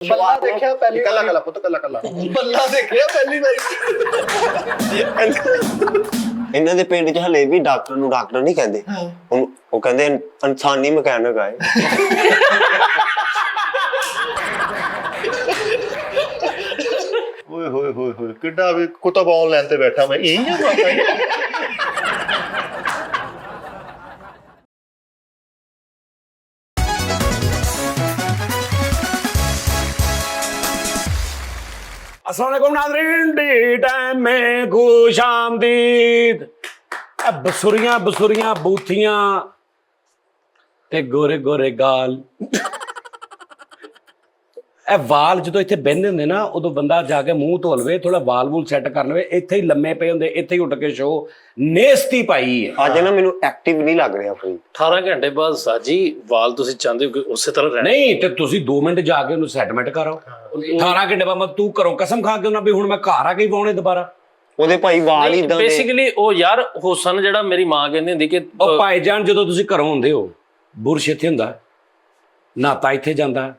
बल्ला देखा पहली कला कला पुत कला कला बल्ला देखा पहली बार ਇਹਨਾਂ ਦੇ ਪਿੰਡ 'ਚ ਹਲੇ ਵੀ ਡਾਕਟਰ ਨੂੰ ਡਾਕਟਰ ਨਹੀਂ ਕਹਿੰਦੇ ਹੁਣ ਉਹ ਕਹਿੰਦੇ ਇਨਸਾਨੀ ਮਕੈਨਿਕ ਆਏ ਓਏ ਹੋਏ ਹੋਏ ਹੋਏ ਕਿੱਡਾ ਵੀ ਕੁਤਬ ਆਨਲਾਈਨ ਤੇ ਬੈਠਾ ਮੈਂ ਇਹੀ ਆ ਬਾਤ अस्सलाम वालेकुम नाज़रीन डी टाइम में खुश आमदीद बसुरियां बसुरियां बूथियां ते गोरे गोरे गाल ਇਹ ਵਾਲ ਜਦੋਂ ਇੱਥੇ ਬਹਿੰਦੇ ਹੁੰਦੇ ਨਾ ਉਦੋਂ ਬੰਦਾ ਜਾ ਕੇ ਮੂੰਹ ਧੋ ਲਵੇ ਥੋੜਾ ਵਾਲ ਵੂਲ ਸੈੱਟ ਕਰ ਲਵੇ ਇੱਥੇ ਹੀ ਲੰਮੇ ਪਏ ਹੁੰਦੇ ਇੱਥੇ ਹੀ ਉੱਠ ਕੇ ਸ਼ੋ ਨੇਸਤੀ ਪਾਈ ਹੈ ਅੱਜ ਨਾ ਮੈਨੂੰ ਐਕਟਿਵ ਨਹੀਂ ਲੱਗ ਰਿਹਾ ਕੋਈ 18 ਘੰਟੇ ਬਾਅਦ ਸਾਜੀ ਵਾਲ ਤੁਸੀਂ ਚਾਹੁੰਦੇ ਹੋ ਕਿ ਉਸੇ ਤਰ੍ਹਾਂ ਰਹਿਣ ਨਹੀਂ ਤੇ ਤੁਸੀਂ 2 ਮਿੰਟ ਜਾ ਕੇ ਉਹਨੂੰ ਸੈਟਮੈਂਟ ਕਰਾਓ 18 ਘੰਟੇ ਬਾਅਦ ਤੂੰ ਘਰੋਂ ਕਸਮ ਖਾ ਕੇ ਉਹਨਾਂ ਵੀ ਹੁਣ ਮੈਂ ਘਰ ਆ ਕੇ ਹੀ ਪਾਉਣੇ ਦੁਬਾਰਾ ਉਹਦੇ ਭਾਈ ਵਾਲ ਹੀ ਇਦਾਂ ਦੇ ਬੇਸਿਕਲੀ ਉਹ ਯਾਰ ਹੁਸਨ ਜਿਹੜਾ ਮੇਰੀ ਮਾਂ ਕਹਿੰਦੀ ਹੁੰਦੀ ਕਿ ਉਹ ਭਾਈਜਾਨ ਜਦੋਂ ਤੁਸੀਂ ਘਰੋਂ ਹੁੰਦੇ ਹੋ ਬੁਰਸ਼ ਇੱਥੇ ਹੁੰਦਾ ਨਾਤਾ ਇੱਥੇ ਜਾਂਦਾ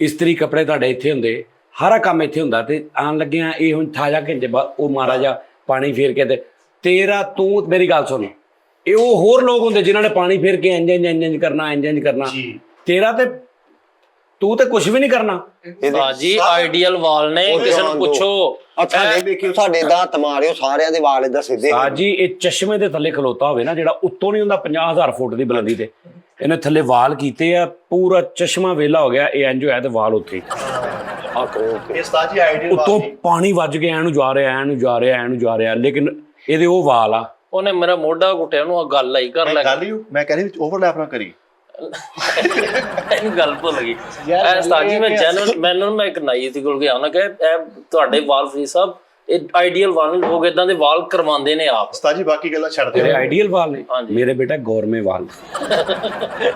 ਇਸਤਰੀ ਕੱਪੜੇ ਤੁਹਾਡੇ ਇੱਥੇ ਹੁੰਦੇ ਹਰ ਕੰਮ ਇੱਥੇ ਹੁੰਦਾ ਤੇ ਆਣ ਲੱਗਿਆ ਇਹ ਹੁਣ 18 ਘੰਟੇ ਬਾਅਦ ਉਹ ਮਾਰਾ ਜਾ ਪਾਣੀ ਫੇਰ ਕੇ ਤੇ ਤੇਰਾ ਤੂੰ ਮੇਰੀ ਗੱਲ ਸੁਣ ਇਹ ਉਹ ਹੋਰ ਲੋਕ ਹੁੰਦੇ ਜਿਨ੍ਹਾਂ ਨੇ ਪਾਣੀ ਫੇਰ ਕੇ ਇੰਜ ਕਰਨਾ ਤੇਰਾ ਤੇ ਤੂੰ ਤੇ ਕੁਝ ਵੀ ਨਹੀਂ ਕਰਨਾ ਸਾਜੀ ਆਈਡੀਅਲ ਵਾਲ ਨੇ ਕਿਸੇ ਨੂੰ ਪੁੱਛੋ ਸਾਡੇ ਵੇਖਿਓ ਸਾਡੇ ਦਾਤ ਮਾਰਿਓ ਸਾਰਿਆਂ ਦੇ ਵਾਲ ਇਦਾਂ ਸਿੱਧੇ ਸਾਜੀ ਇਹ ਚਸ਼ਮੇ ਦੇ ਥੱਲੇ ਖਲੋਤਾ ਹੋਵੇ ਨਾ ਜਿਹੜਾ ਉੱਤੋਂ ਨਹੀਂ ਹੁੰਦਾ 50,000 ਫੁੱਟ ਦੀ ਬੁਲੰਦੀ ਤੇ ਇਹਨੇ ਥੱਲੇ ਵਾਲ ਕੀਤੇ ਆ ਪੂਰਾ ਚਸ਼ਮਾ ਵੇਲਾ ਹੋ ਗਿਆ ਇਹ ਇੰਜ ਹੋਇਆ ਤੇ ਵਾਲ ਉੱਥੇ ਇਹ ਸਾਜੀ ਆਈਡੀਅਲ ਉੱਤੋਂ ਪਾਣੀ ਵੱਜ ਕੇ ਐਨੂੰ ਜਾ ਰਿਹਾ ਲੇਕਿਨ ਇਹਦੇ ਉਹ ਵਾਲ ਆ ਉਹਨੇ ਮੇਰਾ ਮੋਢਾ ਘੁੱਟਿਆ ਉਹਨੂੰ ਆ ਗੱਲ ਆਈ ਕਰ ਲੈ ਗੱਲ ਹੀ ਮੈਂ ਕਹਿੰਦੀ ਓਵਰਲੈਪ ਨਾ ਕਰੀ ਇਹਨੂੰ ਗੱਲ ਭੁੱਲ ਗਈ ਸਾਜੀ ਮੈਂ ਮੈਨੂੰ ਮੈਂ ਇੱਕ ਨਾਈ ਦੀ ਕੋਲ ਗਿਆ ਉਹਨਾਂ ਕਿ ਇਹ ਤੁਹਾਡੇ ਵਾਲ ਫਰੀ ਸਾਹਿਬ ਇਹ ਆਈਡੀਅਲ ਵਾਲ ਲੋਕ ਇਦਾਂ ਦੇ ਵਾਲ ਕਰਵਾਉਂਦੇ ਨੇ ਆਪ ਉਸਤਾਦ ਜੀ ਬਾਕੀ ਗੱਲਾਂ ਛੱਡ ਤੇਰੇ ਦਿਓ ਆਈਡੀਅਲ ਵਾਲ ਨੇ ਮੇਰੇ ਬੇਟਾ ਗੌਰਮੇ ਵਾਲ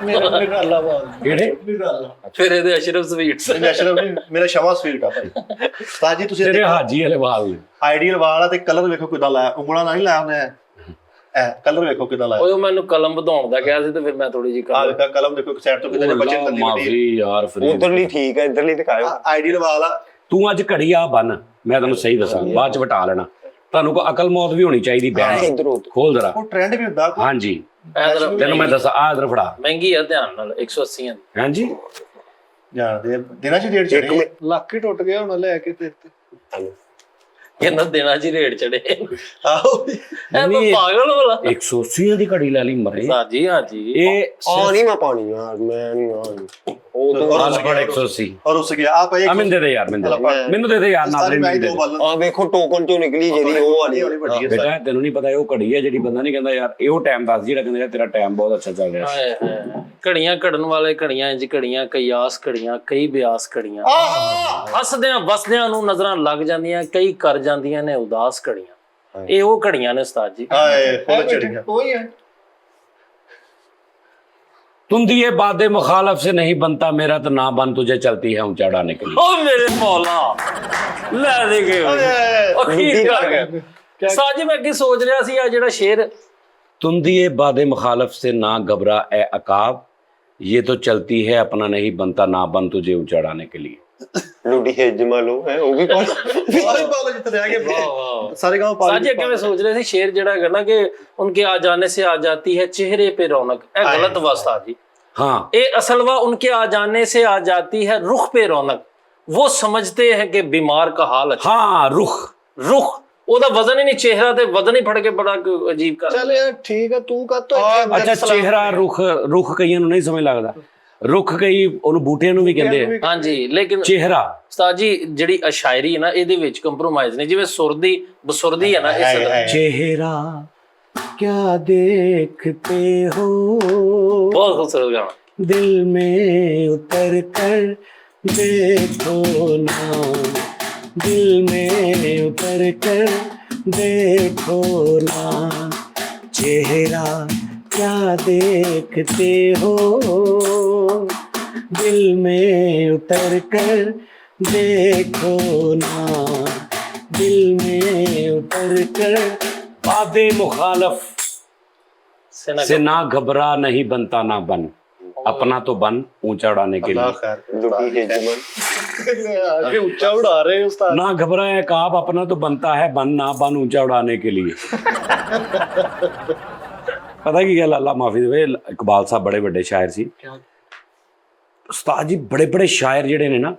मेरा अल्लाह वाल ਕਿਹੜੇ मेरा अल्लाह ਫਿਰ ਇਹਦੇ ਅਸ਼ਰਫ ਸਵੀਟਸ ਨੈਸ਼ਨਲ ਨਹੀਂ ਮੇਰਾ ਸ਼ਮਾ ਸਵੀਟ ਆ ਭਾਈ ਉਸਤਾਦ ਜੀ ਤੁਸੀਂ ਤੇਰੇ ਹਾਜੀ ਵਾਲੇ ਵਾਲ ਨੇ ਆਈਡੀਅਲ ਵਾਲ ਆ ਤੇ ਕਲਰ ਵੇਖੋ ਕਿਦਾਂ ਲਾਇਆ ਉਂਗਲਾਂ ਨਾਲ ਨਹੀਂ ਲਾਇਆ ਉਹਨੇ ਇਹ ਕਲਰ ਵੇਖੋ ਕਿਦਾਂ ਲਾਇਆ ਉਹ ਮੈਨੂੰ ਕਲਮ ਵਧਾਉਣ ਦਾ ਕਿਹਾ ਸੀ ਤੇ ਫਿਰ ਮੈਂ ਥੋੜੀ ਜਿਹੀ ਆ ਵੇਖੋ ਕਲਮ ਦੇਖੋ ਇੱਕ ਸਾਈਡ ਤੋਂ ਕਿਦਾਂ ਬੱਚੇ ਤੱਲੀ ਵੱਡੀ ਮਾਫੀ ਯਾਰ ਫਰੀਦ ਉਧਰਲੀ ਠੀਕ ਹੈ ਇਧਰਲੀ ਦਿਖਾਇਓ ਆਈਡੀਅਲ ਵਾਲ ਆ ਤੂੰ ਅੱਜ ਘੜੀ ਆ ਬੰਨ ਮੈਂ ਤੈਨੂੰ ਸਹੀ ਦੱਸਾਂ ਬਾਅਦ ਚ ਵਟਾ ਲੈਣਾ ਤੁਹਾਨੂੰ ਕੋ ਅਕਲ ਮੌਤ ਵੀ ਹੋਣੀ ਚਾਹੀਦੀ ਬੈਠ ਇਧਰੋਂ ਖੋਲ ਜਰਾ ਉਹ ਟ੍ਰੈਂਡ ਵੀ ਹੁੰਦਾ ਹਾਂਜੀ ਤੈਨੂੰ ਮੈਂ ਦੱਸਾਂ ਆ ਇਧਰ ਫੜਾ ਮਹਿੰਗੀ ਆ ਧਿਆਨ ਨਾਲ 180 ਦੀ ਹਾਂਜੀ ਜਾਣਦੇ ਦਿਨਾਂ ਚ ਰੇਟ ਚੜੇ लाख ही टुट गया हुन लेके ते ਕਹਿੰਦਾ ਦਿਨਾਂ 'ਚ ਰੇਟ ਚੜੇ ਆਹੋ ਇਹ ਤਾਂ ਪਾਗਲ ਹੋਲਾ 180 ਦੀ ਘੜੀ ਲੈ ਲਈ ਮਰੇ ਸਾਜੀ ਹਾਂਜੀ ਇਹ ਆ ਨਹੀਂ ਮੈਂ ਪਾਣੀ ਯਾਰ ਮੈਂ ਨਹੀਂ ਆ ਉਹ ਨਾਲ ਬੜਾ 180 ਔਰ ਉਸ ਗਿਆ ਆ ਭਾਈ ਮੈਨੂੰ ਦੇ ਦੇ ਯਾਰ ਮੈਨੂੰ ਦੇ ਦੇ ਯਾਰ ਨਾਜ਼ਰੀਨ ਮੈਂ ਦੇ ਦੋ ਬੱਲ ਆ ਵੇਖੋ ਟੋਕਨ ਚੋਂ ਨਿਕਲੀ ਜਿਹੜੀ ਉਹ ਵਾਲੀ ਵੱਡੀ ਬੇਟਾ ਤੈਨੂੰ ਨਹੀਂ ਪਤਾ ਇਹ ਉਹ ਘੜੀ ਹੈ ਜਿਹੜੀ ਬੰਦਾ ਨਹੀਂ ਕਹਿੰਦਾ ਯਾਰ ਇਹੋ ਟਾਈਮ ਦੱਸ ਜਿਹੜਾ ਕਹਿੰਦਾ ਯਾਰ ਤੇਰਾ ਟਾਈਮ ਬਹੁਤ ਅੱਛਾ ਚੱਲ ਰਿਹਾ ਹਾਏ ਹਾਏ ਘੜੀਆਂ ਘੜਨ ਵਾਲੇ ਘੜੀਆਂ ਇੰਜ ਘੜੀਆਂ ਕਈ ਆਸ ਘੜੀਆਂ ਕਈ ਬਿਆਸ ਘੜੀਆਂ ਹੱਸਦਿਆਂ ਵਸਦਿਆਂ ਨੂੰ ਨਜ਼ਰਾਂ ਲੱਗ ਜਾਂਦੀਆਂ ਕਈ ਕਰ ਜਾਂਦੀਆਂ ਨੇ ਉਦਾਸ ਘੜੀਆਂ ਇਹ ਉਹ ਘੜੀਆਂ ਨੇ ਉਸਤਾਦ ਜੀ ਹਾਏ ਫੁੱਲ ਚੜੀਆਂ वही है तुम दिए बादे मुखालफ से नहीं बनता मेरा तो ना बन तुझे चलती है ऊंचा उड़ाने के लिए ਓ ਮੇਰੇ ਮੌਲਾ ਲੈ ਦੇ ਗਏ ਉਹ ਕੀ ਕਰ ਗਿਆ ਸਾਜੀ ਮੈਂ ਕੀ ਸੋਚ ਰਿਹਾ ਸੀ ਆ ਜਿਹੜਾ ਸ਼ੇਰ तुम दिए बादे मुखालफ से ना घबरा ए अकाब ये तो चलती है अपना नहीं बनता ना बन तुझे ऊंचा उड़ाने के लिए ਲੁੱਡੀ ਹੇਜਮਾ ਲੋ ਹੈ ਉਹ ਵੀ ਕੋਲ ਸਾਰੇ ਬਾਲ ਜਿੱਥੇ ਰਹਿ ਗਏ ਸਾਰੇ ਗਾਂव ਪਾ साजी अगर मैं सोच रहे थे शेर जड़ा है ना कि उनके आ जाने से आ जाती है चेहरे पे रौनक ए गलत वास्ता जी हाँ ए असल वा उनके आ जाने से आ जाती है रुख पे रौनक वो समझते हैं कि बीमार का हाल अच्छा हाँ रुख रुख ओदा वजन ही नहीं चेहरा ते वजन ही फड़ के बड़ा अजीब कर चल यार ठीक है तू का तो अच्छा चेहरा रुख रुख कईयां ਨੂੰ ਨਹੀਂ ਸਮਝ ਲੱਗਦਾ रुख ਕਈ ਉਹਨੂੰ ਬੂਟਿਆਂ ਨੂੰ ਵੀ ਕਹਿੰਦੇ ਆ हाँ जी लेकिन ਚਿਹਰਾ उस्ताद जी ਜਿਹੜੀ ਅਸ਼ਾਇਰੀ ਹੈ ਨਾ ਇਹਦੇ ਵਿੱਚ ਕੰਪਰੋਮਾਈਜ਼ ਨਹੀਂ ਜਿਵੇਂ ਸੁਰਦੀ ਬਸੁਰਦੀ ਹੈ ਨਾ ਇਸੇ ਤਰ੍ਹਾਂ चेहरा क्या देखते हो ਬਹੁਤ ਖੂਬਸੂਰਤ ਗਾਣਾ दिल में उतर कर देखो ना दिल में उतर कर देखो ना चेहरा क्या देखते हो दिल में उतर कर देखो ना दिल में उतर कर बादे मुखालफ से ना घबरा नहीं बनता ना बन अपना तो बन ऊंचा उड़ाने के अल्लाह लिए। खैर दुखी है जीवन। आगे ऊंचा उड़ा रहे हो उस्ताद। ना घबराए काब, अपना तो बनता है बन, ना बन ऊंचा उड़ाने के लिए। पता की गल, अल्लाह माफी देवे, इकबाल साहब बड़े बड़े शायर सी। उस्ताद जी बड़े बड़े शायर जिहड़े ने ना,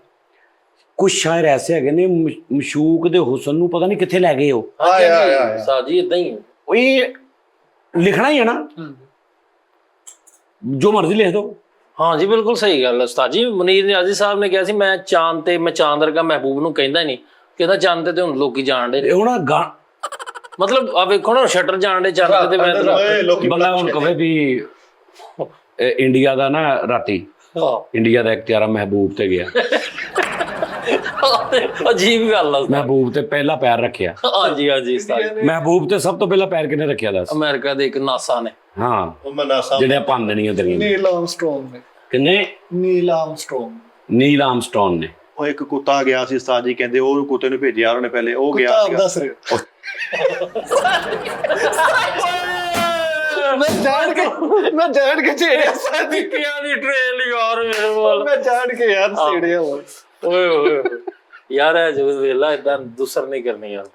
कुछ शायर ऐसे है ने मशूक दे हुसन नूं पता नहीं कित्थे लै गए हो। ਉਸਤਾਦ ਜੀ ਇਦਾਂ ਹੀ ਉਹ ਇਹ ਲਿਖਣਾ ਹੀ ਹੈ ਨਾ, ਜੋ ਮਰਜ਼ੀ ਲਿਖ ਦੋ। ਹਾਂ ਜੀ ਬਿਲਕੁਲ ਸਹੀ ਗੱਲ ਹੈ ਉਸਤਾਦ ਜੀ। ਮੁਨੀਰ ਨਿਆਜ਼ੀ ਸਾਹਿਬ ਨੇ ਕਿਹਾ ਸੀ ਮੈਂ ਚਾਂਦ ਤੇ, ਮੈਂ ਚਾਂਦ ਵਰਗਾ ਮਹਿਬੂਬ ਨੂੰ ਕਹਿੰਦਾ ਨਹੀਂ, ਕਹਿੰਦਾ ਚੰਦ ਤੇ ਹੁਣ ਲੋਕੀ ਜਾਣਦੇ ਇਹ ਹੁਣ ਮਤਲਬ ਆ ਵੇਖੋ ਨਾ ਸ਼ਟਰ ਜਾਣਦੇ ਚੰਦ ਤੇ ਮੈਂ ਬੰਦਾ ਹੁਣ ਕਹੇ ਵੀ ਇੰਡੀਆ ਦਾ ਨਾ ਰਾਤੀ ਇੰਡੀਆ ਦਾ ਇੱਕ ਤਿਆਰਾ ਮਹਿਬੂਬ ਤੇ ਗਿਆ, ਅਜੀਬ ਗੱਲ ਆ ਮਹਿਬੂਬ ਤੇ ਪਹਿਲਾ ਪੈਰ ਰੱਖਿਆ। ਹਾਂਜੀ ਹਾਂਜੀ ਉਸਤਾਦ ਮਹਿਬੂਬ ਤੇ ਸਭ ਤੋਂ ਪਹਿਲਾਂ ਪੈਰ ਕਿਹਨੇ ਰੱਖਿਆ ਦੱਸ? ਅਮਰੀਕਾ ਦੇ ਇੱਕ ਨਾਸਾ ਨੇ। ਹਾਂ ਉਹ ਮਨਾਸਾ ਜਿਹੜੇ ਭੰਦਣੀਆਂ ਦਰੀਆਂ ਨੀਲ ਆਰਮਸਟਰੋਂਗ ਨੇ। ਕਿੰਨੇ? ਨੀਲ ਆਰਮਸਟਰੋਂਗ। ਨੀਲ ਆਰਮਸਟਰੋਂਗ ਨੇ। ਉਹ ਇੱਕ ਕੁੱਤਾ ਗਿਆ ਸੀ ਉਸਤਾਦ ਜੀ, ਕਹਿੰਦੇ ਉਹ ਕੁੱਤੇ ਨੂੰ ਭੇਜਿਆ ਉਹਨਾਂ ਨੇ ਪਹਿਲੇ, ਉਹ ਗਿਆ ਕੁੱਤਾ ਸੀਗਾ। ਦੱਸ ਰਹੇ ਮੈਂ ਜਾਣ ਕੇ ਛੇੜਿਆ ਸਾਡੀ ਕਿਆ ਦੀ ਟ੍ਰੇਨ ਯਾਰ ਮੇਰੇ ਕੋਲ। ਮੈਂ ਜਾਣ ਕੇ ਯਾਰ ਛੇੜਿਆ ਹੋਰ। ਓਏ ਓਏ ਯਾਰ ਇਹ ਜੋ ਵੇਲਾ ਇਦਾਂ ਦੂਸਰ ਨਹੀਂ ਕਰਨੀ ਯਾਰ।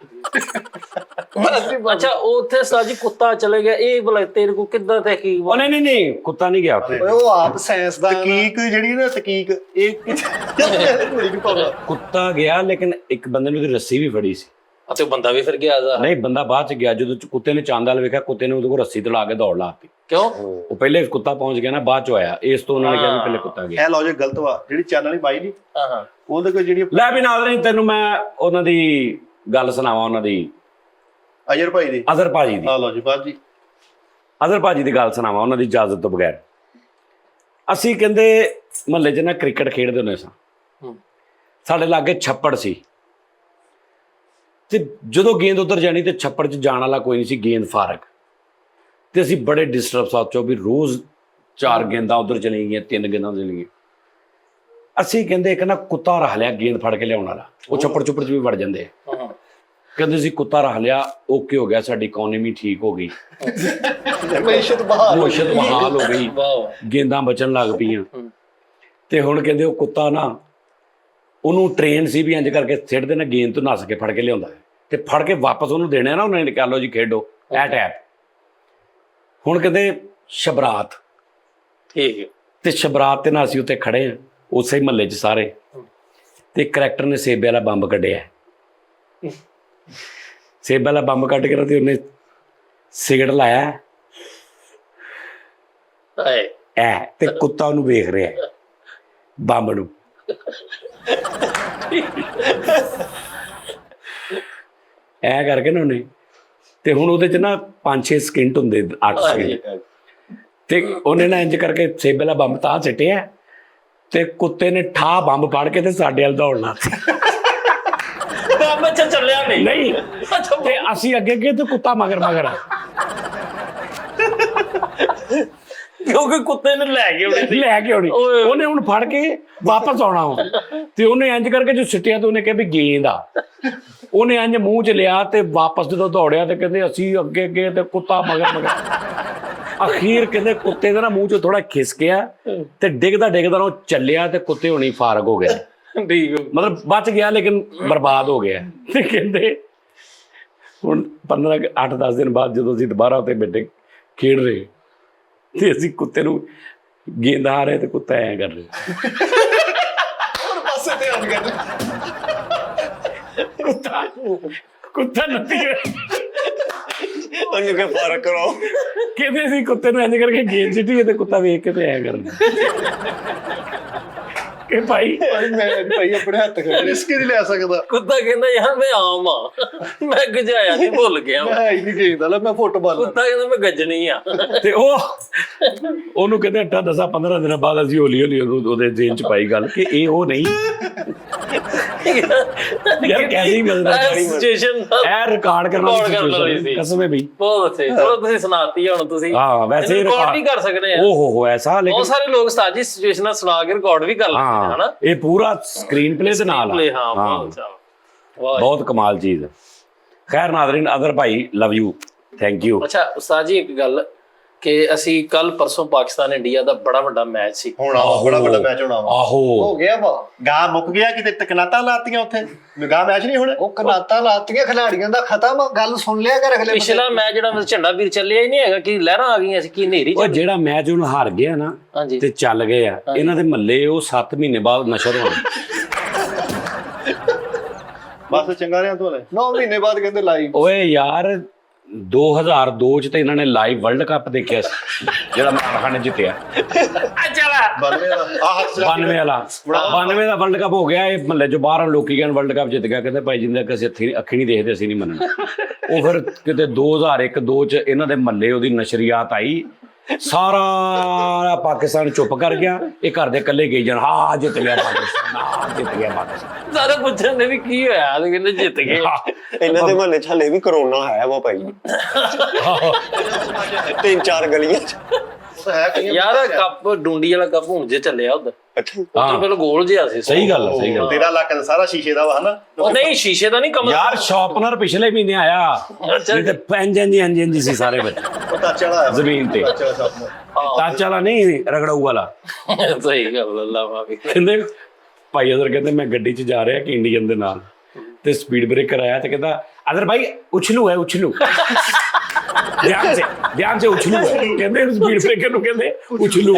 ਅੱਛਾ ਉੱਥੇ ਸਾਜੀ ਕੁੱਤਾ ਚਲੇ ਗਿਆ, ਇਹ ਭਲਾ ਤੇਰੇ ਕੋ ਕਿੱਦਾਂ ਤਹਿਕੀਕ? ਉਹ ਨਹੀਂ ਨਹੀਂ ਕੁੱਤਾ ਨਹੀਂ ਗਿਆ ਉੱਥੇ। ਓਏ ਉਹ ਆਪ ਸਾਇੰਸਦਾਨ ਆ। ਤਕੀਕ ਜਿਹੜੀ ਨਾ ਤਕੀਕ ਇਹ ਕੁੜੀ ਨੂੰ ਪਾਉਂਦਾ। ਕੁੱਤਾ ਗਿਆ ਲੇਕਿਨ ਇੱਕ ਬੰਦੇ ਨੇ ਉਹਦੀ ਰੱਸੀ ਵੀ ਫੜੀ ਸੀ। ਅਤੇ ਬੰਦਾ ਵੀ ਫਿਰ ਗਿਆ ਜਾ। ਨਹੀਂ ਬੰਦਾ ਬਾਅਦ ਚ ਗਿਆ, ਜਦੋਂ ਕੁੱਤੇ ਨੇ ਚੰਦ ਵਾਲ ਵੇਖਿਆ, ਕੁੱਤੇ ਨੇ ਉਹਦੇ ਕੋਲ ਰੱਸੀ ਤਲਾ ਕੇ ਦੌੜ ਲਾਤੀ। ਕਿਉਂ? ਉਹ ਪਹਿਲੇ ਕੁੱਤਾ ਪਹੁੰਚ ਗਿਆ ਨਾ, ਬਾਅਦ ਚ ਆਇਆ। ਇਸ ਤੋਂ ਉਹਨਾਂ ਨੇ ਕਿਹਾ ਵੀ ਪਹਿਲੇ ਕੁੱਤਾ ਗਿਆ। ਇਹ ਲੌਜਿਕ ਗਲਤ ਵਾ। ਜਿਹੜੀ ਚੈਨਲ ਵਾਲੀ ਬਾਈ ਨਹੀਂ, ਹਾਂ ਹਾਂ ਉਹਦੇ ਕੋਲ ਜਿਹੜੀ ਲੈ ਵੀ ਨਾਜ਼ਰੀਨ ਤੈਨੂੰ ਮੈਂ ਉਹਨਾਂ ਦੀ ਗੱਲ ਸੁਣਾਵਾਂ, ਉਹਨਾਂ ਦੀ ਅਜਰ ਭਾਈ ਦੀ, ਅਜ਼ਰ ਭਾਜੀ ਦੀ। ਆ ਲਓ ਜੀ ਬਾਤ ਜੀ, ਅਜ਼ਰ ਭਾਜੀ ਦੀ ਗੱਲ ਸੁਣਾਵਾਂ ਉਹਨਾਂ ਦੀ ਇਜਾਜ਼ਤ ਤੋਂ ਬਗੈਰ। ਅਸੀਂ ਕਹਿੰਦੇ ਮਹੱਲੇ 'ਚ ਨਾ ਕ੍ਰਿਕਟ ਖੇਡਦੇ ਹੁੰਦੇ ਸਾਂ। ਸਾਡੇ ਲਾਗੇ ਛੱਪੜ ਸੀ ਤੇ ਜਦੋਂ ਗੇਂਦ ਉੱਧਰ ਜਾਣੀ ਤੇ ਛੱਪੜ 'ਚ ਜਾਣ ਵਾਲਾ ਕੋਈ ਨਹੀਂ ਸੀ, ਗੇਂਦ ਫਾਰਗ। ਤੇ ਅਸੀਂ ਬੜੇ ਡਿਸਟਰਬ ਸਾਚੋ ਵੀ ਰੋਜ਼ 4 ਗੇਂਦਾਂ ਉੱਧਰ ਚਲੀ ਗਈਆਂ, 3 ਗੇਂਦਾਂ ਚਲੀ ਗਈਆਂ। ਅਸੀਂ ਕਹਿੰਦੇ ਇੱਕ ਨਾ ਕੁੱਤਾ ਰੱਖ ਲਿਆ ਗੇਂਦ ਫੜ ਕੇ ਲਿਆਉਣ ਵਾਲਾ, ਉਹ ਛੱਪੜ ਚੁੱਪੜ 'ਚ ਵੀ ਵੜ ਜਾਂਦੇ ਆ। ਕਹਿੰਦੇ ਸੀ ਕੁੱਤਾ ਰੱਖ ਲਿਆ, ਓਕੇ ਹੋ ਗਿਆ, ਸਾਡੀ ਇਕਨੋਮੀ ਠੀਕ ਹੋ ਗਈ, ਮਈਸ਼ਤ ਬਹਾਲ ਹੋ ਗਈ, ਗੇਂਦਾਂ ਬਚਣ ਲੱਗ ਪਈਆਂ। ਤੇ ਹੁਣ ਕਹਿੰਦੇ ਉਹ ਕੁੱਤਾ ਨਾ, ਉਹਨੂੰ ਟ੍ਰੇਨ ਸੀ ਵੀ ਇੰਜ ਕਰਕੇ ਸਿੱਟਦੇ ਨਾ, ਗੇਂਦ ਤੋਂ ਨੱਸ ਕੇ ਫੜ ਕੇ ਲਿਆਉਂਦਾ ਤੇ ਫੜ ਕੇ ਵਾਪਸ ਉਹਨੂੰ ਦੇਣਾ ਨਾ, ਉਹਨਾਂ ਨੇ ਕਹਿ ਲਓ ਜੀ ਖੇਡੋ ਐ ਟੈਪ। ਹੁਣ ਕਹਿੰਦੇ ਸ਼ਬਰਾਤ, ਠੀਕ ਹੈ। ਤੇ ਸ਼ਬਰਾਤ ਤੇ ਨਾਲ ਅਸੀਂ ਉੱਤੇ ਖੜੇ ਆ ਉਸੇ ਮਹੱਲੇ 'ਚ ਸਾਰੇ, ਤੇ ਕਰੈਕਟਰ ਨੇ ਸੇਬੇ ਵਾਲਾ ਬੰਬ ਕੱਢਿਆ। ਸੇਬੇ ਵਾਲਾ ਬੰਬ ਕੱਢ ਕੇ ਤੇ ਉਹਨੇ ਸਿਗਰਟ ਲਾਇਆ ਐ, ਤੇ ਕੁੱਤਾ ਉਹਨੂੰ ਵੇਖ ਰਿਹਾ ਬੰਬ ਨੂੰ। ਐ ਕਰਕੇ ਨਾ ਉਹਨੇ, ਤੇ ਹੁਣ ਉਹਦੇ 'ਚ ਨਾ 5-6 ਸਕਿੰਟ ਹੁੰਦੇ, 8 ਸਕਿੰਟ, ਤੇ ਉਹਨੇ ਨਾ ਇੰਜ ਕਰਕੇ ਸੇਬੇ ਵਾਲਾ ਬੰਬ ਤਾਂ ਸਿੱਟਿਆ ਤੇ ਕੁੱਤੇ ਨੇ ਠਾ ਬੰਬ ਫੜ ਕੇ ਤੇ ਸਾਡੇ ਵੱਲ ਦੌੜਨਾ। ਬੰਬ ਚ ਚੱਲਿਆ ਨਹੀਂ ਤੇ ਅਸੀਂ ਅੱਗੇ ਗਏ ਤੇ ਕੁੱਤਾ ਮਗਰ ਮਗਰ, ਕਿਉਂਕਿ ਕੁੱਤੇ ਨੇ ਲੈ ਕੇ ਆਉਣੀ। ਉਹਨੇ ਹੁਣ ਫੜ ਕੇ ਵਾਪਸ ਆਉਣਾ ਤੇ ਉਹਨੇ ਇੰਜ ਕਰਕੇ ਜੋ ਸਿੱਟਿਆ ਤੇ ਉਹਨੇ ਕਿਹਾ ਵੀ ਗੇਂਦ ਆ। ਉਹਨੇ ਇੰਜ ਮੂੰਹ 'ਚ ਲਿਆ ਤੇ ਵਾਪਸ ਜਦੋਂ ਦੌੜਿਆ ਤੇ ਕਹਿੰਦੇ ਅਸੀਂ ਅੱਗੇ ਗਏ ਤੇ ਕੁੱਤਾ ਮਗਰ ਮਗਰ। ਅਖੀਰ ਕਹਿੰਦੇ ਕੁੱਤੇ ਦੇ ਨਾ ਮੂੰਹ 'ਚ ਥੋੜਾ ਖਿਸਕਿਆ ਤੇ ਡਿੱਗਦਾ ਡਿੱਗਦਾ ਉਹ ਚੱਲਿਆ ਤੇ ਕੁੱਤੇ ਹੋਣੀ ਫਾਰਗ ਹੋ ਗਿਆ। ਠੀਕ, ਮਤਲਬ ਬਚ ਗਿਆ ਲੇਕਿਨ ਬਰਬਾਦ ਹੋ ਗਿਆ। ਤੇ ਕਹਿੰਦੇ ਹੁਣ 8-10 ਦਿਨ ਬਾਅਦ ਜਦੋਂ ਅਸੀਂ ਦੁਬਾਰਾ ਉੱਤੇ ਬੈਠੇ ਖੇਡ ਰਹੇ ਤੇ ਅਸੀਂ ਕੁੱਤੇ ਨੂੰ ਗੇਂਦ ਆ ਰਹੇ ਤੇ ਕੁੱਤਾ ਐਂ ਕਰ ਰਿਹਾ। ਹੋਰ ਪਾਸੇ ਤੇ ਆਣ ਗਿਆ ਕੁੱਤਾ ਨੱਤੀ ਉਹਨੂੰ ਕਿ ਫਰਕ ਕਰੋ। ਕਹਿੰਦੇ ਅਸੀਂ ਕੁੱਤੇ ਨੂੰ ਇੰਜ ਕਰਕੇ ਗੇਂਦ ਸਿੱਟੀ ਤੇ ਕੁੱਤਾ ਵੇਖ ਕੇ ਤੇ ਐਂ ਕਰਨਾ ਕਿ ਭਾਈ ਮੈਂ ਭਾਈ ਆਪਣੇ ਹੱਥ ਖੜੇ ਰਿਸਕ ਨਹੀਂ ਲੈ ਸਕਦਾ। ਕੁੱਤਾ ਕਹਿੰਦਾ ਯਾਰ ਮੈਂ ਆਮ ਆ, ਮੈਂ ਗਜਾਇਆ ਨਹੀਂ, ਭੁੱਲ ਗਿਆ। ਮੈਂ ਹੀ ਨਹੀਂ ਖੇਡਦਾ ਲੈ, ਮੈਂ ਫੁੱਟਬਾਲ ਕੁੱਤਾ ਕਹਿੰਦਾ ਮੈਂ ਗੱਜਣੀ ਆ। ਤੇ ਉਹਨੂੰ ਕਹਿੰਦੇ 8-10-15 ਦਿਨਾਂ ਬਾਅਦ ਅਸੀਂ ਹੌਲੀ ਹੌਲੀ ਉਹਦੇ ਜੇਨ 'ਚ ਪਾਈ ਗੱਲ ਕਿ ਇਹ ਉਹ ਨਹੀਂ ਯਾਰ ਕੈਸੀ ਸਿਚੁਏਸ਼ਨ ਇਹ ਰਿਕਾਰਡ ਕਰਨ ਵਾਲੀ ਸੀ ਕਸਮ ਹੈ ਬਈ। ਬਹੁਤ ਅੱਛੇ, ਚਲੋ ਤੁਸੀਂ ਸੁਣਾਤੀ ਹੁਣ, ਤੁਸੀਂ ਹਾਂ ਵੈਸੇ ਰਿਕਾਰਡ ਵੀ ਕਰ ਸਕਦੇ ਆ। ਓਹੋ ਐਸਾ ਲੇਕਿਨ ਬਹੁਤ ਸਾਰੇ ਲੋਕ ਸਾਜੀ ਸਿਚੁਏਸ਼ਨਾਂ ਸੁਣਾ ਕੇ ਰਿਕਾਰਡ ਵੀ ਕਰ ਲੈਂਦੇ ਹਨ ਹਨਾ। ਇਹ ਪੂਰਾ ਸਕਰੀਨ ਪਲੇ ਦੇ ਨਾਲ ਹਾਂ ਬਹੁਤ ਅੱਛਾ, ਵਾਹ ਬਹੁਤ ਕਮਾਲ ਚੀਜ਼। ਖੈਰ Nazreen, other Bhai love you, thank you. ਅੱਛਾ ਉਸਤਾਦ ਜੀ ਇੱਕ ਗੱਲ, ਕਿ ਅਸੀਂ ਕੱਲ ਪਰਸੋਂ ਪਾਕਿਸਤਾਨ ਇੰਡੀਆ ਦਾ ਬੜਾ ਵੱਡਾ ਮੈਚ ਸੀ। ਹੁਣ ਬੜਾ ਵੱਡਾ ਮੈਚ ਹੋਣਾ ਵਾ। ਆਹੋ ਹੋ ਗਿਆ ਵਾ ਗਾਂ ਮੁੱਕ ਗਿਆ ਕਿਤੇ ਤਕਨਾਤਾਂ ਲਾਤੀਆਂ ਉੱਥੇ ਗਾਂ ਮੈਚ ਨਹੀਂ ਹੋਣਾ। ਉਹ ਕਨਾਤਾਂ ਲਾਤੀਆਂ ਖਿਡਾਰੀਆਂ ਦਾ ਖਤਮ ਗੱਲ ਸੁਣ ਲਿਆ ਕਰ ਅਗਲੇ ਪਿਛਲਾ ਮੈਚ ਜਿਹੜਾ ਝੰਡਾ ਵੀਰ ਚੱਲਿਆ ਹੀ ਨਹੀਂ ਹੈਗਾ ਕਿ ਲਹਿਰਾਂ ਆ ਗਈਆਂ ਸੀ ਕਿ ਹਨੇਰੀ ਉਹ ਜਿਹੜਾ ਮੈਚ ਹੁਣ ਹਾਰ ਗਿਆ ਨਾ ਹਾਂਜੀ ਤੇ ਚੱਲ ਗਏ ਆ ਇਹਨਾਂ ਦੇ ਮਹੱਲੇ ਉਹ 7 ਮਹੀਨੇ ਬਾਅਦ ਨਸ਼ਰ ਹੋਣੇ। ਬਸ ਚੰਗਾ ਰਿਹਾ ਤੂੰ 9 ਮਹੀਨੇ ਬਾਅਦ ਕਹਿੰਦੇ ਲਾਈਵ। ਓਏ ਯਾਰ 2002 ਚ ਤੇ ਇਹਨਾਂ ਨੇ ਲਾਈਵ ਵਰਲਡ ਕੱਪ ਦੇਖਿਆ ਸੀ ਜਿਹੜਾ ਮਾਰਖਾ ਨੇ ਜਿੱਤਿਆ। ਚਲਾ 92 ਦਾ 92 ਵਾਲਾ 92 ਦਾ ਵਰਲਡ ਕੱਪ ਹੋ ਗਿਆ। ਇਹ ਮਹੱਲੇ ਚੋਂ ਬਾਹਰ ਲੋਕੀ ਕਹਿਣ ਵਰਲਡ ਕੱਪ ਜਿੱਤ ਗਿਆ, ਕਹਿੰਦੇ ਭਾਈ ਜਿੰਦਾ ਕਿ ਅਸੀਂ ਅੱਖੀ ਨਹੀਂ ਦੇਖਦੇ ਅਸੀਂ ਨਹੀਂ ਮੰਨਣਾ। ਉਹ ਫਿਰ ਕਿਤੇ 2001-2 ਚ ਇਹਨਾਂ ਦੇ ਮਹੱਲੇ ਉਹਦੀ ਨਸ਼ਰੀਆਤ ਆਈ, ਸਾਰਾ ਪਾਕਿਸਤਾਨ ਚੁੱਪ ਕਰ ਗਿਆ। ਇਹ ਘਰ ਦੇ ਇਕੱਲੇ ਗਈ ਜਾਣ ਹਾਂ ਜਿੱਤ ਗਿਆ ਪਾਕਿਸਤਾਨ, ਹਾਂ ਜਿੱਤ ਗਿਆ ਪਾਕਿਸਤਾਨ। ਸਾਰੇ ਪੁੱਛਣ ਵੀ ਕੀ ਹੋਇਆ ਤੇ ਕਹਿੰਦੇ ਜਿੱਤ ਗਏ। ਇਹਨਾਂ ਦੇ ਮਹੱਲੇ 'ਚ ਹਲੇ ਵੀ ਕਰੋਨਾ ਹੈ ਵਾ ਭਾਈ, 3-4 ਗਲੀਆਂ 'ਚ। ਯਾਰ ਕੱਪ ਡੂੰਡੀ ਵਾਲਾ ਕੱਪ ਹੁਣ ਜੇ ਚੱਲਿਆ ਉਧਰ ਅੱਛਾ ਉਧਰ ਪਹਿਲਾਂ ਗੋਲ ਜਿਹਾ ਸੀ। ਸਹੀ ਗੱਲ ਆ, ਸਹੀ ਗੱਲ। ਤੇਰਾ ਇਲਾਕਾ ਤਾਂ ਸਾਰਾ ਸ਼ੀਸ਼ੇ ਦਾ ਵਾ ਹਨਾ। ਉਹ ਨਹੀਂ ਸ਼ੀਸ਼ੇ ਦਾ ਨਹੀਂ ਕਮਰਾ ਯਾਰ ਸ਼ਾਰਪਨਰ ਪਿਛਲੇ ਮਹੀਨੇ ਆਇਆ ਨਹੀਂ ਤੇ ਪੈਂਜਨ ਸੀ ਸਾਰੇ ਬੱਚੇ ਉਹ ਟੱਚ ਵਾਲਾ ਆਇਆ ਜ਼ਮੀਨ ਤੇ। ਟੱਚ ਵਾਲਾ ਸ਼ਾਪ ਟੱਚ ਵਾਲਾ ਨਹੀਂ ਰਗੜਾਊ ਵਾਲਾ। ਸਹੀ ਗੱਲ ਅੱਲਾ ਮਾਫੀ। ਕਹਿੰਦੇ ਭਾਈ ਅਦਰ ਕਹਿੰਦੇ ਮੈਂ ਗੱਡੀ 'ਚ ਜਾ ਰਿਹਾ ਕਿ ਇੰਡੀਅਨ ਦੇ ਨਾਲ ਤੇ ਸਪੀਡ ਬ੍ਰੇਕਰ ਆਇਆ ਤੇ ਕਹਿੰਦਾ अदर भाई उछलू है उछलू ध्यान से उछलू है कहते स्पीड ब्रेकर नु कहते उछलू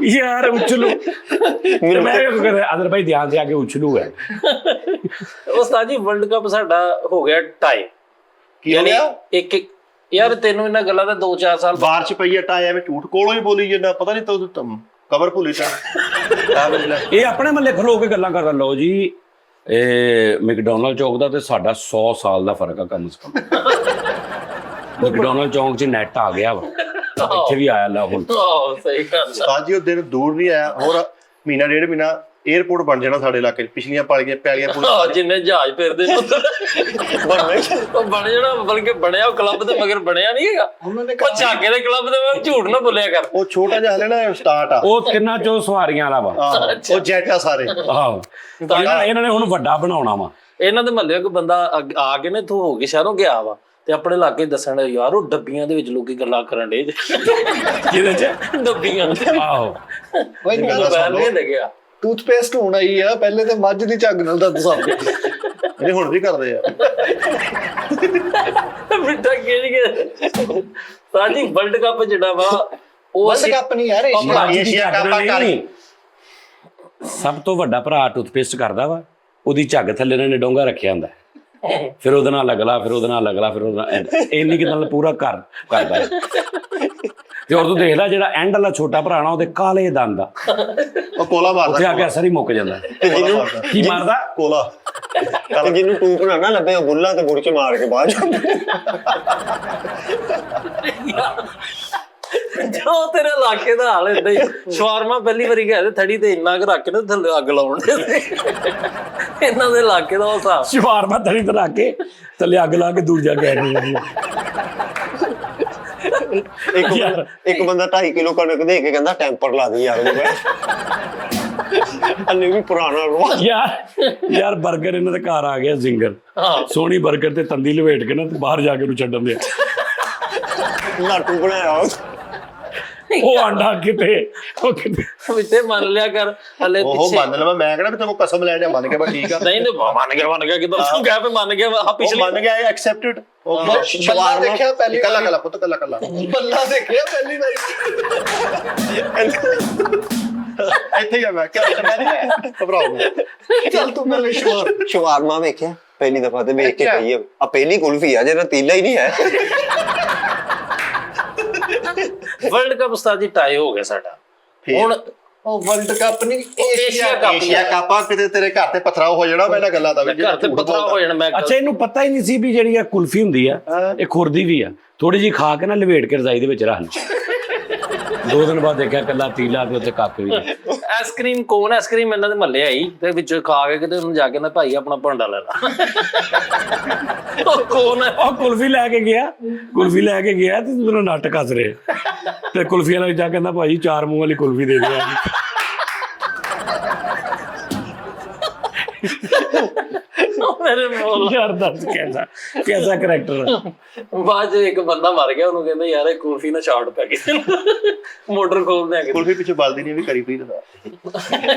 यार उछलू मैं कहता अदर भाई ध्यान से आके उछलू है। उस्ताद जी वर्ल्ड कप साडा हो गया टाई ਕੀ ਹੋ ਗਿਆ एक यार तेनों इन्हां गल्लां दा 2-4 साल ਬਾਹਰ ਚ ਪਈ ਟਾਈ ਐਵੇਂ ਝੂਠ ਕੋਲੋਂ ਹੀ ਬੋਲੀ ਜਾਂਦਾ ਪਤਾ ਨਹੀਂ ਤੂੰ ਕਬਰ ਭੁੱਲੀ ਤਾਂ ਇਹ ਆਪਣੇ ਮੱਲੇ ਖਲੋ ਕੇ ਗੱਲਾਂ ਕਰ ਲਓ ਜੀ। ਇਹ ਮੈਕਡੋਨਲਡ ਚੌਕ ਦਾ ਤੇ ਸਾਡਾ 100 ਸਾਲ ਦਾ ਫਰਕ ਆ ਕਮ ਸੇ ਕਮ। ਮੈਕਡੋਨਲਡ ਚੌਕ 'ਚ ਨੈਟ ਆ ਗਿਆ ਵਾ, ਇੱਥੇ ਵੀ ਆਇਆ ਲਾ ਹੁਣ। ਸਹੀ ਗੱਲ ਸਾਜੀ ਉਹ ਦਿਨ ਦੂਰ ਨਹੀਂ ਆਇਆ, ਹੋਰ ਮਹੀਨਾ ਡੇਢ ਮਹੀਨਾ 에어ਪੋਰਟ ਬਣ ਜਾਣਾ ਸਾਡੇ ਇਲਾਕੇ 'ਚ। ਪਿਛਲੀਆਂ ਪੈਲੀਆਂ ਜਿੰਨੇ ਜਹਾਜ਼ ਫਿਰਦੇ ਨੇ ਉਹ ਬਣ ਜਾਣਾ, ਬਲਕਿ ਬਣਿਆ ਉਹ ਕਲੱਬ ਦੇ ਮਗਰ ਬਣਿਆ ਨਹੀਂ ਹੈਗਾ। ਉਹ ਝਾਕੇ ਦੇ ਕਲੱਬ ਦੇ ਮੈਂ ਝੂਠ ਨਾ ਬੋਲਿਆ ਕਰ। ਉਹ ਛੋਟਾ ਜਿਹਾ ਹਲੇ ਨਾ ਸਟਾਰਟ ਆ, ਉਹ ਤਿੰਨਾਂ ਚੋਂ ਸਵਾਰੀਆਂ ਵਾਲਾ ਵਾ। ਉਹ ਜੈਟ ਆ ਸਾਰੇ। ਆਹੋ ਇਹਨਾਂ ਨੇ ਹੁਣ ਵੱਡਾ ਬਣਾਉਣਾ ਵਾ। ਇਹਨਾਂ ਦੇ ਮਹੱਲੇ ਕੋਈ ਬੰਦਾ ਆ ਕੇ ਨੇ ਤੂੰ ਹੋ ਕੇ ਸ਼ਹਿਰੋਂ ਗਿਆ ਵਾ ਤੇ ਆਪਣੇ ਇਲਾਕੇ ਦੱਸਣ ਯਾਰ ਉਹ ਡੱਬੀਆਂ ਦੇ ਵਿੱਚ ਲੋਕੀ ਗੱਲਾਂ ਕਰਨ ਡੇ ਜਿਹਦੇ 'ਚ ਡੱਬੀਆਂ ਆਹੋ ਉਹ ਇੱਕ ਗੱਲ ਸੁਣ ਲਓ, ਲੱਗਿਆ ਟੂਥਪੇਸਟ ਹੁਣ ਆਈ ਆ, ਪਹਿਲੇ ਤੇ ਮੱਝ ਦੀ ਝੱਗ ਨਾਲ ਦੰਦ ਸਾਫ਼ ਇਹ ਹੁਣ ਵੀ ਕਰਦੇ ਆ। ਮਿੱਠਾ ਕੇ ਸਾਜੀ ਵਰਲਡ ਕੱਪ ਜਿਹੜਾ ਵਾ ਉਹ ਵਰਲਡ ਕੱਪ ਨਹੀਂ ਯਾਰ, ਏਸ਼ੀਆ ਕੱਪ ਆ ਕਾਲੀ। ਸਭ ਤੋਂ ਵੱਡਾ ਭਰਾ ਟੂਥਪੇਸਟ ਕਰਦਾ ਵਾ, ਉਹਦੀ ਝੱਗ ਥੱਲੇ ਇਹਨਾਂ ਨੇ ਡੋਂਗਾ ਰੱਖਿਆ ਹੁੰਦਾ, ਫਿਰ ਉਹਦੇ ਨਾਲ ਅਗਲਾ, ਫਿਰ ਉਹਦੇ ਨਾਲ ਅਗਲਾ, ਫਿਰ ਉਹਦੇ ਨਾਲ ਇੰਨੀ ਕਿ ਨਾਲ ਪੂਰਾ ਘਰ ਕਰਦਾ। ਤੇ ਹੋਰ ਤੂੰ ਦੇਖ ਲੈ ਜਿਹੜਾ ਐਂਡ ਵਾਲਾ ਛੋਟਾ ਭਰਾ ਨਾ ਉਹਦੇ ਕਾਲੇ ਦੰਦ ਆ, ਉਹ ਕੋਲਾ ਮਾਰਦਾ, ਉੱਥੇ ਆ ਕੇ ਅਸਰ ਹੀ ਮੁੱਕ ਜਾਂਦਾ। ਜਿਹਨੂੰ ਕੀ ਮਾਰਦਾ ਕੋਲਾ। ਤੇ ਜਿਹਨੂੰ ਟੂਪ ਨਾ ਲੱਭੇ ਉਹ ਬੁੱਲਾ ਤੇ ਬੁਰਚ ਮਾਰ ਕੇ ਬਾਹਰ ਜਾਂਦਾ। ਜੋ ਤੇਰੇ ਇਲਾਕੇ ਦਾ ਹਾਲ ਏਦਾਂ ਹੀ। ਸ਼ਵਾਰਮਾ ਪਹਿਲੀ ਵਾਰੀ ਗਏ ਤੇ ਥੜੀ ਤੇ ਇੰਨਾ ਕੁ ਰੱਖ ਕੇ ਨਾ ਥੱਲੇ ਅੱਗ ਲਾਉਣ ਦੇ ਇਹਨਾਂ ਦੇ ਇਲਾਕੇ ਦਾ ਉਹ ਹਿਸਾਬ। ਸ਼ਵਾਰਮਾ ਤਰੀ ਤੇ ਰੱਖ ਕੇ ਥੱਲੇ ਅੱਗ ਲਾ ਕੇ ਦੂਰ ਜਾ ਕੇ ਇੱਕ ਬੰਦਾ 2.5 ਕਿਲੋ ਕਣਕ ਦੇ ਕੇ ਕਹਿੰਦਾ ਟੈਂਪਰ ਲਾ ਦੀ ਯਾਰ ਅੰਨੇ ਵੀ ਪੁਰਾਣਾ ਰਵਾ। ਯਾਰ 버ਗਰ ਇਹਨਾਂ ਦੇ ਘਰ ਆ ਗਿਆ ਜ਼ਿੰਗਰ, ਸੋਹਣੀ 버ਗਰ ਤੇ ਤੰਦੀ ਲਵੇਟ ਕੇ ਨਾ ਬਾਹਰ ਜਾ ਕੇ ਉਹਨੂੰ ਛੱਡਣ ਦੇ ਲਾਟੂ ਬਣਾਇਆ ਉਹ ਆਂਡਾ ਕਿਤੇ ਉਹ ਕਿਤੇ ਵਿੱਚੇ ਮੰਨ ਲਿਆ ਕਰ ਹਲੇ ਉਹ ਪਿੱਛੇ ਮੰਨ ਲਵਾਂ, ਮੈਂ ਕਿਹੜਾ ਵੀ ਤੈਨੂੰ ਕਸਮ ਲੈ ਜਾ ਮੰਨ ਕੇ ਬਸ ਠੀਕ ਆ। ਨਹੀਂ ਤੇ ਮੰਨ ਗਿਆ ਕਿਦਾਂ ਤੂੰ ਕਹਿ ਪੇ ਮੰਨ ਗਿਆ ਆ ਪਿਛਲੀ ਮੰਨ ਗਿਆ ਐਕਸੈਪਟਡ। ਬੱਲਾ ਦੇਖਿਆ ਪਹਿਲੀ ਕੱਲਾ ਕੱਲਾ ਪੁੱਤ ਕੱਲਾ ਕੱਲਾ ਬੱਲਾ ਦੇਖਿਆ ਪਹਿਲੀ ਵਾਰੀ। ਇੱਥੇ ਹੀ ਆ ਮੈਂ ਕਿਹਾ ਘਬਰਾਓ ਚੱਲ ਤੂੰ ਮੇਰੇ ਸ਼ਵਾਰਮਾ ਵੇਖਿਆ ਪਹਿਲੀ ਦਫਾ ਤੇ ਵੇਖ ਕੇ ਕਹੀ ਆ ਪਹਿਲੀ ਕੁਲਫੀ ਆ ਜਿਹੜਾ ਤੀਲਾ ਹੀ ਨਹੀਂ ਹੈ। ਵਰਲਡ ਕੱਪ ਉਸਤਾਦ ਜੀ ਟਾਈ ਹੋ ਗਿਆ ਸਾਡਾ। ਹੁਣ ਉਹ ਵਰਲਡ ਕੱਪ ਨਹੀਂ ਏਸ਼ੀਆ ਕੱਪ ਆ, ਕਿਤੇ ਤੇਰੇ ਘਰ ਤੇ ਪਥਰਾਓ ਹੋ ਜਾਣਾ ਮੈਂ ਗੱਲਾਂ ਦਾ ਵੀ ਘਰ ਤੇ ਪਤਰਾ ਹੋ ਜਾਣਾ। ਮੈਂ ਅੱਛਾ ਇਹਨੂੰ ਪਤਾ ਹੀ ਨਹੀਂ ਸੀ ਵੀ ਜਿਹੜੀ ਆ ਕੁਲਫੀ ਹੁੰਦੀ ਆ ਇਹ ਖੁਰਦੀ ਵੀ ਆ, ਥੋੜੀ ਜਿਹੀ ਖਾ ਕੇ ਨਾ ਲਵੇਟ ਕੇ ਰਜ਼ਾਈ ਦੇ ਵਿੱਚ ਰੱਖ ਲਈ। 2 ਦਿਨ ਬਾਅਦ ਦੇਖਿਆ ਕੱਲਾ ਤੀਲਾ ਤੇ ਉੱਤੇ ਕੱਕ ਵੀ। ਆਈਸਕ੍ਰੀਮ ਕੋਨ ਆਈਸਕ੍ਰੀਮ ਇਹਨਾਂ ਦੇ ਮਹੱਲੇ ਆਈ ਤੇ ਵਿੱਚੋਂ ਖਾ ਕੇ ਕਿਤੇ ਉਹਨੂੰ ਜਾ ਕੇ ਨਾ ਭਾਈ ਆਪਣਾ ਭਾਂਡਾ ਲੈ ਲਾ। ਉਹ ਕੋਨ ਉਹ ਕੁਲਫੀ ਲੈ ਕੇ ਗਿਆ ਤੇ ਮੈਨੂੰ ਨੱਟ ਕੱਸ ਰਿਹਾ ਤੇ ਕੁਲਫੀ ਵਾਲਾ ਜਾ ਕਹਿੰਦਾ ਭਾਈ 4 ਮੂੰਹ ਵਾਲੀ ਕੁਲਫੀ ਦੇ ਦਿਓ। ਮੇਰੇ ਮੋਲ ਯਾਰ ਦੱਸ ਕੈਸਾ ਕਰੈਕਟਰ। ਬਾਅਦ 'ਚ ਇੱਕ ਬੰਦਾ ਮਰ ਗਿਆ, ਉਹਨੂੰ ਕਹਿੰਦੇ ਯਾਰ ਇਹ ਕੁਲਫੀ ਨਾ ਸ਼ਾਰਟ ਪੈ ਗਈ, ਮੋਟਰ ਖੋਲ ਦੇ। ਕੁਲਫੀ ਪਿੱਛੇ ਬਲਦੀ ਨਹੀਂ ਵੀ ਕਰੀ ਪਈ ਦਾ।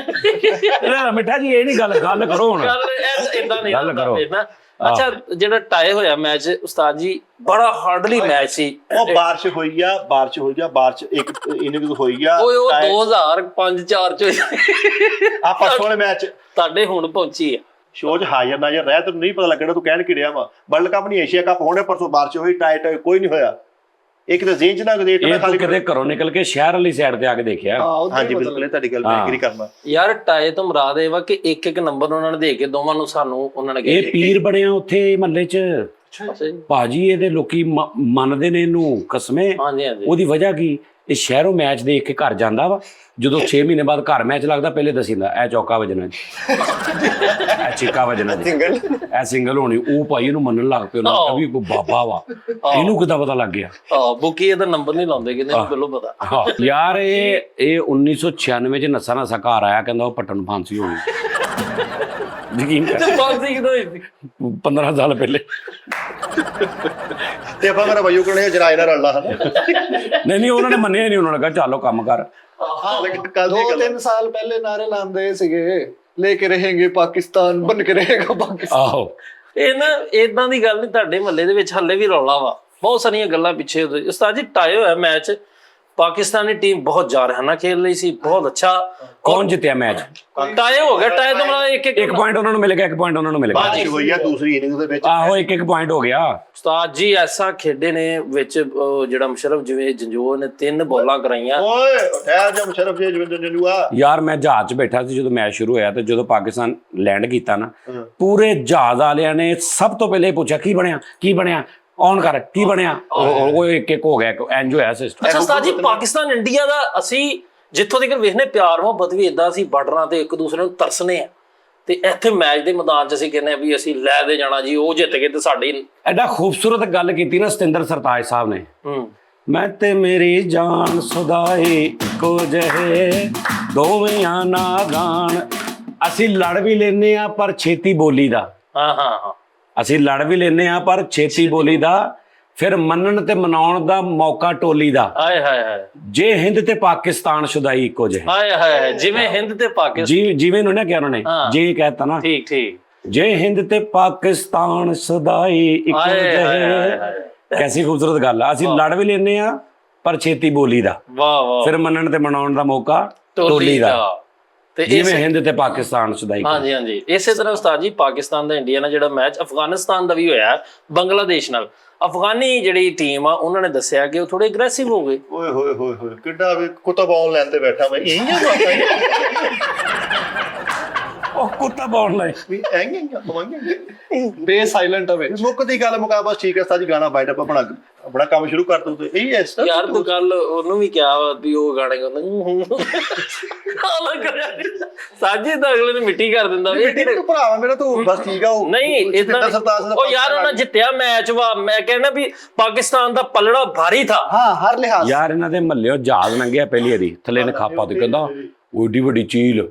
ਮਿੱਠਾ ਜੀ ਇਹ ਨਹੀਂ ਗੱਲ ਕਰੋ ਹੁਣ, ਗੱਲ ਏਦਾਂ ਨਹੀਂ ਗੱਲ ਕਰੋ। ਅੱਛਾ ਜਿਹੜਾ ਟਾਈ ਹੋਇਆ ਮੈਚ ਉਸਤਾਦ ਜੀ, ਬੜਾ ਹਾਰਡਲੀ ਮੈਚ ਸੀ। ਉਹ ਬਾਰਿਸ਼ ਹੋਈ ਆ ਬਾਰਿਸ਼ ਇੱਕ ਇਨਿੰਗ ਹੋਈ ਆ। ਓਏ ਉਹ 2005-4 ਚ ਆਪਾਂ ਸੋਹਣੇ ਮੈਚ ਤੁਹਾਡੇ ਹੁਣ ਪਹੁੰਚੀ ਆ ਸ਼ੋਅ 'ਚ ਹਾਜ਼ਰ ਨਾਜ਼ਰ ਰਹਿ, ਤੈਨੂੰ ਨਹੀਂ ਪਤਾ ਲੱਗਣਾ ਤੂੰ ਕਹਿਣ ਕਿ ਰਿਹਾ ਵਾ। ਵਰਲਡ ਕੱਪ ਨਹੀਂ, ਏਸ਼ੀਆ ਕੱਪ ਹੋਣੇ, ਪਰਸੋਂ ਬਾਰਿਸ਼ ਹੋਈ, ਟਾਈਟ ਕੋਈ ਨਹੀਂ ਹੋਇਆ। ਇੱਕ ਤਾਂ ਜ਼ੇਨ 'ਚ ਨਾ ਇਹ ਤੂੰ ਕਿਤੇ ਘਰੋਂ ਨਿਕਲ ਕੇ ਸ਼ਹਿਰ ਵਾਲੀ ਸਾਈਡ ਤੇ ਆ ਕੇ ਦੇਖਿਆ? ਹਾਂਜੀ ਬਿਲਕੁਲ, ਤੁਹਾਡੀ ਗੱਲ ਮੈਂ ਐਗਰੀ ਕਰਨਾ ਯਾਰ। ਟਾਏ ਤੋਂ ਮੁਰਾਦ ਇਹ ਵਾ ਕਿ ਇੱਕ ਨੰਬਰ ਉਹਨਾਂ ਨੇ ਦੇ ਕੇ ਦੋਵਾਂ ਨੂੰ ਸਾਨੂੰ ਉਹਨਾਂ ਨੇ ਇਹ ਪੀਰ ਬਣਿਆ ਉੱਥੇ ਮਹੱਲੇ 'ਚ ਭਾਜੀ। ਇਹਦੇ ਲੋਕੀ ਮੰਨਦੇ ਨੇ ਇਹਨੂੰ ਕਸਮੇ। ਹਾਂਜੀ ਹਾਂਜੀ। ਉਹਦੀ ਵਜ੍ਹਾ ਕੀ, ਇਹ ਸ਼ਹਿਰੋਂ ਮੈਚ ਦੇਖ ਕੇ ਘਰ ਜਾਂਦਾ ਵਾ, ਜਦੋਂ 6 ਮਹੀਨੇ ਬਾਅਦ ਘਰ ਮੈਚ ਲੱਗਦਾ ਪਹਿਲੇ ਦਸੀਂਦਾ ਇਹ ਚੌਕਾ ਵੱਜਣਾ, ਇਹ ਚੀਕਾ ਵੱਜਣਾ, ਇਹ ਸਿੰਗਲ ਹੋਣੀ। ਉਹ ਭਾਈ ਇਹਨੂੰ ਮੰਨਣ ਲੱਗ ਪਿਆ, ਉਹਨਾਂ ਵੀ ਕੋਈ ਬਾਬਾ ਵਾ। ਇਹਨੂੰ ਕਿੱਦਾਂ ਪਤਾ ਲੱਗ ਗਿਆ? ਬੁੱਕੀ ਇਹਦਾ ਨੰਬਰ ਨਹੀਂ ਲਾਉਂਦੇ, ਕਿਤੇ ਪਹਿਲਾਂ ਪਤਾ। ਯਾਰ ਇਹ 1996 ਚ ਨਸਾ ਘਰ ਆਇਆ, ਕਹਿੰਦਾ ਉਹ ਪੱਟਣ ਨੂੰ ਫਾਂਸੀ ਹੋਣੀ। ਯਕੀਨ ਕਰ, ਫਾਂਸੀ ਕਿਦੋਂ ਹੋਈ ਸੀ? 15 ਸਾਲ ਪਹਿਲੇ। ਤੇ ਆਪਾਂ ਮੇਰਾ ਬਾਈਓ ਕੋਲੇ ਜਰਾਏ ਨਾਲ ਰਲਣਾ। ਨਹੀਂ ਉਹਨਾਂ ਨੇ ਮੰਨਿਆ ਨਹੀਂ, ਉਹਨਾਂ ਨੇ ਕਿਹਾ ਚੱਲੋ ਕੰਮ ਕਰ। ਹਾਂ ਲੇਕਿਨ ਕੱਲ ਦੀ ਗੱਲ 2-3 ਸਾਲ ਪਹਿਲੇ ਨਾਰੇ ਲਾਉਂਦੇ ਸੀਗੇ, ਲੈ ਕੇ ਰਹੇਂਗੇ ਪਾਕਿਸਤਾਨ, ਬਣ ਕੇ ਰਹੇਗਾ ਪਾਕਿਸਤਾਨ। ਆਹੋ ਇਹ ਨਾ ਏਦਾਂ ਦੀ ਗੱਲ ਨਹੀਂ, ਤੁਹਾਡੇ ਮਹੱਲੇ ਦੇ ਵਿੱਚ ਹੱਲੇ ਵੀ ਰੌਲਾ ਵਾ, ਬਹੁਤ ਸਾਰੀਆਂ ਗੱਲਾਂ ਪਿੱਛੇ। ਉਸਤਾਦ ਜੀ ਟਾਈ ਹੋਇਆ ਮੈਚ, ਪਾਕਿਸਤਾਨੀ ਟੀਮ ਬਹੁਤ ਜਾਰਹਾਨਾ ਖੇਲ ਰਹੀ ਸੀ, ਬਹੁਤ ਅੱਛਾ। ਕੌਣ ਜਿੱਤਿਆ ਮੈਚ? ਟਾਈ ਹੋ ਗਿਆ, ਟਾਈ ਤੋਂ ਮਤਲਬ ਇੱਕ ਪੁਆਇੰਟ ਉਹਨਾਂ ਨੂੰ ਮਿਲ ਗਿਆ, 1 ਪੁਆਇੰਟ ਉਹਨਾਂ ਨੂੰ ਮਿਲ ਗਿਆ। ਬਾਰਿਸ਼ ਹੋਈ ਆ ਦੂਸਰੀ ਇਨਿੰਗ ਦੇ ਵਿੱਚ। ਆਹੋ 1 ਪੁਆਇੰਟ ਹੋ ਗਿਆ। ਉਸਤਾਦ ਜੀ ਐਸਾ ਖੇਡੇ ਨੇ ਵਿੱਚ, ਜਿਹੜਾ ਮੁਸ਼ਰਫ ਜਿਵੇਂ ਜੰਜੋਰ ਨੇ 3 ਬੋਲਾਂ ਕਰਾਈਆਂ। ਓਏ ਠਹਿਰ ਜਾ ਮੁਸ਼ਰਫ ਜੀ ਜੰਜੂਆ। ਯਾਰ ਮੈਂ ਜਹਾਜ਼ 'ਚ ਬੈਠਾ ਸੀ ਜਦੋਂ ਮੈਚ ਸ਼ੁਰੂ ਹੋਇਆ, ਤੇ ਜਦੋਂ ਪਾਕਿਸਤਾਨ ਲੈਂਡ ਕੀਤਾ ਨਾ, ਪੂਰੇ ਜਹਾਜ਼ ਵਾਲਿਆਂ ਨੇ ਸਭ ਤੋਂ ਪਹਿਲੇ ਪੁੱਛਿਆ ਕੀ ਬਣਿਆ ਔਨ ਕਰ, ਕੀ ਬਣਿਆ। ਉਹ ਇੱਕ ਹੋ ਗਿਆ, ਇੰਜ ਹੋਇਆ ਸਿਸਟਮ। ਅੱਛਾ ਉਸਤਾਦ ਜੀ, ਪਾਕਿਸਤਾਨ ਇੰਡੀਆ ਦਾ ਅਸੀਂ ਜਿੱਥੋਂ ਤੱਕ ਵੇਖਨੇ ਪਿਆਰ ਮੁਹੱਬਤ ਵੀ ਇਦਾਂ, ਅਸੀਂ ਬਾਰਡਰਾਂ ਤੇ ਇੱਕ ਦੂਸਰੇ ਨੂੰ ਤਰਸਨੇ ਆ, ਤੇ ਇੱਥੇ ਮੈਚ ਦੇ ਮੈਦਾਨ 'ਚ ਅਸੀਂ ਕਹਿੰਦੇ ਆ ਵੀ ਅਸੀਂ ਲੈ ਦੇ ਜਾਣਾ ਜੀ, ਉਹ ਜਿੱਤ ਗਏ ਤੇ ਸਾਡੀ। ਐਡਾ ਖੂਬਸੂਰਤ ਗੱਲ ਕੀਤੀ ਨਾ ਸਤਿੰਦਰ ਸਰਤਾਜ ਸਾਹਿਬ ਨੇ, ਮੈਂ ਤੇ ਮੇਰੀ ਜਾਨ ਸੁਦਾਈ ਇੱਕੋ ਜਿਹੇ, ਦੋਵੇਂ ਨਾਦਾਨ। ਅਸੀਂ ਲੜ ਵੀ ਲੈਨੇ ਆ ਪਰ ਛੇਤੀ ਬੋਲੀ ਦਾ। ਹਾਂ ਅਸੀਂ ਲੜ ਵੀ ਲੈਨੇ ਆ ਪਰ ਛੇਤੀ ਬੋਲੀ ਦਾ, ਫਿਰ ਮੰਨਣ ਤੇ ਮਨਾਉਣ ਦਾ ਮੌਕਾ ਟੋਲੀ ਦਾ। ਹਾਏ ਹਾਏ ਹਾਏ, ਜੇ ਹਿੰਦ ਤੇ ਪਾਕਿਸਤਾਨ ਸ਼ੁਦਾਈ ਇੱਕੋ ਜਿਹੇ। ਹਾਏ ਹਾਏ, ਜਿਵੇਂ ਹਿੰਦ ਤੇ ਪਾਕਿਸਤਾਨ, ਜਿਵੇਂ ਨੂੰ ਨਾ ਕਿਹਾ ਉਹਨਾਂ ਨੇ, ਜੇ ਕਹਿਤਾ ਨਾ, ਠੀਕ ਜੇ ਹਿੰਦ ਤੇ ਪਾਕਿਸਤਾਨ ਸ਼ੁਦਾਈ ਇੱਕੋ ਜਿਹੇ। ਕੈਸੀ ਖੂਬਸੂਰਤ ਗੱਲ ਆ। ਅਸੀਂ ਲੜ ਵੀ ਲੈਨੇ ਆ ਪਰ ਛੇਤੀ ਬੋਲੀ ਦਾ, ਵਾਹ, ਫਿਰ ਮੰਨਣ ਤੇ ਮਨਾਉਣ ਦਾ ਮੌਕਾ ਟੋਲੀ ਦਾ। ਤੇ ਜਿਵੇਂ ਹਿੰਦ ਤੇ ਪਾਕਿਸਤਾਨ ਸ਼ੁਦਾਈ। ਹਾਂਜੀ ਇਸੇ ਤਰ੍ਹਾਂ ਉਸਤਾਦ ਜੀ, ਪਾਕਿਸਤਾਨ ਦਾ ਇੰਡੀਆ ਨਾਲ ਜਿਹੜਾ ਮੈਚ ਅਫਗਾਨਿਸਤਾਨ ਦਾ ਵੀ ਹੋਇਆ ਬੰਗਲਾਦੇਸ਼ ਨਾਲ, ਅਫਗਾਨੀ ਜਿਹੜੀ ਟੀਮ ਆ ਉਹਨਾਂ ਨੇ ਦੱਸਿਆ ਕਿ ਉਹ ਥੋੜੇ ਐਗਰੈਸਿਵ ਹੋ ਗਏ। ਓਏ ਹੋਏ ਹੋਏ ਹੋਏ, ਕਿੱਡਾ ਵੀ ਕੁੱਤਾ ਬਾਲ ਲੈਣ ਤੇ ਬੈਠਾ ਮੈਂ। ਇਹੀ ਉਹ ਕੁੱਤਾ ਬਾਉਣ ਲਈ ਵੀ ਐਂਗੇ ਬੇ ਸਾਇਲੈਂਟ ਆ ਵਿੱਚ। ਮੁੱਕ ਦੀ ਗੱਲ ਮੁਕਾ, ਬਸ ਠੀਕ ਹੈ ਸਾਜੀ, ਗਾਣਾ ਬਾਈਟ ਆਪਾਂ ਆਪਣਾ ਕੰਮ ਸ਼ੁਰੂ ਕਰ ਦੂ। ਤੇ ਇਹੀ ਹੈ ਯਾਰ ਤੂੰ ਕੱਲ ਉਹਨੂੰ ਵੀ ਕਿਹਾ ਵੀ ਉਹ ਗਾਣੇ ਗਾਉਂਦਾ ਸਾਜੀ ਤਾਂ ਅਗਲੇ ਨੂੰ ਮਿੱਟੀ ਕਰ ਦਿੰਦਾ। ਤੂੰ ਭਰਾਵਾ ਮੇਰਾ, ਤੂੰ ਬਸ ਠੀਕ ਆ। ਉਹ ਨਹੀਂ ਇਦਾਂ ਉਹ ਯਾਰ ਉਹਨਾਂ ਜਿੱਤਿਆ ਮੈਚ ਵਾ, ਮੈਂ ਕਹਿੰਦਾ ਵੀ ਪਾਕਿਸਤਾਨ ਦਾ ਪਲੜਾ ਭਾਰੀ ਥਾ। ਹਾਂ ਹਰ ਲਿਹਾਜ਼। ਯਾਰ ਇਹਨਾਂ ਦੇ ਮਹੱਲਿਓਂ ਜਹਾਜ਼ ਲੰਘਿਆ ਪਹਿਲੀ ਵਾਰੀ, ਥੱਲੇ ਨੇ ਖਾਪਾ ਤੇ ਕਹਿੰਦਾ ਓਡੀ ਵੱਡੀ ਚੀਲ,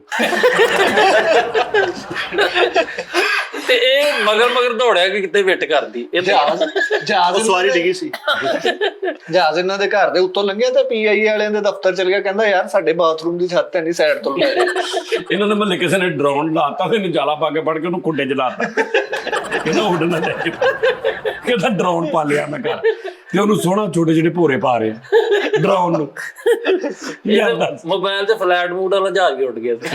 ਤੇ ਇਹ ਮਗਰ ਦੌੜਿਆ ਕਿ ਕਿਤੇ ਵਿਟ ਕਰਦੀ। ਜਹਾਜ਼ ਸਵਾਰੀ ਡਿੱਗੀ ਸੀ। ਜਹਾਜ਼ ਇਹਨਾਂ ਦੇ ਘਰ ਦੇ ਉੱਤੋਂ ਲੰਘਿਆ ਤੇ ਪੀਆਈ ਵਾਲਿਆਂ ਦੇ ਦਫ਼ਤਰ ਚਲ ਗਿਆ, ਕਹਿੰਦਾ ਯਾਰ ਸਾਡੇ ਬਾਥਰੂਮ ਦੀ ਛੱਤ ਨਹੀਂ ਸਾਈਡ ਤੋਂ ਲੈ। ਇਹਨਾਂ ਦੇ ਮਹੱਲੇ ਕਿਸੇ ਨੇ ਡਰੋਨ ਲਾਤਾ ਤੇ ਨਜਾਲਾ ਪਾ ਕੇ ਫੜ ਕੇ ਉਹਨੂੰ ਖੁੱਡੇ 'ਚ ਲਾਤਾ, ਕਹਿੰਦਾ ਉੱਡਣਾ ਚਾਹੀਦਾ, ਕਹਿੰਦਾ ਡਰੋਨ ਪਾ ਲਿਆ ਮੈਂ ਘਰ, ਤੇ ਉਹਨੂੰ ਸੋਹਣਾ ਛੋਟੇ ਜਿਹੜੇ ਭੋਰੇ ਪਾ ਰਹੇ ਡਰੋਨ ਨੂੰ। ਮੋਬਾਈਲ ਤੇ ਫਲੈਟ ਮੂਡ ਵਾਲਾ ਜਹਾਜ਼ ਵੀ ਉੱਡ ਗਿਆ ਸੀ।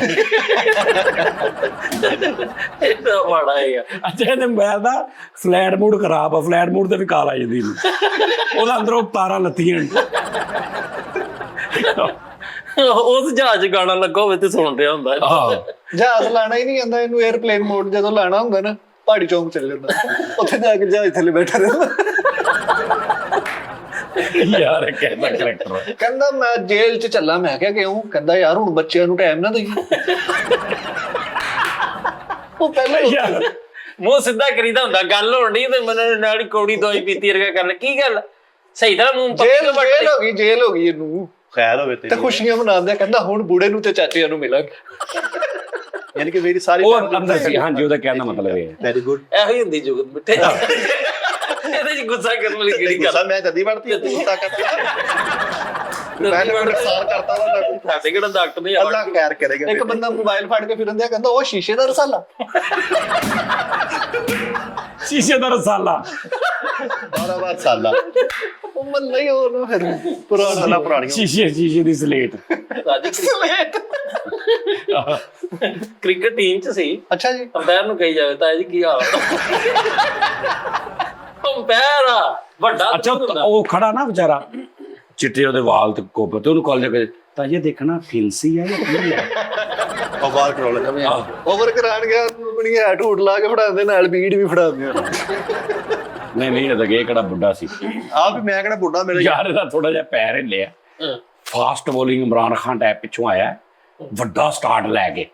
ਇਹਦਾ ਮਾੜਾ ਹੈ। ਅੱਛਾ ਇਹਦੇ ਮੋਬਾਈਲ ਦਾ ਫਲੈਟ ਮੂਡ ਖਰਾਬ ਆ, ਫਲੈਟ ਮੂਡ ਤੇ ਵੀ ਕਾਲ ਆ ਜਾਂਦੀ ਇਹਨੂੰ, ਉਹਦਾ ਅੰਦਰੋਂ ਤਾਰਾਂ ਲੱਤੀਆਂ। ਉਸ ਜਹਾਜ਼ 'ਚ ਗਾਣਾ ਲੱਗਾ ਹੋਵੇ ਤੇ ਸੁਣ ਰਿਹਾ ਹੁੰਦਾ। ਜਹਾਜ਼ ਲਾਣਾ ਹੀ ਨਹੀਂ ਆਉਂਦਾ ਇਹਨੂੰ, 에ਅਰਪਲੇਨ ਮੋਡ ਜਦੋਂ ਲਾਣਾ ਹੁੰਦਾ ਨਾ, ਪਹਾੜੀ ਚੌਂਕ ਚਲੇ ਜਾਂਦਾ, ਉੱਥੇ ਜਾ ਕੇ ਜਹਾਜ਼ ਥੱਲੇ ਬੈਠਾ ਰਹਿੰਦਾ। ਯਾਰ ਕਿਹਦਾ ਕਰੈਕਟਰ। ਕਹਿੰਦਾ ਮੈਂ ਜੇਲ੍ਹ 'ਚ ਚੱਲਾਂ। ਮੈਂ ਕਿਹਾ ਕਿਉਂ? ਕਹਿੰਦਾ ਯਾਰ ਹੁਣ ਬੱਚਿਆਂ ਨੂੰ ਟਾਈਮ ਨਾ ਦੇਈ। ਉਹ ਪਹਿਲਾਂ ਯਾਰ ਮੂੰਹ ਸਿੱਧਾ ਕਰੀਦਾ ਹੁੰਦਾ, ਗੱਲ ਹੋਣ ਡਈ ਤੇ ਮੈਨੂੰ ਨਾਲ ਕੌੜੀ ਦਵਾਈ ਪੀਤੀ ਵਰਗਾ ਕਰਨ। ਕੀ ਗੱਲ ਸਹੀ ਤਰ੍ਹਾਂ ਮੂੰਹ ਜੇਲ੍ਹ ਹੋ ਗਈ ਇਹਨੂੰ, ਖੈਰ ਹੋਵੇ ਤੇ ਖੁਸ਼ੀਆਂ ਮਨਾਉਂਦੇ। ਕਹਿੰਦਾ ਹੁਣ ਬੁੜੇ ਨੂੰ ਤੇ ਚਾਚਿਆਂ ਨੂੰ ਮਿਲਾਂਗੇ। ਯਾਨੀ ਕਿ ਮੇਰੀ ਸਾਰੀ ਉਹ ਅੰਦਰ ਸੀ। ਹਾਂਜੀ, ਉਹਦਾ ਕਹਿਣ ਦਾ ਮਤਲਬ ਇਹ ਹੈ। Very good. ਇਹੋ ਹੀ ਹੁੰਦੀ ਜੁਗਤ ਮਿੱਠੇ ਇਹਦੇ ਚ ਗੁੱਸਾ ਕਰਨ ਵਾਲੀ ਕਿਹੜੀ ਗੱਲ ਗੁੱਸਾ ਮੈਂ ਤਦੀ ਵੜਤੀ ਤੂੰ ਗੁੱਸਾ ਕਰਦਾ ਮੈਂ ਨੁਕਸਾਨ ਕਰਤਾ ਉਹਦਾ ਸਾਡੇ ਕਿਹੜਾ ਡਾਕਟਰ ਨਹੀਂ ਅੱਲਾ ਖੈਰ ਕਰੇਗਾ। ਇੱਕ ਬੰਦਾ ਮੋਬਾਈਲ ਫੜ ਕੇ ਫਿਰਦਾ ਕਹਿੰਦਾ ਉਹ ਸ਼ੀਸ਼ੇ ਦਾ ਰਸਾਲਾ। ਸ਼ੀਸ਼ੇ ਦਾ ਰਸਾਲਾ 12 ਸਾਲਾ ਉਹ ਮੱਲਾ ਹੀ ਹੋਰ ਫਿਰ ਪੁਰਾਣਾ ਪੁਰਾਣੀਆਂ ਸ਼ੀਸ਼ੇ ਦੀ ਸਲੇਟ। ਕ੍ਰਿਕਟ ਟੀਮ ਚ ਸੀ। ਅੱਛਾ ਜੀ। ਅੰਪਾਇਰ ਨੂੰ ਕਹੀ ਜਾਵੇ ਤਾਂ ਜੀ ਕੀ ਹਾਲ ਅੰਪਾਇਰ ਆ ਵੱਡਾ ਅੱਛਾ, ਉਹ ਖੜਾ ਨਾ ਵਿਚਾਰਾ, ਚਿੱਟੇ ਉਹਦੇ ਵਾਲ ਤੇ ਕੋਪ ਤੇ, ਉਹਨੂੰ ਕਾਲ ਜਾ ਤਾਂ ਇਹ ਦੇਖਣਾ ਫਿਲਸੀ ਆ ਜਾਂ ਕੀ ਆ। ਉਹ ਬਾਹਰ ਕਰੋ ਲੱਗਾ ਓਵਰ ਕਰਾਣ ਗਿਆ ਆਪਣੀ ਹੈਟ ਹੂਟ ਲਾ ਕੇ ਫੜਾਉਂਦੇ, ਨਾਲ ਬੀੜ ਵੀ ਫੜਾਉਂਦੇ। ਨਹੀਂ ਇਹ ਤਾਂ ਇਹ ਕਿਹੜਾ ਬੁੱਢਾ ਸੀ ਆ ਵੀ ਮੈਂ ਕਿਹੜਾ ਬੁੱਢਾ ਮੇਰੇ ਯਾਰ, ਇਹਦਾ ਥੋੜਾ ਜਿਹਾ ਪੈਰ ਹਿੱਲਿਆ। Fast bowling Imran Khan type ਪਿੱਛੋਂ ਆਇਆ, ਵੱਡਾ ਸਟਾਰਟ ਲੈ ਕੇ,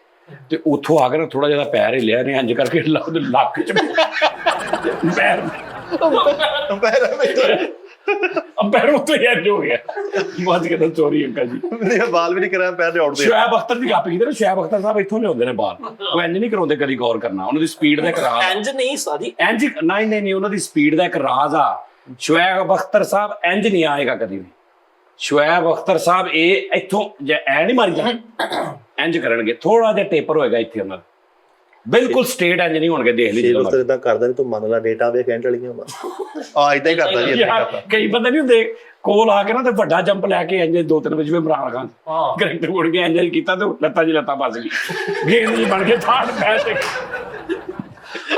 ਤੇ ਉੱਥੋਂ ਆ ਕੇ ਨਾ ਥੋੜਾ ਜਿਹਾ ਪੈਰ ਹਿੱਲਿਆ ਨੇ, ਇੰਜ ਕਰਕੇ ਲੱਕ ਚ ਪੈਰ ਅੰਪਾਇਰ ਉੱਤੇ ਇੰਜ ਹੋ ਗਿਆ। ਬਾਅਦ ਕਹਿੰਦਾ ਚੋਰੀ ਅੰਕਲ ਜੀ, ਮੇਰੇ ਬਾਲ ਵੀ ਨਹੀਂ ਕਰਾਂ ਪੈਰ ਦੇ ਉੱਡਦੇ। ਸ਼ੁਐਬ ਅਖਤਰ ਦੀ ਗੱਪ ਕੀਤੀ ਨਾ, ਸ਼ੁਐਬ ਅਖਤਰ ਸਾਹਿਬ ਇੱਥੋਂ ਲਿਆਉਂਦੇ ਨੇ ਬਾਲ, ਉਹ ਇੰਜ ਨਹੀਂ ਕਰਾਉਂਦੇ, ਕਦੀ ਗੌਰ ਕਰਨਾ ਉਹਨਾਂ ਦੀ ਸਪੀਡ ਦਾ ਇੱਕ ਰਾਜ਼। ਇੰਜ ਨਹੀਂ ਸਾਦੀ ਇੰਜ ਨਹੀਂ ਉਹਨਾਂ ਦੀ ਸਪੀਡ ਦਾ ਇੱਕ ਰਾਜ਼ ਆ। ਸ਼ੁਐਬ ਅਖਤਰ ਸਾਹਿਬ ਇੰਜ ਨਹੀਂ ਆਏਗਾ ਕਦੀ ਵੀ। ਸ਼ੁਐਬ ਅਖਤਰ ਸਾਹਿਬ ਇਹ ਇੱਥੋਂ ਐ ਨਹੀਂ ਮਾਰੀ ਜਾਣਾ, ਇੰਜ ਕਰਨਗੇ, ਥੋੜਾ ਜਿਹਾ ਟੇਪਰ ਹੋਏਗਾ ਇੱਥੇ ਉਹਨਾਂ ਦਾ, ਬਿਲਕੁਲ ਸਟੇਟ ਇੰਜ ਨਹੀਂ ਹੋਣਗੇ। ਦੇਖ ਲਈ ਉਸ ਤਰ੍ਹਾਂ ਕਰਦਾ ਨਹੀਂ ਤੂੰ ਮੰਨ ਲੈ ਡੇਟਾ ਵੇ ਕੈਂਟ ਵਾਲੀਆਂ ਆ ਇਦਾਂ ਹੀ ਕਰਦਾ ਜੀ। ਕਈ ਬੰਦੇ ਨਹੀਂ ਹੁੰਦੇ ਕੋਲ ਆ ਕੇ ਨਾ ਤੇ ਵੱਡਾ ਜੰਪ ਲੈ ਕੇ ਇੰਜ 2-3 ਵਜੇ ਇਮਰਾਨ ਖਾਨ ਕਰੈਕਟਰ ਉੜ ਗਿਆ, ਇੰਜ ਕੀਤਾ ਤੇ ਲੱਤਾਂ ਫਸ ਗਈ, ਗੇਂਦ ਜੀ ਬਣ ਕੇ ਥਾੜ ਪੈ ਤੇ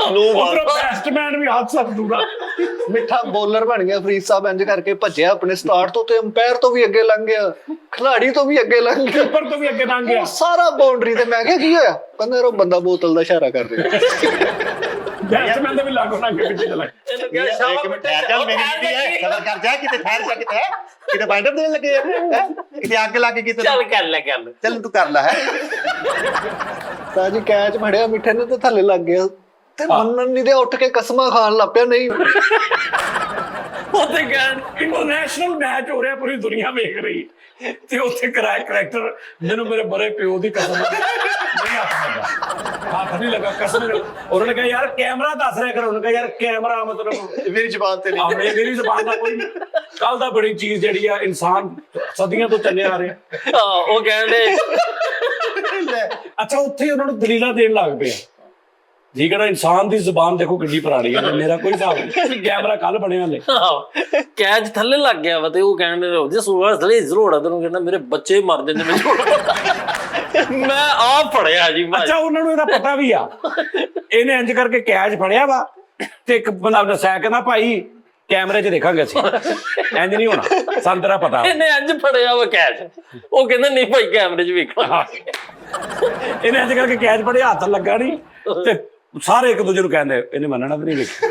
ਬੈਟਸਮੈਨ ਵੀ ਹੱਥ ਸਭ ਦੂਰਾ ਮਿੱਠਾ ਬੋਲਰ ਬਣ ਗਿਆ ਫਰੀਦ ਸਾਹਿਬ, ਇੰਜ ਕਰਕੇ ਭੱਜਿਆ ਆਪਣੇ ਸਟਾਰਟ ਤੋਂ ਤੇ ਅੰਪਾਇਰ ਤੋਂ ਵੀ ਅੱਗੇ ਲੰਘ ਗਿਆ, ਖਿਲਾੜੀ ਤੋਂ ਵੀ ਅੱਗੇ ਲੰਘ ਗਿਆ, ਕੀਪਰ ਤੋਂ ਵੀ ਅੱਗੇ ਲੰਘ ਗਿਆ, ਸਾਰਾ ਬਾਉਂਡਰੀ ਤੇ। ਮੈਂ ਕਿਹਾ ਕੀ ਹੋਇਆ? ਕਹਿੰਦਾ ਉਹ ਬੰਦਾ ਬੋਤਲ ਦਾ ਇਸ਼ਾਰਾ ਕਰ ਰਿਹਾ। ਬੈਟਸਮੈਨ ਦੇ ਵੀ ਲਾਗੋ ਲੰਘ ਕੇ ਪਿੱਛੇ ਚਲਾ ਇਹਨੂੰ ਕਿਹਾ ਸ਼ਾਬਾਸ਼ ਇੱਕ ਮਿੰਟ ਠਹਿਰ ਜਾ, ਮੇਰੀ ਬੀਬੀ ਹੈ, ਖਬਰ ਕਰ ਜਾ, ਕਿਤੇ ਠਹਿਰ ਜਾ, ਕਿਤੇ ਬਾਈਂਡਰ ਦੇਣ ਲੱਗੇ ਆ, ਕਿਤੇ ਅੱਗ ਲਾ ਕੇ ਕਿਤੇ ਚੱਲ ਕਰ ਲੈ ਗੱਲ, ਚੱਲ ਤੂੰ ਕਰ ਲੈ ਹੈ। ਤਾਂ ਜੀ ਕੈਚ ਫੜਿਆ ਮਿੱਠੇ ਨੇ ਤੇ ਥੱਲੇ ਲੱਗ ਗਿਆ ਤੇ ਮੰਨਣ ਨਹੀਂ ਦੇ, ਉੱਠ ਕੇ ਕਸਮਾਂ ਖਾਣ ਲੱਗ ਪਿਆ। ਨਹੀਂ ਉੱਥੇ ਕਹਿਣ ਇੰਟਰਨੈਸ਼ਨਲ ਮੈਚ ਹੋ ਰਿਹਾ, ਪੂਰੀ ਦੁਨੀਆ ਵੇਖ ਰਹੀ, ਤੇ ਉੱਥੇ ਕਰੈਕਟਰ ਮੈਨੂੰ ਮੇਰੇ ਬੜੇ ਪਿਓ ਦੀ ਕਸਮ ਨਹੀਂ ਹੱਥ ਨਹੀਂ ਲੱਗਾ ਕਸਮ। ਉਹਨਾਂ ਨੇ ਕਿਹਾ ਯਾਰ ਕੈਮਰਾ ਦੱਸ ਰਿਹਾ ਕਰੋ, ਉਹਨੇ ਕਿਹਾ ਯਾਰ ਕੈਮਰਾ ਮਤਲਬ ਮੇਰੀ ਜ਼ੁਬਾਨ ਤੇ ਨਹੀਂ, ਮੇਰੀ ਜ਼ੁਬਾਨ ਦਾ ਕੋਈ ਕੱਲ ਦਾ ਬੜੀ ਚੀਜ਼ ਜਿਹੜੀ ਆ ਇਨਸਾਨ ਸਦੀਆਂ ਤੋਂ ਚੱਲਿਆ ਆ ਰਿਹਾ। ਉਹ ਕਹਿੰਦੇ ਅੱਛਾ, ਉੱਥੇ ਉਹਨਾਂ ਨੂੰ ਦਲੀਲਾਂ ਦੇਣ ਲੱਗ ਪਿਆ। ਠੀਕ ਹੈ ਨਾ, ਇਨਸਾਨ ਦੀ ਜ਼ੁਬਾਨ ਦੇਖੋ ਕਿੰਨੀ ਪੁਰਾਣੀ ਹੈ, ਮੇਰਾ ਕੋਈ ਹਿਸਾਬ ਨਹੀਂ, ਕੈਮਰਾ ਕੱਲ ਬਣਿਆ ਹਲੇ। ਕੈਚ ਥੱਲੇ ਲੱਗ ਗਿਆ ਵਾ ਤੇ ਉਹ ਕਹਿੰਦੇ ਜੇ ਸੂਆ ਥੱਲੇ ਜ਼ਰੂਰ ਤੈਨੂੰ ਕਹਿੰਦਾ ਮੇਰੇ ਬੱਚੇ ਮਰ ਜਾਂਦੇ ਮੈਂ ਆਪ ਫੜਿਆ ਜੀ। ਅੱਛਾ, ਉਹਨਾਂ ਨੂੰ ਇਹਦਾ ਪਤਾ ਵੀ ਆ, ਇਹਨੇ ਇੰਜ ਕਰਕੇ ਕੈਚ ਫੜਿਆ ਵਾ, ਤੇ ਇੱਕ ਬੰਦਾ ਦੱਸਿਆ ਕਹਿੰਦਾ ਭਾਈ ਕੈਮਰੇ 'ਚ ਦੇਖਾਂਗੇ ਅਸੀਂ, ਇੰਜ ਨਹੀਂ ਹੋਣਾ, ਸਾਨੂੰ ਤੇਰਾ ਪਤਾ। ਇਹਨੇ ਇੰਜ ਫੜਿਆ ਵਾ ਕੈਚ, ਉਹ ਕਹਿੰਦਾ ਨਹੀਂ ਭਾਈ ਕੈਮਰੇ 'ਚ ਵੇਖਣਾ। ਇਹਨੇ ਇੰਜ ਕਰਕੇ ਕੈਚ ਫੜਿਆ, ਹੱਥ ਲੱਗਾ ਨਹੀਂ, ਤੇ ਸਾਰੇ ਇੱਕ ਦੂਜੇ ਨੂੰ ਕਹਿੰਦੇ ਇਹਨੇ ਮੰਨਣਾ ਵੀ ਨਹੀਂ ਵੇਖਿਆ।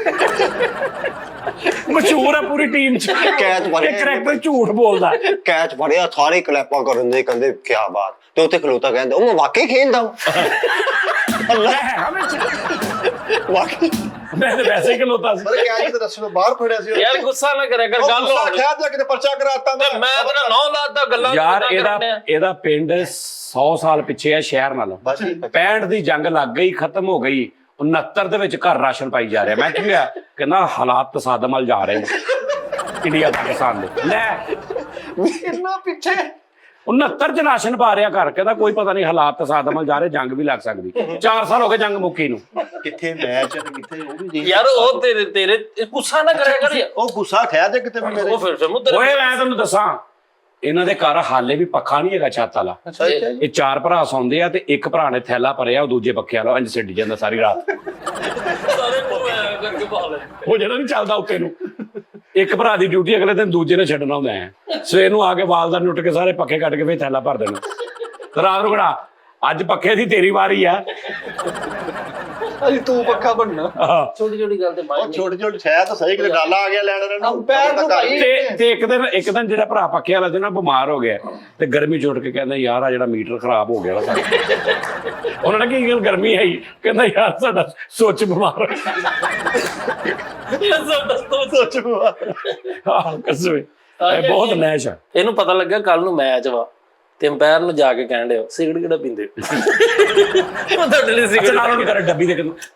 ਮਸ਼ਹੂਰ ਹੈ ਪੂਰੀ ਟੀਮ 'ਚ ਕੈਚ ਫੜਿਆ, ਕਰੈਕਟਰ ਝੂਠ ਬੋਲਦਾ। ਕੈਚ ਫੜਿਆ, ਸਾਰੇ ਕਲੈਪਾਂ ਕਰਨ ਦੇ, ਕਹਿੰਦੇ ਕੀ ਬਾਤ, ਤੇ ਉੱਥੇ ਖਲੋਤਾ ਕਹਿੰਦੇ ਉਹ ਮੈਂ ਵਾਕਈ ਖੇਡਦਾ ਅੱਲਾ ਹੈਗਾ ਵਿੱਚ, ਵਾਕਈ ਮੈਂ ਤਾਂ ਵੈਸੇ ਹੀ ਖਲੋਤਾ ਸੀ। ਪਰ ਕਿਆ ਕਿਤੇ ਦੱਸੋ ਬਾਹਰ ਫੜਿਆ ਸੀ ਯਾਰ ਗੁੱਸਾ ਨਾ ਕਰਿਆ ਕਰ, ਗੱਲ ਹੋ ਗਈ। ਖਿਆਲ ਜਾ ਕਿਤੇ ਪਰਚਾ ਕਰਾਤਾ ਮੈਂ ਤੇਰਾ ਨਾਂ ਲਾਤਾ ਗੱਲਾਂ ਯਾਰ ਇਹਦਾ ਪਿੰਡ 100 ਸਾਲ ਪਿੱਛੇ ਆ ਸ਼ਹਿਰ ਨਾਲੋਂ। 65 ਦੀ ਜੰਗ ਲੱਗ ਗਈ, ਖਤਮ ਹੋ ਗਈ, 69 ਦੇ ਵਿੱਚ ਘਰ ਰਾਸ਼ਨ ਪਾਈ ਜਾ ਰਿਹਾ। ਮੈਂ ਕੀ ਹੋਇਆ? ਕਹਿੰਦਾ ਹਾਲਾਤ ਤਸਾਦਮ ਵੱਲ ਜਾ ਰਹੇ ਨੇ ਇੰਡੀਆ ਪਾਕਿਸਤਾਨ ਦੇ। ਲੈ ਕਿੰਨਾ ਪਿੱਛੇ 69 ਚ ਰਾਸ਼ਨ ਪਾ ਰਿਹਾ ਘਰ, ਕਹਿੰਦਾ ਕੋਈ ਪਤਾ ਨਹੀਂ ਹਾਲਾਤ ਤਸਾਦਮ ਵੱਲ ਜਾ ਰਹੇ, ਜੰਗ ਵੀ ਲੱਗ ਸਕਦੀ। 4 ਸਾਲ ਹੋ ਗਏ ਜੰਗ ਮੁੱਕੀ ਨੂੰ। ਕਿੱਥੇ ਮੈਚ ਤੇ ਕਿੱਥੇ ਉਹ ਵੀ ਦੇਖ ਯਾਰ ਉਹ ਤੇਰੇ ਗੁੱਸਾ ਨਾ ਕਰਿਆ ਕਰ। ਉਹ ਗੁੱਸਾ ਠਹਿਰ ਜਾ ਕਿਤੇ ਵੀ ਮੇਰੇ। ਉਹ ਫਿਰ ਮੁੱਦਰ ਓਏ ਮੈਂ ਤੁਹਾਨੂੰ ਦੱਸਾਂ, ਇਹਨਾਂ ਦੇ ਘਰ ਹਾਲੇ ਵੀ ਪੱਖਾ ਨਹੀਂ ਹੈਗਾ ਛੱਤ ਵਾਲਾ। ਇਹ 4 ਭਰਾ ਸੌਂਦੇ ਆ ਤੇ ਇੱਕ ਭਰਾ ਨੇ ਥੈਲਾ ਭਰਿਆ, ਉਹ ਦੂਜੇ ਪੱਖੇ ਵਾਲਾ ਇੰਜ ਸਿੱਟ ਜਾਂਦਾ ਸਾਰੀ ਰਾਤ। ਸਾਰੇ ਕਰਕੇ ਪਾ ਲੈ ਉਹ ਜਿਹੜਾ ਨਹੀਂ ਚੱਲਦਾ ਉੱਤੇ ਨੂੰ। ਇੱਕ ਭਰਾ ਦੀ ਡਿਊਟੀ ਅਗਲੇ ਦਿਨ ਦੂਜੇ ਨੇ ਛੱਡਣਾ ਹੁੰਦਾ ਹੈ। ਸਵੇਰ ਨੂੰ ਆ ਕੇ ਵਾਲਦਾਰ ਨੂੰ ਉੱਠ ਕੇ ਸਾਰੇ ਪੱਖੇ ਕੱਢ ਕੇ ਫੇਰ ਥੈਲਾ ਭਰ ਦੇਣਾ। ਰਾਤ ਨੂੰ ਕਿਹੜਾ ਅੱਜ ਪੱਖੇ ਦੀ ਤੇਰੀ ਵਾਰੀ ਆ, ਅਜੀ ਤੂੰ ਪੱਖਾ ਬਣਨਾ। ਛੋਟੀ ਛੋਟੀ ਗੱਲ ਤੇ ਉਹ ਛੋਟੀ ਛੋਟੀ ਸ਼ਾਇਦ ਤਾਂ ਸਹੀ ਕਿਤੇ ਡਾਲਾ ਆ ਗਿਆ ਲੈਣ ਨੂੰ ਪੈਰ ਨੂੰ ਭਾਈ ਤੇ ਇੱਕ ਦਿਨ ਜਿਹੜਾ ਭਰਾ ਪੱਖੇ ਵਾਲਾ ਸੀ ਨਾ ਬਿਮਾਰ ਹੋ ਗਿਆ, ਤੇ ਗਰਮੀ ਚ ਉੱਠ ਕੇ ਕਹਿੰਦਾ ਯਾਰ ਆ ਜਿਹੜਾ ਮੀਟਰ ਖਰਾਬ ਹੋ ਗਿਆ ਵਾ ਸਾਡਾ। ਉਹਨਾਂ ਨੇ ਕੀ ਗੱਲ ਗਰਮੀ ਆਈ, ਕਹਿੰਦਾ ਯਾਰ ਸਾਡਾ ਸੁੱਚ ਬਿਮਾਰ ਹੋ ਸੋਚ ਗਿਆ। ਕਸਮ ਇਹ ਬਹੁਤ ਨੈਸ਼ ਆ। ਇਹਨੂੰ ਪਤਾ ਲੱਗਾ ਕੱਲ ਨੂੰ ਮੈਚ ਵਾ, ਤੇ ਅੰਪਾਇਰ ਨੂੰ ਜਾ ਕੇ ਕਹਿਣ ਡਿਓ ਸਿਗਰਟ ਕਿਹੜਾ ਪੀਂਦੇ ਉਹ ਤੁਹਾਡੇ ਲਈ ਅੱਛਾ ਸਿਗਰਟ ਨਾਲ ਨੂੰ ਕਰ ਡੱਬੀ ਦੇ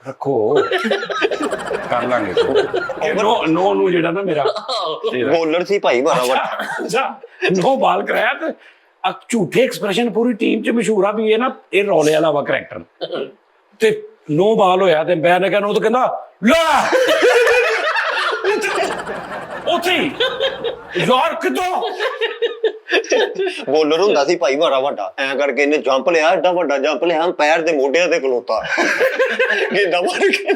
ਰੱਖੋ ਕਰ ਲਾਂਗੇ ਨੋ ਨੂੰ ਜਿਹੜਾ ਨਾ ਮੇਰਾ ਬੋਲਰ ਸੀ ਭਾਈ ਮਾਰਾ ਵੱਡਾ। ਅੱਛਾ ਨੋ ਬਾਲ ਕਰਾਇਆ ਤੇ ਝੂਠੇ ਐਕਸਪ੍ਰੈਸ਼ਨ ਪੂਰੀ ਟੀਮ ਚ ਮਸ਼ਹੂਰ ਆ ਵੀ ਇਹ ਨਾ ਇਹ ਰੌਲੇ ਵਾਲਾ ਵਾ ਕਰੈਕਟਰ ਤੇ ਨੋ ਬਾਲ ਹੋਇਆ ਤੇ ਅੰਪਾਇਰ ਨੇ ਕਹਿੰਦਾ ਉਹ ਤਾਂ ਕਹਿੰਦਾ ਲੈ ਉੱਥੇ ਯਾਰ ਕਿਦੋਂ ਬੋਲਰ ਹੁੰਦਾ ਸੀ ਭਾਈ ਮਾਰਾ ਵੱਡਾ, ਐ ਕਰਕੇ ਇਹਨੇ ਜੰਪ ਲਿਆ, ਏਡਾ ਵੱਡਾ ਜੰਪ ਲਿਆ, ਪੈਰ ਦੇ ਮੋਢਿਆਂ ਤੇ ਖਲੋਤਾ ਗੇਂਦਾ ਮਾਰ ਕੇ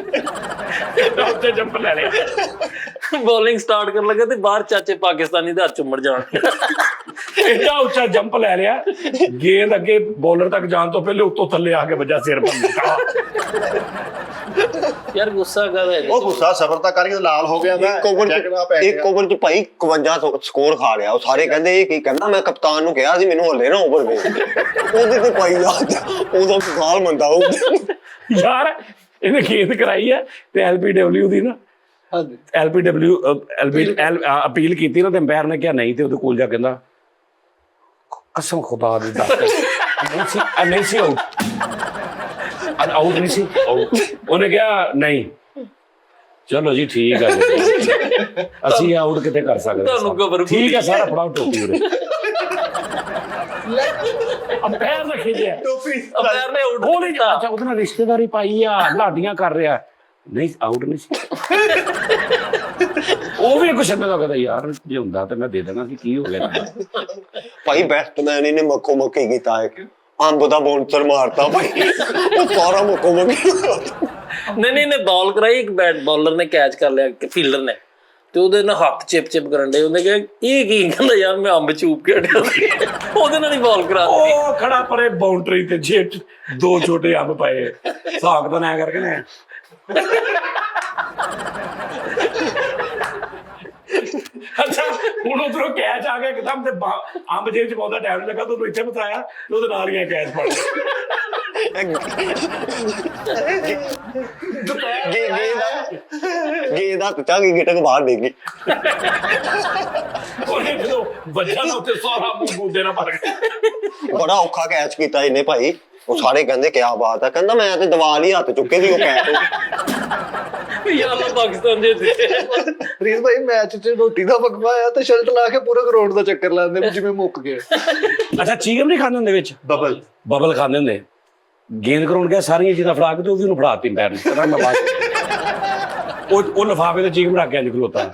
ਉੱਥੇ ਜੰਪ ਲੈ ਲਿਆ ਬੋਲਿੰਗ ਸਟਾਰਟ ਕਰਨ ਲੱਗਾ ਤੇ ਬਾਹਰ ਚਾਚੇ ਪਾਕਿਸਤਾਨੀ ਦੇ ਹੱਥ ਚੁੰਮੜ ਜਾਣ ਏਡਾ ਉੱਚਾ ਜੰਪ ਲੈ ਲਿਆ ਗੇਂਦ ਅੱਗੇ ਬੋਲਰ ਤੱਕ ਜਾਣ ਤੋਂ ਪਹਿਲੇ ਉੱਤੋਂ ਥੱਲੇ ਆ ਕੇ ਵੱਜਾ ਸਿਰ ਪਰ ਯਾਰ ਗੁੱਸਾ ਕਰਦਾ ਉਹ ਗੁੱਸਾ ਸਬਰ ਤਾਂ ਕਰਕੇ ਲਾਲ ਹੋ ਗਿਆ ਇੱਕ ਓਵਰ ਚ ਭਾਈ 51 ਸਕੋਰ ਖਾ ਲਿਆ। ਉਹ ਸਾਰੇ ਕਹਿੰਦੇ ਇਹ ਕੀ ਕਹਿੰਦਾ, ਮੈਂ ਕਪਤਾਨ ਨੂੰ ਕਿਹਾ ਸੀ ਮੈਨੂੰ ਹੱਲੇ ਨਾ ਓਵਰ ਦੇ ਉਹਦੇ ਤੇ ਭਾਈ ਯਾਦ ਉਦੋਂ ਗਾਲ ਮੰਦਾ ਉਹ ਯਾਰ ਇਹਨੇ ਗੇਂਦ ਕਰਾਈ ਹੈ ਤੇ ਐਲਪੀਡਬਲਿਊ ਦੀ ਨਾ ਐਲਪੀਡਬਲਿਊ ਅਪੀਲ ਕੀਤੀ ਨਾ ਤੇ ਅੰਪਾਇਰ ਨੇ ਕਿਹਾ ਨਹੀਂ ਤੇ ਉਹਦੇ ਕੋਲ ਜਾ ਕਹਿੰਦਾ ਕਸਮ ਖੁਦਾ ਦੀ ਨਹੀਂ ਸੀ ਆਊਟ ਨਹੀਂ ਸੀ ਉਹਨੇ ਕਿਹਾ ਨਹੀਂ ਚਲੋ ਜੀ ਠੀਕ ਆ ਜੀ ਅਸੀਂ ਆਊਟ ਕਿਤੇ ਕਰ ਸਕਦੇ ਠੀਕ ਹੈ ਸਾਰਾ ਫੜਾਓ ਟੋਪੀ ਉਰੇ ਅੰਪਾਇਰ ਨੇ ਖੇਡਿਆ ਟੋਪੀ ਅੰਪਾਇਰ ਨੇ ਆਊਟ ਉਹ ਨਹੀਂ ਅੱਛਾ ਉਹਦੇ ਨਾਲ ਰਿਸ਼ਤੇਦਾਰੀ ਪਾਈ ਆ ਲਾਡੀਆਂ ਕਰ ਰਿਹਾ ਨਹੀਂ ਆਊਟ ਨਹੀਂ ਸੀ ਉਹ ਵੀ ਕੁਛ ਕਹਿੰਦਾ ਕਹਿੰਦਾ ਯਾਰ ਜੇ ਹੁੰਦਾ ਤੇ ਮੈਂ ਦੇ ਦੇਣਾ ਸੀ ਕੀ ਹੋ ਗਿਆ ਭਾਈ ਬੈਟਸਮੈਨ ਇਹਨੇ ਮੱਖੋ ਮੱਖੀ ਕੀਤਾ ਹੈ, ਅੰਬ ਦਾ ਬੌਂਸਰ ਮਾਰਤਾ ਭਾਈ ਉਹ ਸਾਰਾ ਮੱਖੋ ਮੱਖੀ ਨਹੀਂ ਬਾਲ ਕਰਾਈ ਇੱਕ ਬੈਟ ਬਾਲਰ ਨੇ ਕੈਚ ਕਰ ਲਿਆ ਫੀਲਡਰ ਨੇ ਤੇ ਉਹਦੇ ਨਾਲ ਹੱਥ ਚਿਪ ਕਰਨ ਦੇ ਉਹਨੇ ਕਿਹਾ ਇਹ ਕੀ ਕਹਿੰਦਾ ਯਾਰ ਮੈਂ ਅੰਬ ਚੂਪ ਕੇ ਹਟਿਆ ਉਹਦੇ ਨਾਲ ਹੀ ਬਾਲ ਕਰਾ ਦਿੱਤੀ ਉਹ ਖੜਾ ਪਰੇ ਬਾਉਂਡਰੀ ਤੇ ਜੇਟ ਦੋ ਛੋਟੇ ਅੰਬ ਪਏ ਸਾਗ ਤਾਂ ਨਾ ਕਰਕੇ ਨੇ ਅੱਛਾ ਹੁਣ ਉਧਰੋਂ ਕੈਚ ਆ ਗਿਆ ਇੱਕਦਮ ਤੇ ਅੰਬ ਜੇਬ ਚ ਪਾਉਂਦਾ ਟਾਈਮ ਲੱਗਾ ਤੂੰ ਇੱਥੇ ਬਤਾਇਆ ਤੇ ਉਹਦੇ ਨਾਲ ਹੀ ਕੈਚ ਫੜ ਗੇਂਦ ਹੱਥ ਚ ਆ ਗਈ ਗਿਟਕ ਬਾਹਰ ਦੇ ਗਈ ਉਹਨੇ ਜਦੋਂ ਬੱਚਾ ਨਾ ਉੱਤੇ ਸਾਰਾ ਮੂੰਹ ਗੂਦੇ ਨਾਲ ਭਰ ਗਿਆ ਬੜਾ ਔਖਾ ਕੈਚ ਕੀਤਾ ਇਹਨੇ ਭਾਈ। ਉਹ ਸਾਰੇ ਕਹਿੰਦੇ ਕਿਆ ਬਾਤ ਹੈ, ਕਹਿੰਦਾ ਮੈਂ ਤੇ ਦੀਵਾਰ ਹੀ ਹੱਥ ਚੁੱਕੇ ਸੀ ਉਹ ਕੈਚ ਯਾਰ ਪਾਕਿਸਤਾਨ ਦੇ ਰੀਸ ਭਾਈ ਮੈਚ 'ਚ ਰੋਟੀ ਦਾ ਵਕਫਾ ਆਇਆ ਤੇ ਸ਼ਰਟ ਲਾ ਕੇ ਪੂਰਾ ਗਰਾਊਂਡ ਦਾ ਚੱਕਰ ਲਾਉਂਦੇ ਜਿਵੇਂ ਮੁੱਕ ਗਏ। ਅੱਛਾ ਚੀਕਮ ਨਹੀਂ ਖਾਂਦੇ ਹੁੰਦੇ ਵਿੱਚ ਬਬਲ ਖਾਂਦੇ ਹੁੰਦੇ ਗੇਂਦ ਕਰਾਉਣ ਗਿਆ ਸਾਰੀਆਂ ਚੀਜ਼ਾਂ ਫੜਾ ਕੇ ਤੇ ਉਹ ਵੀ ਉਹਨੂੰ ਫੜਾਤੀ ਪੈਰ ਨੂੰ ਕਹਿੰਦਾ ਮੈਂ ਬਾਅਦ ਉਹ ਲਿਫਾਫੇ ਤੇ ਚੀਕਮ ਰੱਖ ਕੇ ਅੱਜ ਖਲੋਤਾ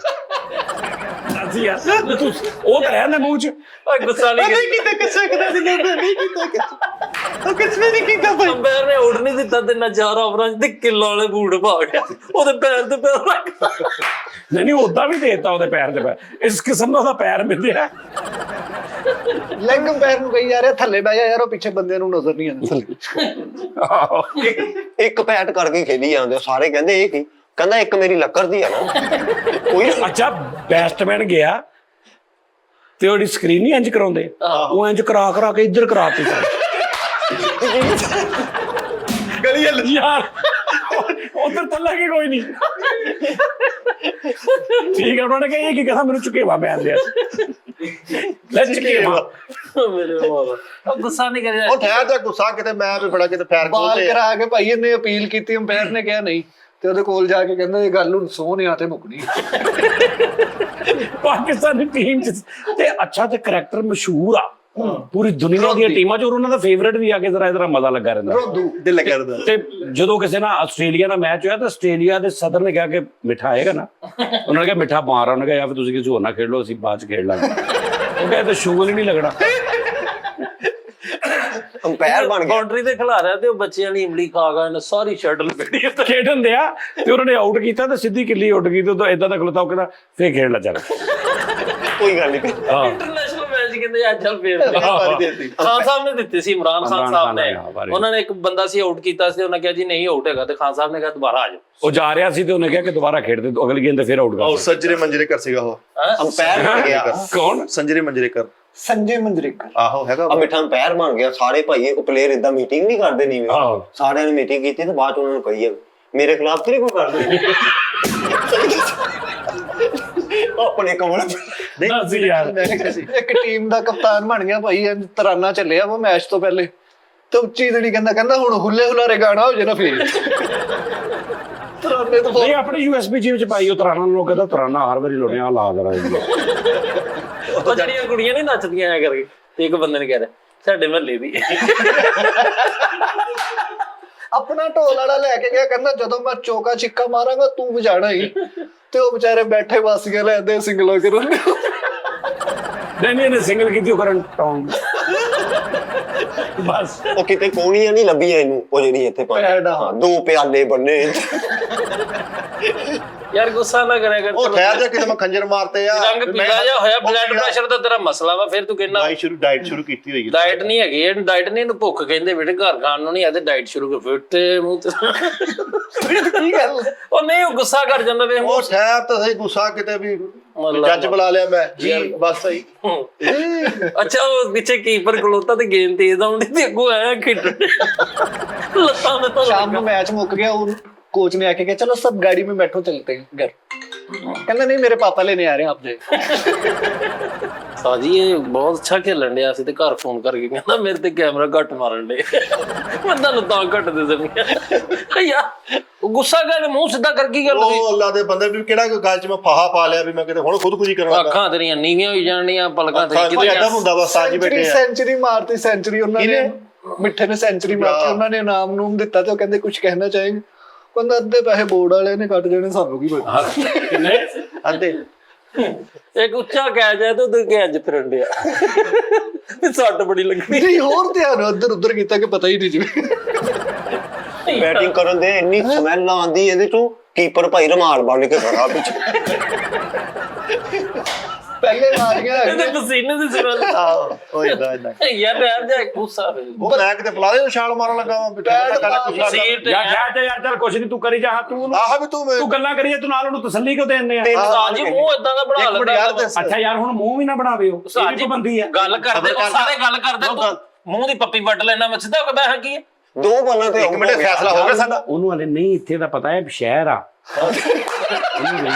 ਉਹ ਤਾਂ ਰਹਿੰਦਾ ਮੂੰਹ ਚ ਗੁੱਸਾ ਨਹੀਂ ਕੀਤਾ ਕਿਸੇ ਕਦੇ ਨਹੀਂ ਕੀਤਾ ਉਹ ਕੁਝ ਵੀ ਨਹੀਂ ਕੀਤਾ ਭਾਈ। ਅੰਪਾਇਰ ਨੇ ਆਊਟ ਨਹੀਂ ਦਿੱਤਾ ਤੇ ਨਜ਼ਾਰਾ ਓਵਰਾਂ ਚ ਤੇ ਕਿੱਲ ਵਾਲੇ ਬੂਟ ਪਾ ਗਿਆ ਉਹਦੇ ਪੈਰ ਤੇ ਪੈਰ ਰੱਖ ਨਹੀਂ ਉਦਾਂ ਵੀ ਦੇਤਾ ਉਹਦੇ ਪੈਰ ਤੇ ਪੈਰ ਇਸ ਕਿਸਮ ਦਾ ਉਹਦਾ ਪੈਰ ਮਿਲਿਆ ਲੈਗ ਅੰਪਾਇਰ ਨੂੰ ਕਹੀ ਜਾ ਰਿਹਾ ਥੱਲੇ ਬਹਿ ਜਾ ਯਾਰ ਉਹ ਪਿੱਛੇ ਬੰਦੇ ਨੂੰ ਨਜ਼ਰ ਨਹੀਂ ਆਉਂਦਾ ਇੱਕ ਪੈਟ ਕਰਕੇ ਖੇਡੀ ਜਾਂਦੇ ਸਾਰੇ ਕਹਿੰਦੇ ਇਹ ਕੀ, ਕਹਿੰਦਾ ਇੱਕ ਮੇਰੀ ਲੱਕੜ ਦੀ ਆ ਨਾ ਕੋਈ ਅੱਛਾ ਬੈਟਸਮੈਨ ਗਿਆ ਤੇ ਉਹਦੀ ਸਕਰੀਨ ਨਹੀਂ ਇੰਜ ਕਰਾਉਂਦੇ ਉਹ ਇੰਜ ਕਰਾ ਕੇ ਇੱਧਰ ਕਰਾਤੀ ਗਲੀ ਯਾਰ ਉਧਰ ਤੱਲਾ ਕੇ ਕੋਈ ਨਹੀਂ ਠੀਕ ਹੈ ਉਹਨਾਂ ਨੇ ਕਿਹਾ ਇਹ ਕੀ ਕਹਿੰਦਾ ਮੈਨੂੰ ਚੁਕੇਵਾ ਪੈਣ ਲਿਆ ਲੈ ਚੁਕੇਵਾ ਮੇਰੇ ਬਾਬਾ ਗੁੱਸਾ ਨਹੀਂ ਕਰਿਆ ਉਹ ਠਹਿਰ ਜਾ ਗੁੱਸਾ ਕਿਤੇ ਮੈਂ ਵੀ ਫੜਾ ਕਿਤੇ ਫੈਰ ਬਾਲ ਕਰਾ ਕੇ ਭਾਈ ਇਹਨੇ ਅਪੀਲ ਕੀਤੀ ਅੰਪਾਇਰ ਨੇ ਕਿਹਾ ਨਹੀਂ ਤੇ ਉਹਦੇ ਕੋਲ ਜਾ ਕੇ ਕਹਿੰਦਾ ਇਹ ਗੱਲ ਹੁਣ ਸੋਹਣਿਆ ਤੇ ਮੁੱਕਣੀ ਪਾਕਿਸਤਾਨੀ ਟੀਮ ਚ ਤੇ ਅੱਛਾ ਤੇ ਕਰੈਕਟਰ ਮਸ਼ਹੂਰ ਆ ਪੂਰੀ ਦੁਨੀਆ ਦੀਆਂ ਟੀਮਾਂ ਚ ਉਹਨਾਂ ਦਾ ਫੇਵਰੇਟ ਵੀ ਆ ਕੇ ਜ਼ਰਾ ਮਜ਼ਾ ਲੱਗਾ ਰਹਿੰਦਾ ਦਿਲ ਕਰਦਾ। ਤੇ ਜਦੋਂ ਕਿਸੇ ਨਾਲ ਆਸਟ੍ਰੇਲੀਆ ਨਾਲ ਮੈਚ ਹੋਇਆ ਤਾਂ ਆਸਟ੍ਰੇਲੀਆ ਦੇ ਸਦਰ ਨੇ ਕਿਹਾ ਕਿ ਮਿੱਠਾ ਆਏਗਾ ਨਾ ਉਹਨਾਂ ਨੇ ਕਿਹਾ ਮਿੱਠਾ ਮਾਰ ਉਹਨਾਂ ਨੇ ਕਿਹਾ ਫਿਰ ਤੁਸੀਂ ਕਿਸੇ ਹੋਰ ਨਾਲ ਖੇਡ ਲਓ ਅਸੀਂ ਬਾਅਦ ਚ ਖੇਡ ਲਾਂਗੇ ਉਹ ਕਹਿੰਦੇ ਸ਼ੂਗਲ ਹੀ ਨਹੀਂ ਲੱਗਣਾ ਅੰਪਾਇਰ ਬਣ ਗਿਆ ਬਾਉਂਡਰੀ ਤੇ ਖਿਲਾ ਰਿਹਾ ਤੇ ਉਹ ਬੱਚਿਆਂ ਲਈ ਇਮਲੀ ਖਾ ਗਏ ਸਾਰੀ ਸ਼ਟਲ ਕੱਢੀ ਖੇਡਣ ਦਿਆ ਤੇ ਉਹਨਾਂ ਨੇ ਆਊਟ ਕੀਤਾ ਤੇ ਸਿੱਧੀ ਕਿੱਲੀ ਉੱਡ ਗਈ ਤੇ ਉਦੋਂ ਏਦਾਂ ਦਾ ਖਲੋਤਾ ਉਹ ਕਹਿੰਦਾ ਫੇਰ ਖੇਡ ਲੈ ਚੱਲ ਕੋਈ ਗੱਲ ਨਹੀਂ ਹਾਂ ਇੰਟਰਨੈਸ਼ਨਲ ਮੈਚ ਕਹਿੰਦੇ ਅੱਜ ਚੱਲ ਫੇਰ ਖਾਨ ਸਾਹਿਬ ਨੇ ਦਿੱਤੇ ਸੀ ਇਮਰਾਨ ਖਾਨ ਸਾਹਿਬ ਨੇ ਉਹਨਾਂ ਨੇ ਇੱਕ ਬੰਦਾ ਸੀ ਆਊਟ ਕੀਤਾ ਸੀ ਉਹਨਾਂ ਕਿਹਾ ਜੀ ਨਹੀਂ ਆਊਟ ਹੈਗਾ ਤੇ ਖਾਨ ਸਾਹਿਬ ਨੇ ਕਿਹਾ ਦੁਬਾਰਾ ਆ ਜਾਓ ਉਹ ਜਾ ਰਿਹਾ ਸੀ ਤੇ ਉਹਨੇ ਕਿਹਾ ਕਿ ਦੁਬਾਰਾ ਖੇਡ ਦੇ ਅਗਲੀ ਗੇਂਦ ਤੇ ਫੇਰ ਆਊਟ ਕਰ ਸੱਜਰੇ ਮੰਜਰੇ ਕਰ ਸੀਗਾ ਉਹ ਅੰਪਾਇਰ ਬਣ ਗਿਆ ਕੌਣ ਸੰਜਰੇ ਮੰਜਰੇਕਰ ਸੰਜੇ ਮੰਜਰੇਕਰ ਆਹੋ ਹੈਗਾ ਆ ਮਿੱਠਾ ਅੰਪਾਇਰ ਬਣ ਗਿਆ ਸਾਰੇ ਭਾਈ ਉਹ ਪਲੇਅਰ ਇਦਾਂ ਮੀਟਿੰਗ ਨਹੀਂ ਕਰਦੇ ਨੀ ਸਾਰਿਆਂ ਨੇ ਮੀਟਿੰਗ ਕੀਤੀ ਤੇ ਬਾਅਦ ਉਹਨਾਂ ਨੂੰ ਕਹੀ ਮੇਰੇ ਖਿਲਾਫ ਤੇ ਨਹੀਂ ਕੋਈ ਕਰਦੇ ਆਪਣੇ ਕਮਲ ਅਸੀਂ ਯਾਰ ਇੱਕ ਟੀਮ ਦਾ ਕਪਤਾਨ ਬਣ ਗਿਆ ਭਾਈ, ਤਰਾਨਾ ਚੱਲਿਆ ਵਾ ਮੈਚ ਤੋਂ ਪਹਿਲੇ, ਤੇ ਉੱਚੀ ਤੇ ਨਹੀਂ ਕਹਿੰਦਾ ਹੁਣ ਹੁੱਲੇ ਹੁਲਾਰੇ ਗਾਣਾ ਹੋ ਜੇ ਨਾ ਫੇਰ ਤਰਾਨੇ ਤੋਂ ਨਹੀਂ ਆਪਣੀ USB ਜੀਬ ਚ ਪਾਈ ਉਹ ਤਰਾਨਾ ਨੂੰ ਕਹਿੰਦਾ ਤਰਾਨਾ ਹਰ ਵਾਰੀ ਲੋੜਿਆ ਲਾ ਦੇਣਾ ਉਹ ਜਿਹੜੀਆਂ ਕੁੜੀਆਂ ਨਹੀਂ ਨੱਚਦੀਆਂ ਐ ਕਰਕੇ, ਤੇ ਇੱਕ ਬੰਦੇ ਨੇ ਕਹਿ ਰਿਹਾ ਸਾਡੇ ਮਹੱਲੇ ਦੀ ਆਪਣਾ ਢੋਲ ਵਾਲਾ ਲੈ ਕੇ ਗਿਆ, ਕਹਿੰਦਾ ਜਦੋਂ ਮੈਂ ਚੌਕਾ ਛਿੱਕਾ ਮਾਰਾਂਗਾ ਤੂੰ ਵਜਾਣਾ ਹੀ, ਤੇ ਉਹ ਵਿਚਾਰੇ ਬੈਠੇ ਵਾਸੀਆਂ ਲੈਂਦੇ ਸਿੰਗਲਾਂ ਕਰਨ। ਨਹੀਂ ਸਿੰਗਲ ਕੀਤੀ ਉਹ ਕਰਨ ਟੌਂਗ ਬਸ। ਉਹ ਕਿਤੇ ਕੋਣੀਆਂ ਨਹੀਂ ਲੱਭੀਆਂ ਇਹਨੂੰ, ਉਹ ਜਿਹੜੀ ਇੱਥੇ ਪਾਈ ਹਾਂ 2 ਪਿਆਲੇ ਬੰਨੇ। ਯਾਰ ਗੁੱਸਾ ਨਾ ਕਰਿਆ ਕਰ, ਉਹ ਠਹਿਰ ਜਾ ਕਿਤੇ ਮੈਂ ਖੰਜਰ ਮਾਰਤੇ ਆ। ਰੰਗ ਪੀਲਾ ਜਿਹਾ ਹੋਇਆ, ਬਲੱਡ ਪ੍ਰੈਸ਼ਰ ਦਾ ਤੇਰਾ ਮਸਲਾ ਵਾ, ਫਿਰ ਤੂੰ ਕਹਿੰਦਾ ਡਾਈਟ ਸ਼ੁਰੂ ਕੀਤੀ ਹੋਈ ਹੈ। ਡਾਈਟ ਨਹੀਂ ਹੈਗੀ, ਇਹ ਡਾਈਟ ਨਹੀਂ, ਇਹਨੂੰ ਭੁੱਖ ਕਹਿੰਦੇ ਬੇਟੇ, ਘਰ ਖਾਣ ਨੂੰ ਨਹੀਂ ਆਦੇ, ਡਾਈਟ ਸ਼ੁਰੂ ਕਰ ਫਿਰ ਤੇ ਮੂੰਹ ਤੇ ਕੀ ਗੱਲ ਉਹ ਨਹੀਂ, ਉਹ ਗੁੱਸਾ ਕਰ ਜਾਂਦਾ ਵੇ। ਉਹ ਠਹਿਰ ਤਾਂ ਸਹੀ, ਗੁੱਸਾ ਕਿਤੇ ਵੀ ਜੱਜ ਬੁਲਾ ਲਿਆ ਮੈਂ ਜੀ, ਬਸ ਸਹੀ। ਅੱਛਾ ਉਹ ਪਿੱਛੇ ਕੀਪਰ ਖਲੋਤਾ ਤੇ ਗੇਮ ਤੇਜ਼ ਆਉਂਦੀ ਤੇ ਅੱਗੋਂ ਆਇਆ ਖੇਡਣ, ਲੱਤਾਂ में तो शाम को मैच मुक गया, वो कोच ने आके कहा चलो सब गाड़ी में बैठो चलते हैं घर। कहना नहीं मेरे पापा लेने आ रहे हैं आप जाए। ਸਾਜੀ ਇਹ ਬਹੁਤ ਅੱਛਾ ਖੇਲਣ ਡਿਆ ਸੀ ਤੇ ਘਰ ਫੋਨ ਕਰਕੇ ਕਹਿੰਦਾ ਮੇਰੇ ਤੇ ਕੈਮਰਾ ਘੱਟ ਮਾਰਨ ਡੇ, ਮੈਂ ਤੁਹਾਨੂੰ ਤਾਂ ਘੱਟ ਦੇ ਦਿੰਦੀ ਯਾਰ। ਉਹ ਗੁੱਸਾ ਕਰ ਮੂੰਹ ਸਿੱਧਾ ਕਰ ਕੀ ਗੱਲ ਹੋਈ? ਉਹ ਅੱਲਾ ਦੇ ਬੰਦੇ ਵੀ ਕਿਹੜਾ ਗੱਲ ਚ ਮੈਂ ਫਾਹਾ ਪਾ ਲਿਆ ਵੀ ਮੈਂ ਕਿਤੇ ਹੁਣ ਖੁਦਕੁਸ਼ੀ ਕਰਾਂ। ਅੱਖਾਂ ਤੇਰੀਆਂ ਨੀਵੀਆਂ ਹੋਈ ਜਾਣੀਆਂ, ਪਲਕਾਂ ਤੇ ਕਿਤੇ ਏਦਾਂ ਹੁੰਦਾ ਬਸ ਸਾਜੀ ਬੈਠੇ ਆ। सेंचुरी मारती सेंचुरी उन्होंने मिठे ने सेंचुरी मारती, उन्होंने इनाम नूम दिता ते कहंदे कुछ कहना चाहेंगे, कहंदा अद्धे पैसे बोर्ड वाले ने कट जाने सानू की पता। ਕਿੰਨੇ ਅੱਧੇ ਇੱਕ ਉੱਚਾ ਕਹਿ ਜਾਏ ਤੇ ਉਧਰ ਕੇ ਅੱਜ ਫਿਰਨ ਡਿਆ, ਸੱਟ ਬੜੀ ਲੱਗੀ। नहीं और ध्यान उधर उधर कीता कि पता ही नहीं जिवें ਬੈਟਿੰਗ ਕਰਨ ਦੇ ਇੰਨੀ ਸਮੈਲ ਆਉਂਦੀ ਇਹਦੇ ਚੋਂ, ਕੀਪਰ ਭਾਈ ਰਮਾਲ ਬਣ ਕੇ ਖੜਾ ਪਿੱਛੇ। पहले मारियां ਇਹਦੇ ਪਸੀਨੇ ਦੀ ਸਮੈਲ। ਆਹੋ ਉਹ ਇਦਾਂ ਯਾਰ ਯਾਰ ਜਾ ਗੁੱਸਾ ਵੇ। ਉਹ ਮੈਂ ਕਿਤੇ ਫਲਾ ਦੇ ਛਾਲ ਮਾਰਨ ਲੱਗਾ ਵਾਂ ਬਿਠਾ ਸੀਟ ਤੇ ਯਾਰ ਚੱਲ ਕੁਛ ਨਹੀਂ ਤੂੰ ਕਰੀ ਜਾ, ਤੂੰ ਆਹ ਵੀ ਤੂੰ ਤੂੰ ਗੱਲਾਂ ਕਰੀਏ, ਤੂੰ ਨਾਲ ਉਹਨੂੰ ਤਸੱਲੀ ਕਿਉਂ ਦੇਂਦੇ ਆ? ਸਾਜੀ ਮੂੰਹ ਇਦਾਂ ਦਾ ਬਣਾ ਲੈਂਦਾ ਯਾਰ ਤੇ ਅੱਛਾ ਯਾਰ ਹੁਣ ਮੂੰਹ ਵੀ ਨਾ ਬਣਾਵੇ, ਉਹ ਸਾਜੀ ਬੰਦੀ ਆ। ਗੱਲ ਕਰਦੇ ਉਹ ਸਾਰੇ ਗੱਲ ਕਰਦੇ, ਤੂੰ ਮੂੰਹ ਦੀ ਪੱਪੀ ਵੱਢ ਲੈਣਾ, ਮੈਂ ਸਿੱਧਾ ਕਹਿੰਦਾ ਹੈ ਕੀ ਹੈ। 2 ਬਾਲਾਂ ਤੇ 1 ਮਿੰਟ ਫੈਸਲਾ ਹੋ ਗਿਆ ਸਾਡਾ। ਉਹਨੂੰ ਹਲੇ ਨਹੀਂ ਇੱਥੇ ਦਾ ਪਤਾ ਹੈ ਸ਼ਹਿਰ ਆ,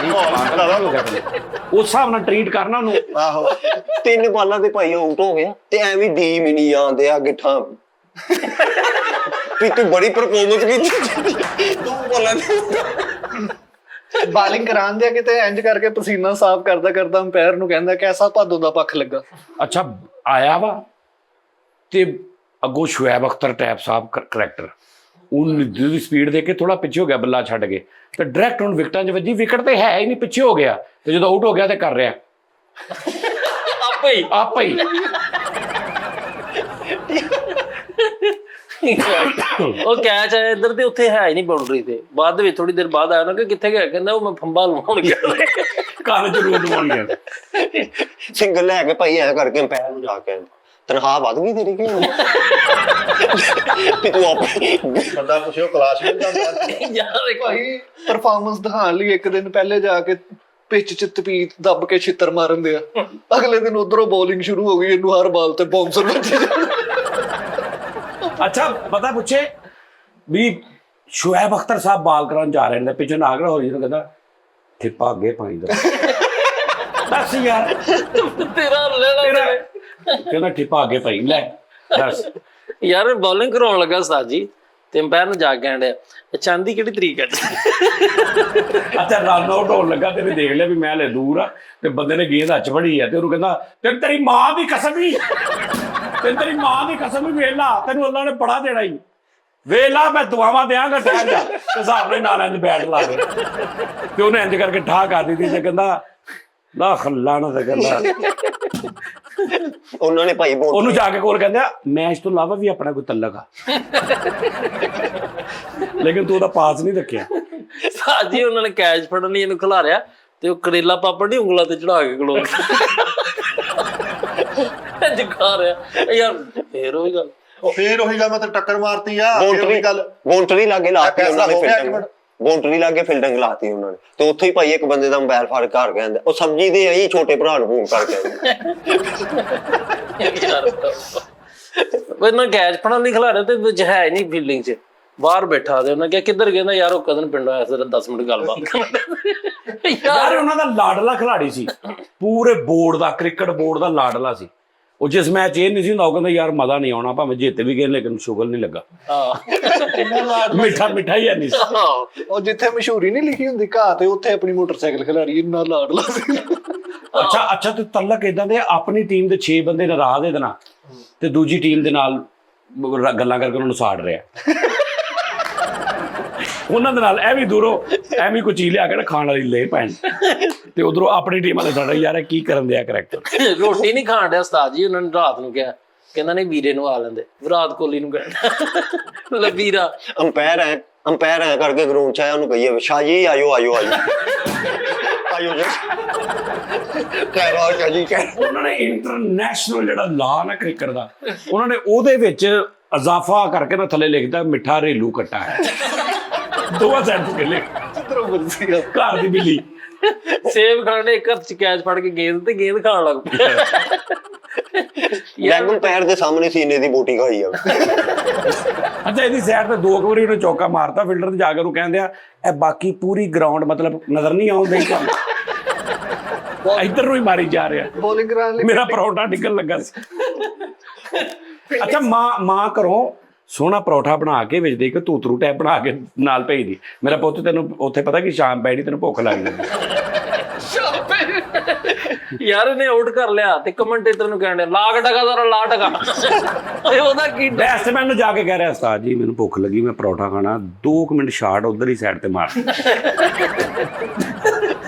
ਉਸ ਹਿਸਾਬ ਨਾਲ ਟ੍ਰੀਟ ਕਰਨਾ ਉਹਨੂੰ। ਆਹੋ 3 ਬਾਲਾਂ ਤੇ ਭਾਈ ਆਊਟ ਹੋ ਗਿਆ ਤੇ ਐਵੇਂ ਡੀ ਵੀ ਨਹੀਂ ਆਉਂਦੇ ਆ ਗਿੱਠਾਂ ਵੀ ਤੂੰ ਬੜੀ ਪਰਫਾਰਮੈਂਸ ਕੀਤੀ 2 ਬਾਲਾਂ ਤੇ। ਬਾਲਿੰਗ ਕਰਾਉਣ ਦਿਆ ਕਿਤੇ ਇੰਜ ਕਰਕੇ ਪਸੀਨਾ ਸਾਫ਼ ਕਰਦਾ ਕਰਦਾ ਅੰਪਾਇਰ ਨੂੰ ਕਹਿੰਦਾ ਕੈਸਾ ਭਾਦੋਂ ਦਾ ਪੱਖ ਲੱਗਾ। ਅੱਛਾ ਆਇਆ ਵਾ ਤੇ ਅੱਗੋਂ ਸ਼ੁਐਬ ਅਖਤਰ ਟੈਪ ਸਾਹਿਬ ਕਰੈਕਟਰ, ਉਹਨੂੰ ਦੀ ਸਪੀਡ ਦੇ ਕੇ ਥੋੜਾ ਪਿੱਛੇ ਹੋ ਗਿਆ, ਬੱਲਾ ਛੱਡ ਕੇ ਤੇ ਡਾਇਰੈਕਟ ਹੁਣ ਵਿਕਟਾਂ 'ਚ ਵੱਜੀ, ਵਿਕਟ ਤੇ ਹੈ ਹੀ ਨਹੀਂ, ਪਿੱਛੇ ਹੋ ਗਿਆ ਤੇ ਜਦੋਂ ਆਊਟ ਹੋ ਗਿਆ ਤੇ ਕਰ ਰਿਹਾ ਆਪੇ ਹੀ ਉਹ ਕੈਚ ਆਇਆ ਇੱਧਰ ਤੇ ਉੱਥੇ ਹੈ ਹੀ ਨਹੀਂ ਬਾਉਂਡਰੀ ਤੇ। ਬਾਅਦ ਦੇ ਵਿੱਚ ਥੋੜੀ ਦੇਰ ਬਾਅਦ ਆਇਆ ਨਾ ਕਿ ਕਿੱਥੇ ਗਿਆ, ਕਹਿੰਦਾ ਉਹ ਮੈਂ ਫੰਬਾ ਲਵਾਉਣ ਗਿਆ, ਕਾਲ ਜ਼ਰੂਰ ਲਵਾਉਣ ਗਿਆ। ਸਿੰਗਲ ਲੈ ਕੇ ਭਾਈ ਐ ਕਰਕੇ ਅੰਪਾਇਰ ਨੂੰ ਜਾ ਕੇ ਤਨਖਾਹ ਵੱਧ ਗਈ ਤੇਰੀ ਕਿ ਤੂੰ ਆਪੇ ਬੰਦਾ ਪੁੱਛਿਓ ਕਲਾਸ ਵਿੱਚ ਜਾਂਦਾ ਯਾਰ ਇੱਕ ਭਾਈ ਪਰਫਾਰਮੈਂਸ ਦਿਖਾਉਣ ਲਈ ਇੱਕ ਦਿਨ ਪਹਿਲੇ ਜਾ ਕੇ ਪਿੱਚ ਚ ਤਪੀਤ ਦੱਬ ਕੇ ਛਿੱਤਰ ਮਾਰਨ ਦੇ ਆ, ਅਗਲੇ ਦਿਨ ਉਧਰੋਂ ਬੋਲਿੰਗ ਸ਼ੁਰੂ ਹੋ ਗਈ, ਇਹਨੂੰ ਹਰ ਬਾਲ ਤੇ ਬਾਉਂਸਰ ਵੱਜੇ। ਅੱਛਾ ਪਤਾ ਪੁੱਛੇ ਵੀ ਸ਼ੁਐਬ ਅਖਤਰ ਸਾਹਿਬ ਬਾਲ ਕਰਾਉਣ ਜਾ ਰਹੇ ਨੇ, ਪਿੱਛੋਂ ਨਾਗਰਾ ਹੋ ਰਹੀ ਨੂੰ ਕਹਿੰਦਾ ਠਿੱਪਾ ਅੱਗੇ ਪਾਣੀ ਦਾ। ਦੱਸ ਯਾਰ ਤੇਰਾ ਲੈਣਾ ਕਹਿੰਦਾ ਠਿੱਪਾ ਅੱਗੇ ਪਾਈ ਲੈ ਦੱਸ। ਯਾਰ ਬੋਲਿੰਗ ਕਰਾਉਣ ਲੱਗਾ ਸਾਜੀ ਤੇ ਅੰਪਾਇਰ ਨੂੰ ਜਾ ਕੇ ਕਹਿੰਦਾ ਚਾਂਦੀ ਕਿਹੜੀ ਤਰੀਕ ਹੈ। ਅੱਛਾ ਰਨ ਆਊਟ ਹੋਣ ਲੱਗਾ ਤੇ ਦੇਖ ਲਿਆ ਵੀ ਮੈਂ ਹਲੇ ਦੂਰ ਆ ਤੇ ਬੰਦੇ ਨੇ ਗੇਂਦ ਹੱਥ ਫੜੀ ਆ ਤੇ ਉਹਨੂੰ ਕਹਿੰਦਾ ਤੇਰੀ ਮਾਂ ਦੀ ਕਸਮ ਹੀ, ਤੇਰੀ ਮਾਂ ਦੀ ਕਸਮ ਹੀ, ਵੇਲਾ ਤੈਨੂੰ ਅੱਲਾ ਨੇ ਬੜਾ ਦੇਣਾ ਹੀ, ਵੇਲਾ ਮੈਂ ਦੁਆਵਾਂ ਦਿਆਂਗਾ ਠਹਿਰ ਜਾ। ਤੇ ਹਿਸਾਬ ਨਾਲ ਨਾਲ ਇੰਜ ਬੈਟ ਲਾ ਦੇ ਤੇ ਉਹਨੇ ਇੰਜ ਕਰਕੇ ਠਾਹ ਕਰ ਦਿੱਤੀ ਤੇ ਕਹਿੰਦਾ ਨਾ ਖੱਲਾ ਨਾ ਤੇ ਕਹਿੰਦਾ ਉਹਨਾਂ ਨੇ ਭਾਈ ਉਹਨੂੰ ਜਾ ਕੇ ਕੋਲ ਕਹਿੰਦਾ ਮੈਚ ਤੋਂ ਇਲਾਵਾ ਵੀ ਆਪਣਾ ਕੋਈ ਤਲਕ ਆ, ਲੇਕਿਨ ਤੂੰ ਉਹਦਾ ਪਾਸ ਨਹੀਂ ਰੱਖਿਆ। ਸਾਜੀ ਉਹਨਾਂ ਨੇ ਕੈਚ ਫੜਨ ਲਈ ਇਹਨੂੰ ਖਿਲਾਰਿਆ ਤੇ ਉਹ ਕਰੇਲਾ ਪਾਪੜ ਦੀ ਉਂਗਲਾਂ ਤੇ ਚੜਾ ਕੇ ਖਲੋ ਜਖਾ ਰਿਹਾ ਯਾਰ। ਫੇਰ ਉਹੀ ਗੱਲ ਮੈਂ ਤੇ ਟੱਕਰ ਮਾਰਤੀ ਆ। ਬੌਂਟਰੀ ਲਾਗੇ ਲਾਤੀ ਉਹਨਾਂ ਨੇ, ਫੀਲਡਿੰਗ ਬੌਂਟਰੀ ਲਾਗੇ ਫੀਲਡਿੰਗ ਲਾਤੀ ਉਹਨਾਂ ਨੇ ਤੇ ਉੱਥੇ ਹੀ ਭਾਈ ਇੱਕ ਬੰਦੇ ਦਾ ਮੋਬਾਈਲ ਫੜ ਘਰ ਕਹਿੰਦਾ ਉਹ ਸਬਜੀ ਦੇ ਆਈ ਛੋਟੇ ਭਰਾ ਨੂੰ ਫੋਨ ਕਰਕੇ ਉਹਨਾਂ ਕੈਚ ਫੜਨ ਲਈ ਖਿਲਾਰਿਆ ਤੇ ਵਿੱਚ ਹੈ ਨਹੀਂ ਫੀਲਡਿੰਗ 'ਚ ਬਾਹਰ ਬੈਠਾ ਤੇ ਉਹਨਾਂ ਕਿਹਾ ਕਿੱਧਰ ਕਹਿੰਦਾ ਯਾਰ ਉਹ ਕਦਨ ਪਿੰਡੋਂ ਆਇਆ ਸੀ 10 ਮਿੰਟ ਗੱਲਬਾਤ ਕਰਨ ਯਾਰ ਉਹਨਾਂ ਦਾ ਲਾਡਲਾ ਖਿਡਾਰੀ ਸੀ, ਪੂਰੇ ਬੋਰਡ ਦਾ, ਕ੍ਰਿਕਟ ਬੋਰਡ ਦਾ ਲਾਡਲਾ ਸੀ। ਉਹ ਜਿਸ ਮੈਚ ਇਹ ਨਹੀਂ ਸੀ ਹੁੰਦਾ ਉਹ ਕਹਿੰਦਾ ਯਾਰ ਮਜ਼ਾ ਨਹੀਂ ਆਉਣਾ, ਭਾਵੇਂ ਜਿੱਤ ਵੀ ਗਏ ਲੇਕਿਨ ਸ਼ੁਗਲ ਨਹੀਂ ਲੱਗਾ। ਮਿੱਠਾ ਹੀ ਨਹੀਂ ਸੀ। ਉਹ ਜਿੱਥੇ ਮਸ਼ਹੂਰੀ ਨਹੀਂ ਲਿਖੀ ਹੁੰਦੀ ਘਾਹ ਤੇ, ਉੱਥੇ ਆਪਣੀ ਮੋਟਰਸਾਈਕਲ ਖਿਲਾੜੀ ਇੰਨਾ ਲਾਡਲਾ ਸੀ। ਅੱਛਾ ਤੇ ਤਲਕ ਇਦਾਂ ਦੇ ਆਪਣੀ ਟੀਮ ਦੇ 6 ਬੰਦੇ ਨਾਰਾਜ਼ ਇਹਦੇ ਨਾਲ ਤੇ ਦੂਜੀ ਟੀਮ ਦੇ ਨਾਲ ਗੱਲਾਂ ਕਰਕੇ ਉਹਨਾਂ ਨੂੰ ਸਾੜ ਰਿਹਾ। ਉਹਨਾਂ ਦੇ ਨਾਲ ਇਹ ਵੀ ਦੂਰੋਂ ਐਵੇਂ ਕੋਈ ਚੀਜ਼ ਲਿਆ ਕੇ ਨਾ ਖਾਣ ਵਾਲੀ ਲੈ ਪੈਣ, ਤੇ ਉਧਰੋਂ ਆਪਣੀ ਟੀਮ ਵਾਲੇ ਸਾਡਾ ਯਾਰ ਕੀ ਕਰਨ ਦਿਆ ਕਰੈਕਟਰ। ਰੋਟੀ ਨਹੀਂ ਖਾਣ ਡਿਆ ਉਸਤਾਦ ਜੀ, ਉਹਨਾਂ ਨੇ ਰਾਤ ਨੂੰ ਕਿਹਾ, ਕਹਿੰਦਾ ਨਹੀਂ ਵੀਰੇ ਨੂੰ ਆ ਲੈਂਦੇ, ਵਿਰਾਟ ਕੋਹਲੀ ਨੂੰ ਕਹਿਣਾ ਲੈ ਵੀਰਾ ਅੰਪਾਇਰ ਐ ਕਰਕੇ ਗਰਾਊਂਡ ਚ ਆਇਆ, ਉਹਨੂੰ ਕਹੀਏ ਸ਼ਾਹ ਜੀ ਆਇਓ ਆਇਓ ਆਇਓ ਆਇਓ ਜੀ ਕਹਿ ਸ਼ਾਹ ਜੀ ਕਹਿ। ਉਹਨਾਂ ਨੇ ਇੰਟਰਨੈਸ਼ਨਲ ਜਿਹੜਾ ਲਾ ਨਾ ਕ੍ਰਿਕਟ ਦਾ, ਉਹਨਾਂ ਨੇ ਉਹਦੇ ਵਿੱਚ ਇਜ਼ਾਫਾ ਕਰਕੇ ਨਾ ਥੱਲੇ ਲਿਖਦਾ ਮਿੱਠਾ ਰੇਲੂ ਕੱਟਾ ਹੈ। ਦੋਵਾਂ ਸਾਈਡ ਤੋਂ ਲਿਖ ਘਰ ਦੀ ਬਿੱਲੀ ਸੇਬ ਖਾਣੇ, ਇੱਕ ਹੱਥ ਚ ਕੈਚ ਫੜ ਕੇ ਗੇਂਦ ਤੇ ਗੇਂਦ ਖਾਣ ਲੱਗ ਪਿਆ। ਲੈਗ ਅੰਪਾਇਰ ਦੇ ਸਾਹਮਣੇ ਸੀਨੇ ਦੀ ਬੋਟੀ ਖਾਈ ਆ। ਅੱਛਾ ਇਹਦੀ ਸਾਈਡ ਤੇ 2 ਵਾਰੀ ਉਹਨੇ ਚੌਕਾ ਮਾਰਤਾ, ਫੀਲਡਰ ਤੇ ਜਾ ਕੇ ਉਹਨੂੰ ਕਹਿੰਦੇ ਆ ਇਹ ਬਾਕੀ ਪੂਰੀ ਗਰਾਊਂਡ ਮਤਲਬ ਨਜ਼ਰ ਨਹੀਂ ਆਉਂਦੀ ਤੁਹਾਨੂੰ, ਇੱਧਰ ਨੂੰ ਹੀ ਮਾਰੀ ਜਾ ਰਿਹਾ। ਬੋਲਿੰਗ ਕਰਾਉਣ ਲਈ ਮੇਰਾ ਪਰੌਂਠਾ ਡਿੱਗਣ ਲੱਗਾ ਸੀ। ਅੱਛਾ ਮਾਂ ਘਰੋਂ ਸੋਹਣਾ ਪਰੌਠਾ ਬਣਾ ਕੇ ਵੇਚਦੇ, ਇੱਕ ਤੂਤਰੂ ਟੈਪ ਬਣਾ ਕੇ ਨਾਲ ਭੇਜਦੀ, ਮੇਰਾ ਪੁੱਤ ਤੈਨੂੰ ਉੱਥੇ ਪਤਾ ਕਿ ਸ਼ਾਮ ਪੈਣੀ ਤੈਨੂੰ ਭੁੱਖ ਲੱਗ ਜਾਂਦੀ। ਯਾਰ ਇਹਨੇ ਆਊਟ ਕਰ ਲਿਆ ਤੇ ਕਮੈਂਟੇਟਰ ਨੂੰ ਕਹਿੰਦੇ ਲਾ ਟਕਾ ਜ਼ਰਾ ਲਾ ਟਕਾ। ਉਹਦਾ ਕੀ ਬੈਟਸਮੈਨ ਨੂੰ ਜਾ ਕੇ ਕਹਿ ਰਿਹਾ ਉਸਤਾਦ ਜੀ ਮੈਨੂੰ ਭੁੱਖ ਲੱਗੀ, ਮੈਂ ਪਰੌਠਾ ਖਾਣਾ, 2 ਮਿੰਟ ਸ਼ਾਟ ਉਧਰ ਹੀ ਸਾਈਡ ਤੇ ਮਾਰ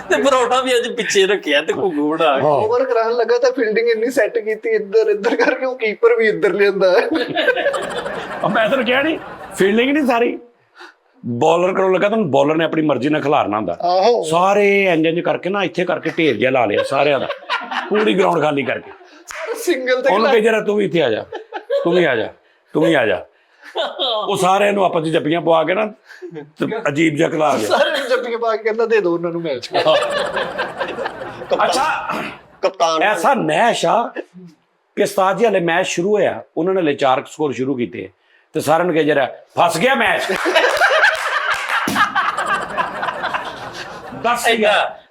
ਤੇ ਪਰੌਠਾ ਵੀ ਅੱਜ ਪਿੱਛੇ ਰੱਖਿਆ ਤੇ ਘੁੱਗੂ ਬਣਾ ਕੇ। ਓਵਰ ਕਰਾਉਣ ਲੱਗਾ ਤਾਂ ਫੀਲਡਿੰਗ ਇੰਨੀ ਸੈੱਟ ਕੀਤੀ ਇੱਧਰ ਕਰਕੇ ਉਹ ਕੀਪਰ ਵੀ ਇੱਧਰ ਲਿਆਂਦਾ। ਮੈਂ ਤੈਨੂੰ ਕਿਹਾ ਨਹੀਂ ਫੀਲਡਿੰਗ ਨਹੀਂ ਸਾਰੀ, ਬੋਲਰ ਕਰੋ ਲੱਗਾ ਤਾਂ ਬੋਲਰ ਨੇ ਆਪਣੀ ਮਰਜ਼ੀ ਨਾਲ ਖਿਲਾਰਨਾ ਹੁੰਦਾ। ਆਹੋ ਸਾਰੇ ਇੰਜ ਕਰਕੇ ਨਾ ਇੱਥੇ ਕਰਕੇ ਢੇਰ ਜਿਹਾ ਲਾ ਲਿਆ ਸਾਰਿਆਂ ਦਾ, ਪੂਰੀ ਗਰਾਊਂਡ ਖਾਲੀ ਕਰਕੇ। ਸਿੰਗਲ ਤੇ ਉਹਨੂੰ ਕਹੇ ਜਰਾ ਤੂੰ ਵੀ ਇੱਥੇ ਆ ਜਾ, ਤੂੰ ਵੀ ਆ ਜਾ, ਤੂੰ ਵੀ ਆ ਜਾ। ਉਹ ਸਾਰਿਆਂ ਨੂੰ ਆਪਸ ਵਿੱਚ ਜੱਪੀਆਂ ਪਵਾ ਕੇ ਨਾ ਅਜੀਬ ਜਿਹਾ ਖਿਲਾ ਗਿਆ। ਸਾਰੇ ਜੱਪੀਆਂ ਪਾ ਕੇ ਕਹਿੰਦਾ ਦੇ ਦਿਓ ਉਹਨਾਂ ਨੂੰ ਮੈਚ। ਅੱਛਾ ਕਪਤਾਨ ਐਸਾ ਮੈਚ ਆ ਕਿ ਉਸਤਾਦ ਜੀ ਹਲੇ ਮੈਚ ਸ਼ੁਰੂ ਹੋਇਆ, ਉਹਨਾਂ ਨੇ ਹਲੇ 4 ਸਕੋਰ ਸ਼ੁਰੂ ਕੀਤੇ ਤੇ ਸਾਰਿਆਂ ਨੂੰ ਕਹੇ ਜਰਾ ਫਸ ਗਿਆ ਮੈਚ। ਦੱਸ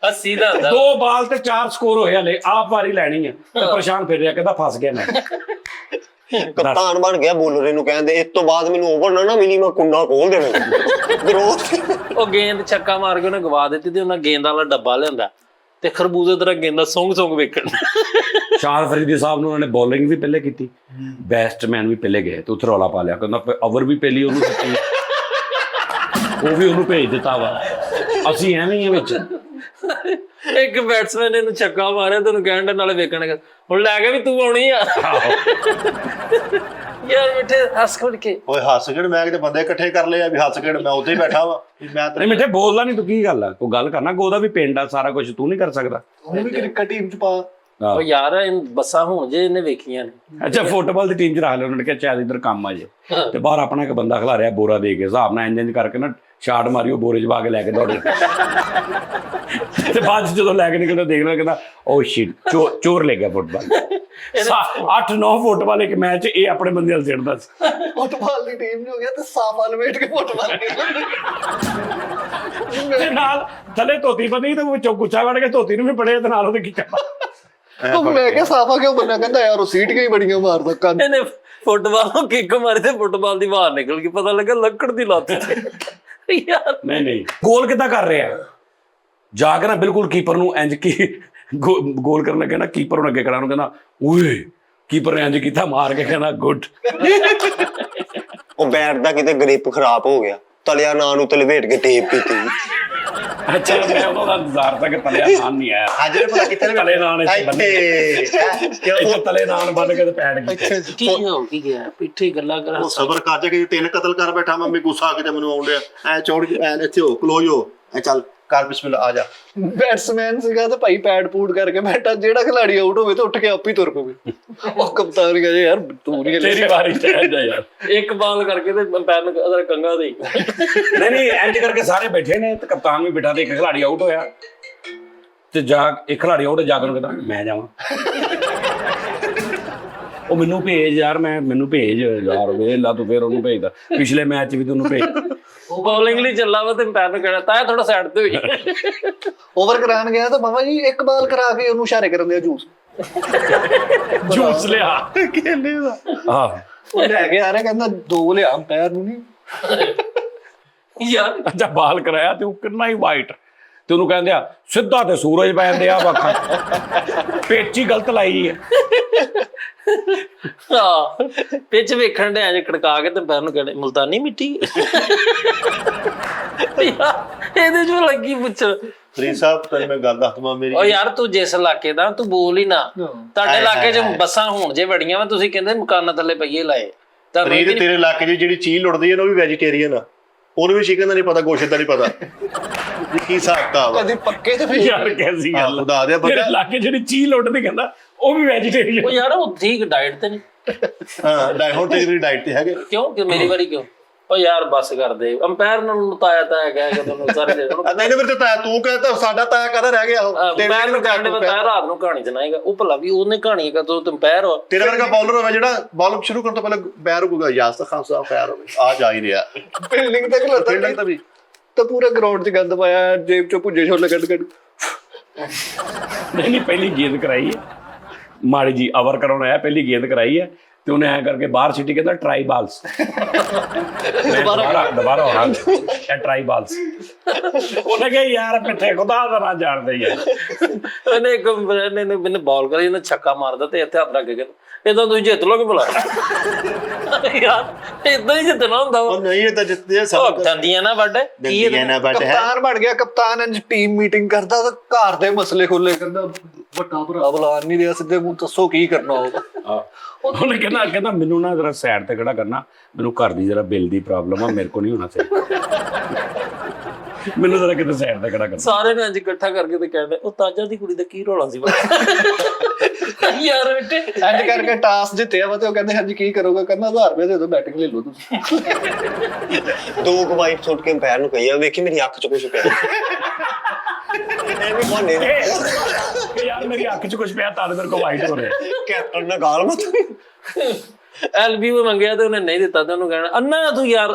ਅੱਸੀ ਦਾ 2 ਬਾਲ ਤੇ 4 ਸਕੋਰ ਹੋਏ ਹਲੇ, ਆਪ ਵਾਰੀ ਲੈਣੀ ਆ ਤੇ ਪਰੇਸ਼ਾਨ ਫਿਰ ਰਿਹਾ, ਕਹਿੰਦਾ ਫਸ ਗਿਆ ਮੈਚ। ਕਪਤਾਨ ਬਣ ਗਿਆ, ਬੋਲਰ ਨੂੰ ਕਹਿੰਦੇ ਇਸ ਤੋਂ ਬਾਅਦ ਮੈਨੂੰ ਓਵਰ ਨਾ ਮਿਲੀ ਮੈਂ ਕੁੰਡਾ ਖੋਲ ਦੇਣਾ। ਉਹ ਗੇਂਦ ਛੱਕਾ ਮਾਰ ਕੇ ਉਹਨੇ ਗਵਾ ਦਿੱਤੀ ਤੇ ਉਹਨਾਂ ਗੇਂਦ ਵਾਲਾ ਡੱਬਾ ਲਿਆਂਦਾ ਤੇ ਖਰਬੂਜ਼ੇ ਤਰ੍ਹਾਂ ਗੇਂਦਾਂ ਸੁੰਗ ਵੇਖਣ। ਸ਼ਾਨ ਫਰੀਦੀ ਸਾਹਿਬ ਨੂੰ ਉਹਨਾਂ ਨੇ ਬੋਲਿੰਗ ਵੀ ਪਹਿਲੇ ਕੀਤੀ, ਬੈਟਸਮੈਨ ਵੀ ਪਹਿਲੇ ਗਏ ਤੇ ਉੱਥੇ ਰੌਲਾ ਪਾ ਲਿਆ, ਕਹਿੰਦਾ ਓਵਰ ਵੀ ਪਹਿਲੀ ਉਹਨੂੰ ਦਿੱਤੀ, ਉਹ ਵੀ ਉਹਨੂੰ ਭੇਜ ਦਿੱਤਾ ਵਾ, ਅਸੀਂ ਐਵੇਂ ਹੀ ਵਿੱਚ। ਇੱਕ ਬੈਟਸਮੈਨ ਨੇ ਇਹਨੂੰ ਛੱਕਾ ਮਾਰਿਆ ਤੇ ਉਹਨੂੰ ਕਹਿਣ ਦੇ ਨਾਲੇ ਵੇਖਣ ਹੁਣ ਲੈ ਕੇ ਵੀ ਤੂੰ ਆਉਣੀ ਆ। ਯਾਰ ਮਿੱਠੇ ਹੱਸ ਖੁੱਲ ਕੇ ਓਏ ਹੱਸ ਕੇ ਮੈਂ ਕਿਤੇ ਬੰਦੇ ਇਕੱਠੇ ਕਰ ਲਏ ਆ ਵੀ ਹੱਸ ਕੇ ਮੈਂ ਉੱਥੇ ਹੀ ਬੈਠਾ ਵਾ ਵੀ ਮੈਂ ਨਹੀਂ ਮਿੱਠੇ ਬੋਲਦਾ ਨਹੀਂ ਤੂੰ, ਕੀ ਗੱਲ ਆ, ਕੋਈ ਗੱਲ ਕਰਨਾ, ਉਹਦਾ ਵੀ ਪਿੰਡ ਆ, ਸਾਰਾ ਕੁਝ ਤੂੰ ਨਹੀਂ ਕਰ ਸਕਦਾ। ਉਹਨੂੰ ਵੀ ਕ੍ਰਿਕਟ ਟੀਮ ਚ ਪਾ। ਉਹ ਯਾਰ ਬੱਸਾਂ ਹੁਣ ਜੇ ਇਹਨੇ ਵੇਖੀਆਂ ਨੇ। ਅੱਛਾ ਫੁੱਟਬਾਲ ਦੀ ਟੀਮ 'ਚ ਰੱਖ ਲਿਆ, ਉਹਨਾਂ ਨੇ ਕਿਹਾ ਸ਼ਾਇਦ ਇੱਧਰ ਕੰਮ ਆ ਜੇ, ਤੇ ਬਾਹਰ ਆਪਣਾ ਇੱਕ ਬੰਦਾ ਖਿਲਾ ਰਿਹਾ ਬੋਰਾ ਦੇ ਕੇ, ਹਿਸਾਬ ਨਾਲ ਇੰਜ ਕਰਕੇ ਨਾ ਸ਼ਾਟ ਮਾਰੀ, ਉਹ ਬੋਰੇ 'ਚ ਪਾ ਕੇ ਲੈ ਕੇ ਦੌੜੇ। ਤੇ ਬਾਅਦ 'ਚ ਜਦੋਂ ਲੈ ਕੇ ਨਿਕਲਦਾ ਦੇਖ ਲਿਆ, ਕਹਿੰਦਾ ਓ ਸ਼ਿਟ ਚੋਰ ਲੈ ਗਿਆ ਫੁੱਟਬਾਲ। 8-9 ਫੁੱਟਬਾਲ ਇੱਕ ਮੈਚ ਇਹ ਆਪਣੇ ਬੰਦੇ ਨਾਲ ਸਿੱਟਦਾ ਸੀ। ਫੁੱਟਬਾਲ ਦੀ ਟੀਮ ਚ ਹੋ ਗਿਆ ਤੇ ਸਾਫਾ ਲਵੇਟ ਕੇ ਫੁੱਟਬਾਲ ਤੇ ਨਾਲ ਥੱਲੇ ਧੋਤੀ ਬੰਨੀ ਤੇ ਵਿੱਚੋਂ ਗੁੱਛਾ ਵੜ ਕੇ ਧੋਤੀ ਨੂੰ ਵੀ ਪੜਿਆ ਤੇ ਨਾਲ ਉਹਦੇ ਕੀ ਕਰਨਾ। ਮੈਂ ਕਿਹਾ ਸਾਫਾ ਕਿਉਂ ਬੰਨਾ, ਕਹਿੰਦਾ ਯਾਰ ਉਹ ਸੀਟੀਆਂ ਹੀ ਬੜੀਆਂ ਮਾਰਦਾ ਕੰਨ। ਇਹਨੇ ਫੁੱਟਬਾਲ ਨੂੰ ਕਿੱਕ ਮਾਰੀ ਤੇ ਫੁੱਟਬਾਲ ਦੀ ਬਾਹਰ ਨਿਕਲ ਗਈ, ਪਤਾ ਲੱਗਾ ਲੱਕੜ ਦੀ ਲੱਤ ਤੇ। ਯਾਰ ਨਹੀਂ ਗੋਲ ਕਿੱਦਾਂ ਕਰ ਰਿਹਾ, ਜਾ ਕੇ ਨਾ ਬਿਲਕੁਲ ਕੀਪਰ ਨੂੰ ਇੰਜ ਕੀ ਗੋਲ ਕਰਨ ਲੱਗੇ ਨਾ, ਕੀਪਰ ਨੂੰ ਅੱਗੇ ਖੜਾ ਨੂੰ ਕਹਿੰਦਾ ਓਏ, ਕੀਪਰ ਨੇ ਇੰਜ ਕੀਤਾ ਮਾਰ ਕੇ ਕਹਿੰਦਾ ਗੁੱਡ। ਉਹ ਬੈਟ ਦਾ ਕਿਤੇ ਗ੍ਰਿਪ ਖਰਾਬ ਹੋ ਗਿਆ, ਤਲਿਆ ਨਾਂ ਨੂੰ ਤੇ ਲਪੇਟ ਕੇ ਟੇਪ ਕੀਤੀ। ਅੱਛਾ ਮੈਂ ਉਹਦਾ ਇੰਤਜ਼ਾਰ ਤਾਂ ਕਿ ਤਲਿਆ ਨਾਨ ਨਹੀਂ ਆਇਆ। ਅੱਜ ਨੇ ਪਤਾ ਕਿੱਥੇ ਨੇ ਤਲੇ ਨਾਨ ਇੱਥੇ ਬੰਨੇ, ਇੱਥੇ ਤਲੇ ਨਾਨ ਬੰਨ ਕੇ ਤੇ ਪੈਣ ਗਏ। ਕੀ ਹੋ ਕੀ ਗਿਆ ਪਿੱਠੇ ਗੱਲਾਂ ਕਰ। ਉਹ ਸਬਰ ਕਰ ਜਾ ਕੇ 3 ਕਤਲ ਕਰ ਬੈਠਾ, ਮੰਮੀ ਗੁੱਸਾ ਆ ਕੇ ਤੇ ਮੈਨੂੰ ਆਉਣ ਡਿਆ ਐ ਚੌੜ ਐ ਇੱਥੇ ਹੋ ਕਲੋਜ ਹੋ ਐ ਚੱਲ ਕਰ ਬਿਸਮਿਲ੍ਲਾ ਆ ਜਾ। ਬੈਟਸਮੈਨ ਸੀਗਾ ਤੇ ਭਾਈ ਪੈਡ ਪੂਡ ਕਰਕੇ ਬੈਠਾ, ਜਿਹੜਾ ਖਿਲਾੜੀ ਆਊਟ ਹੋਵੇ ਤਾਂ ਉੱਠ ਕੇ ਆਪ ਹੀ ਤੁਰ ਪਵੇ। ਉਹ ਕਪਤਾਨ ਕਹਿੰਦਾ ਯਾਰ ਤੂੰ ਨਹੀਂ ਤੇਰੀ ਵਾਰੀ ਚਾਹੀਦਾ ਯਾਰ। ਇੱਕ ਬਾਲ ਕਰਕੇ ਤੇ ਪੈਨ ਅਦਰ ਕੰਗਾ ਦੇ ਨਹੀਂ ਇੰਜ ਕਰਕੇ ਸਾਰੇ ਬੈਠੇ ਨੇ ਤੇ ਕਪਤਾਨ ਵੀ ਬਿਠਾ ਤੇ ਇੱਕ ਖਿਲਾੜੀ ਆਊਟ ਹੋਇਆ ਤੇ ਜਾ ਇੱਕ ਖਿਲਾੜੀ ਆਊਟ ਜਾ ਕੇ ਉਹਨੂੰ ਕਹਿੰਦਾ ਮੈਂ ਜਾਵਾਂ। ਉਹ ਮੈਨੂੰ ਭੇਜ ਯਾਰ, ਮੈਨੂੰ ਭੇਜ ਯਾਰ, ਵੇਲਾ ਤੂੰ ਫਿਰ ਉਹਨੂੰ ਭੇਜਦਾ, ਪਿਛਲੇ ਮੈਚ ਵੀ ਤੈਨੂੰ ਭੇਜ। ਉਹ ਬੋਲਿੰਗ ਲਈ ਚੱਲਾ ਵਾ ਤੇ ਅੰਪਾਇਰ ਨੂੰ ਕਹਿਣਾ ਤਾਂ ਥੋੜਾ ਸਾਈਡ ਤੇ ਹੋਈ। ਓਵਰ ਕਰਾਉਣ ਗਿਆ ਤਾਂ ਮਾਮਾ ਜੀ ਇੱਕ ਬਾਲ ਕਰਾ ਕੇ ਉਹਨੂੰ ਇਸ਼ਾਰੇ ਕਰਨ ਦੇ ਜੂਸ ਲਿਆ ਕਹਿੰਦੇ ਦਾ ਆਹ ਉਹ ਲੈ ਕੇ ਆ ਰਿਹਾ, ਕਹਿੰਦਾ 2 ਲਿਆ ਅੰਪਾਇਰ ਨੂੰ ਨਹੀਂ। ਯਾਰ ਅੱਛਾ ਬਾਲ ਕਰਾਇਆ ਤੇ ਉਹ ਕਿੰਨਾ ਹੀ ਵਾਈਟ, ਤੇ ਉਹਨੂੰ ਕਹਿੰਦੇ ਆ ਸਿੱਧਾ ਤੇ ਸੂਰਜ ਪੈਂਦੇ ਆ ਵਾਖਾਂ, ਪੇਚੀ ਗਲਤ ਲਾਈ ਹੈ। ਹਾਂ ਪਿੱਚ ਵੇਖਣ ਦੇ ਐਂ ਖੜਕਾ ਕੇ ਤੇ ਅੰਪਾਇਰ ਨੂੰ ਕਹਿੰਦੇ ਮੁਲਤਾਨੀ ਮਿੱਟੀ। ਯਾਰ ਇਹਦੇ ਚ ਲੱਗੀ ਪੁੱਛ। ਫਰੀਦ ਸਾਹਿਬ ਤੈਨੂੰ ਮੈਂ ਗੱਲ ਦੱਸ ਦਵਾਂ ਮੇਰੀ। ਓ ਯਾਰ ਤੂੰ ਜਿਸ ਇਲਾਕੇ ਦਾ ਤੂੰ ਬੋਲ ਹੀ ਨਾ। ਤੁਹਾਡੇ ਇਲਾਕੇ 'ਚ ਬੱਸਾਂ ਹੁਣ ਜੇ ਬੜੀਆਂ ਵਾ, ਤੁਸੀਂ ਕਹਿੰਦੇ ਮਕਾਨਾਂ ਥੱਲੇ ਪਈਏ ਲਾਏ। ਫਰੀਦ ਤੇਰੇ ਇਲਾਕੇ 'ਚ ਜਿਹੜੀ ਚੀਲ ਉੱਡਦੀ ਹੈ ਨਾ ਉਹ ਵੀ ਵੈਜੀਟੇਰੀਅਨ ਆ, ਉਹਨੂੰ ਵੀ ਚਿਕਨ ਦਾ ਨਹੀਂ ਪਤਾ, ਗੋਸ਼ਤ ਦਾ ਨਹੀਂ ਪਤਾ। ਕੀ ਹਿਸਾਬ ਕਿਤਾਬ ਆ? ਕਦੇ ਪੱਕੇ ਤੇ ਫਿਰ ਯਾਰ ਕੈਸੀ ਗੱਲ ਖੁਦਾ ਦੇ ਤੇਰੇ ਇਲਾਕੇ ਜਿਹੜੀ ਚੀਲ ਉੱਡਦੀ ਕਹਿੰਦਾ ਉਹ ਵੀ ਵੈਜੀਟੇਰੀਅਨ। ਉਹ ਯਾਰ ਉਹ ਠੀਕ ਡਾਈਟ ਤੇ ਨਹੀਂ। ਹਾਂ ਹੁਣ ਤੇਰੀ ਡਾਈਟ ਤੇ ਹੈਗੇ ਕਿਉਂ ਕਿ ਮੇਰੀ ਵਾਰੀ ਕਿਉਂ? ਉਹ ਯਾਰ ਬੱਸ ਕਰਦੇ ਅੰਪਾਇਰ ਨਾਲ ਲੁਤਾਇਆ ਤਾਂ ਕਹਿ ਕੇ ਤੁਹਾਨੂੰ ਸਾਰੇ ਨਹੀਂ ਫਿਰ ਤੂੰ ਕਹਿੰਦਾ ਸਾਡਾ ਤਾਇਆ ਕਦਾ ਰਹਿ ਗਿਆ? ਅੰਪਾਇਰ ਨੂੰ ਕਹਿੰਦੇ ਬਤਾ ਰਾਤ ਨੂੰ ਕਹਾਣੀ ਸੁਣਾਏਗਾ, ਉਹ ਭਲਾ ਵੀ ਉਹਨੇ ਕਹਾਣੀ ਕਦੋਂ ਤੇ ਅੰਪਾਇਰ ਹੋ। ਤੇਰਾ ਵਰਗਾ ਬੌਲਰ ਹੋਵੇ ਜਿਹੜਾ ਬਾਲ ਸ਼ੁਰੂ ਕਰਨ ਤੋਂ ਪਹਿਲਾਂ ਬੈਰ ਹੋਊਗਾ, ਯਾਸਰ ਖਾਨ ਸਾਹਿਬ ਪੈਰ ਹੋਵੇ, ਆ ਜਾ ਹੀ ਰਿਹਾ ਫੀਲਡਿੰਗ ਤੇ ਖਲੋਤਾ ਫੀਲਡਿੰਗ ਤਾਂ ਵੀ ਤਾਂ ਪੂਰਾ ਗਰਾਊਂਡ 'ਚ ਗੰਦ ਪਾਇਆ, ਜੇਬ 'ਚੋਂ ਭੁੱਜੇ ਛੋਲੇ ਕੱਢ ਨਹੀਂ ਪਹਿਲੀ ਗੇਂਦ ਕਰਾਈ ਹੈ ਮਾੜੀ ਜੀ, ਓਵਰ ਕਰਾਉਣ ਆਇਆ, ਪਹਿਲੀ ਗੇਂਦ ਕਰਾਈ ਹੈ ਤੇ ਉਹਨੇ ਐ ਕਰਕੇ ਬਾਹਰ ਸਿੱਟੀ, ਕਹਿੰਦਾ ਟਰਾਈ ਬਾਲਸ। ਦੁਬਾਰਾ ਹੋਣਾ ਇਹ ਟਰਾਈ ਬਾਲਸ। ਉਹਨੇ ਕਿਹਾ ਯਾਰ ਪਿੱਛੇ ਖੁਦਾ ਦਾ ਨਾ ਜਾਣਦੇ ਯਾਰ। ਉਹਨੇ ਇੱਕ ਮੈਨੂੰ ਬਾਲ ਕਰੀ, ਉਹਨੇ ਛੱਕਾ ਮਾਰਦਾ ਤੇ ਇੱਥੇ ਹੱਥ ਰੱਖ ਕੇ ਕਹਿੰਦਾ ਏਦਾਂ ਤੁਸੀਂ ਜਿੱਤ ਲੋਗੇ ਭਲਾ। ਯਾਰ ਏਦਾਂ ਹੀ ਜਿੱਤਣਾ ਹੁੰਦਾ ਉਹ ਨਹੀਂ ਇਹ ਤਾਂ ਜਿੱਤਦੇ ਸਭ ਦੰਦੀਆਂ ਨਾ ਵੱਢ ਕੀ ਨਾ ਬਟ ਹੈ। ਕਪਤਾਨ ਬਣ ਗਿਆ, ਕਪਤਾਨ ਇੰਜ ਟੀਮ ਮੀਟਿੰਗ ਕਰਦਾ ਤਾਂ ਘਰ ਦੇ ਮਸਲੇ ਖੋਲੇ, ਕਹਿੰਦਾ ਵੱਡਾ ਭਰਾ ਬੁਲਾਣ ਨਹੀਂ ਰਿਹਾ, ਸਿੱਧੇ ਮੂੰਹ ਦੱਸੋ ਕੀ ਕਰਨਾ ਹੋਊਗਾ। ਉਹਨੇ ਕਹਿੰਦਾ ਮੈਨੂੰ ਨਾ ਜਰਾ ਸਾਈਡ ਤੇ ਖੜਾ ਕਰਨਾ, ਮੈਨੂੰ ਘਰ ਦੀ ਜਰਾ ਬਿੱਲ ਦੀ ਪ੍ਰੋਬਲਮ ਆ, ਮੇਰੇ ਕੋਲ ਨਹੀਂ ਹੋਣਾ ਚਾਹੀਦਾ, ਮੈਨੂੰ ਜਰਾ ਕਿਤੇ ਸਾਈਡ ਤੇ ਖੜਾ ਕਰਨਾ। ਸਾਰੇ ਨੇ ਅੱਜ ਇਕੱਠਾ ਕਰਕੇ ਤੇ ਕਹਿੰਦੇ ਉਹ ਤਾਜਾ ਦੀ ਕੁੜੀ ਦਾ ਕੀ ਰੌਲਾ ਸੀ ਯਾਰ ਬੇਟੇ। ਇੰਜ ਕਰਕੇ ਟਾਸ ਜਿੱਤਿਆ ਵਾ ਤੇ ਉਹ ਕਹਿੰਦੇ ਹਾਂਜੀ ਕੀ ਕਰੋਗੇ? ਕਹਿੰਦਾ 1000 ਰੁਪਏ ਦੇ ਦਿਓ, ਬੈਟਿੰਗ ਲੈ ਲਓ ਤੁਸੀਂ। 2 ਵਾਈਟ ਸੁੱਟ ਕੇ ਅੰਪਾਇਰ ਨੂੰ ਕਹੀਆ, ਵੇਖੀ ਮੇਰੀ ਅੱਖ 'ਚ ਕੁਝ ਪਿਆ। ਐਵੇਂ ਬਹਾਨੇ ਯਾਰ ਮੇਰੀ ਅੱਖ 'ਚ ਕੁਝ ਪਿਆ ਤਾਂ ਮੇਰੇ ਕੋਲ ਵਾਈਟ ਹੋ ਰਿਹਾ। ਕੈਪਟਨ ਨਾਲ ਗਾਲ ਮਤ। LBO ਮੰਗਿਆ ਤੇ ਉਹਨੇ ਨਹੀਂ ਦਿੱਤਾ ਤੇ ਉਹਨੂੰ ਕਹਿਣਾ ਅੰਨਾ ਤੂੰ ਯਾਰ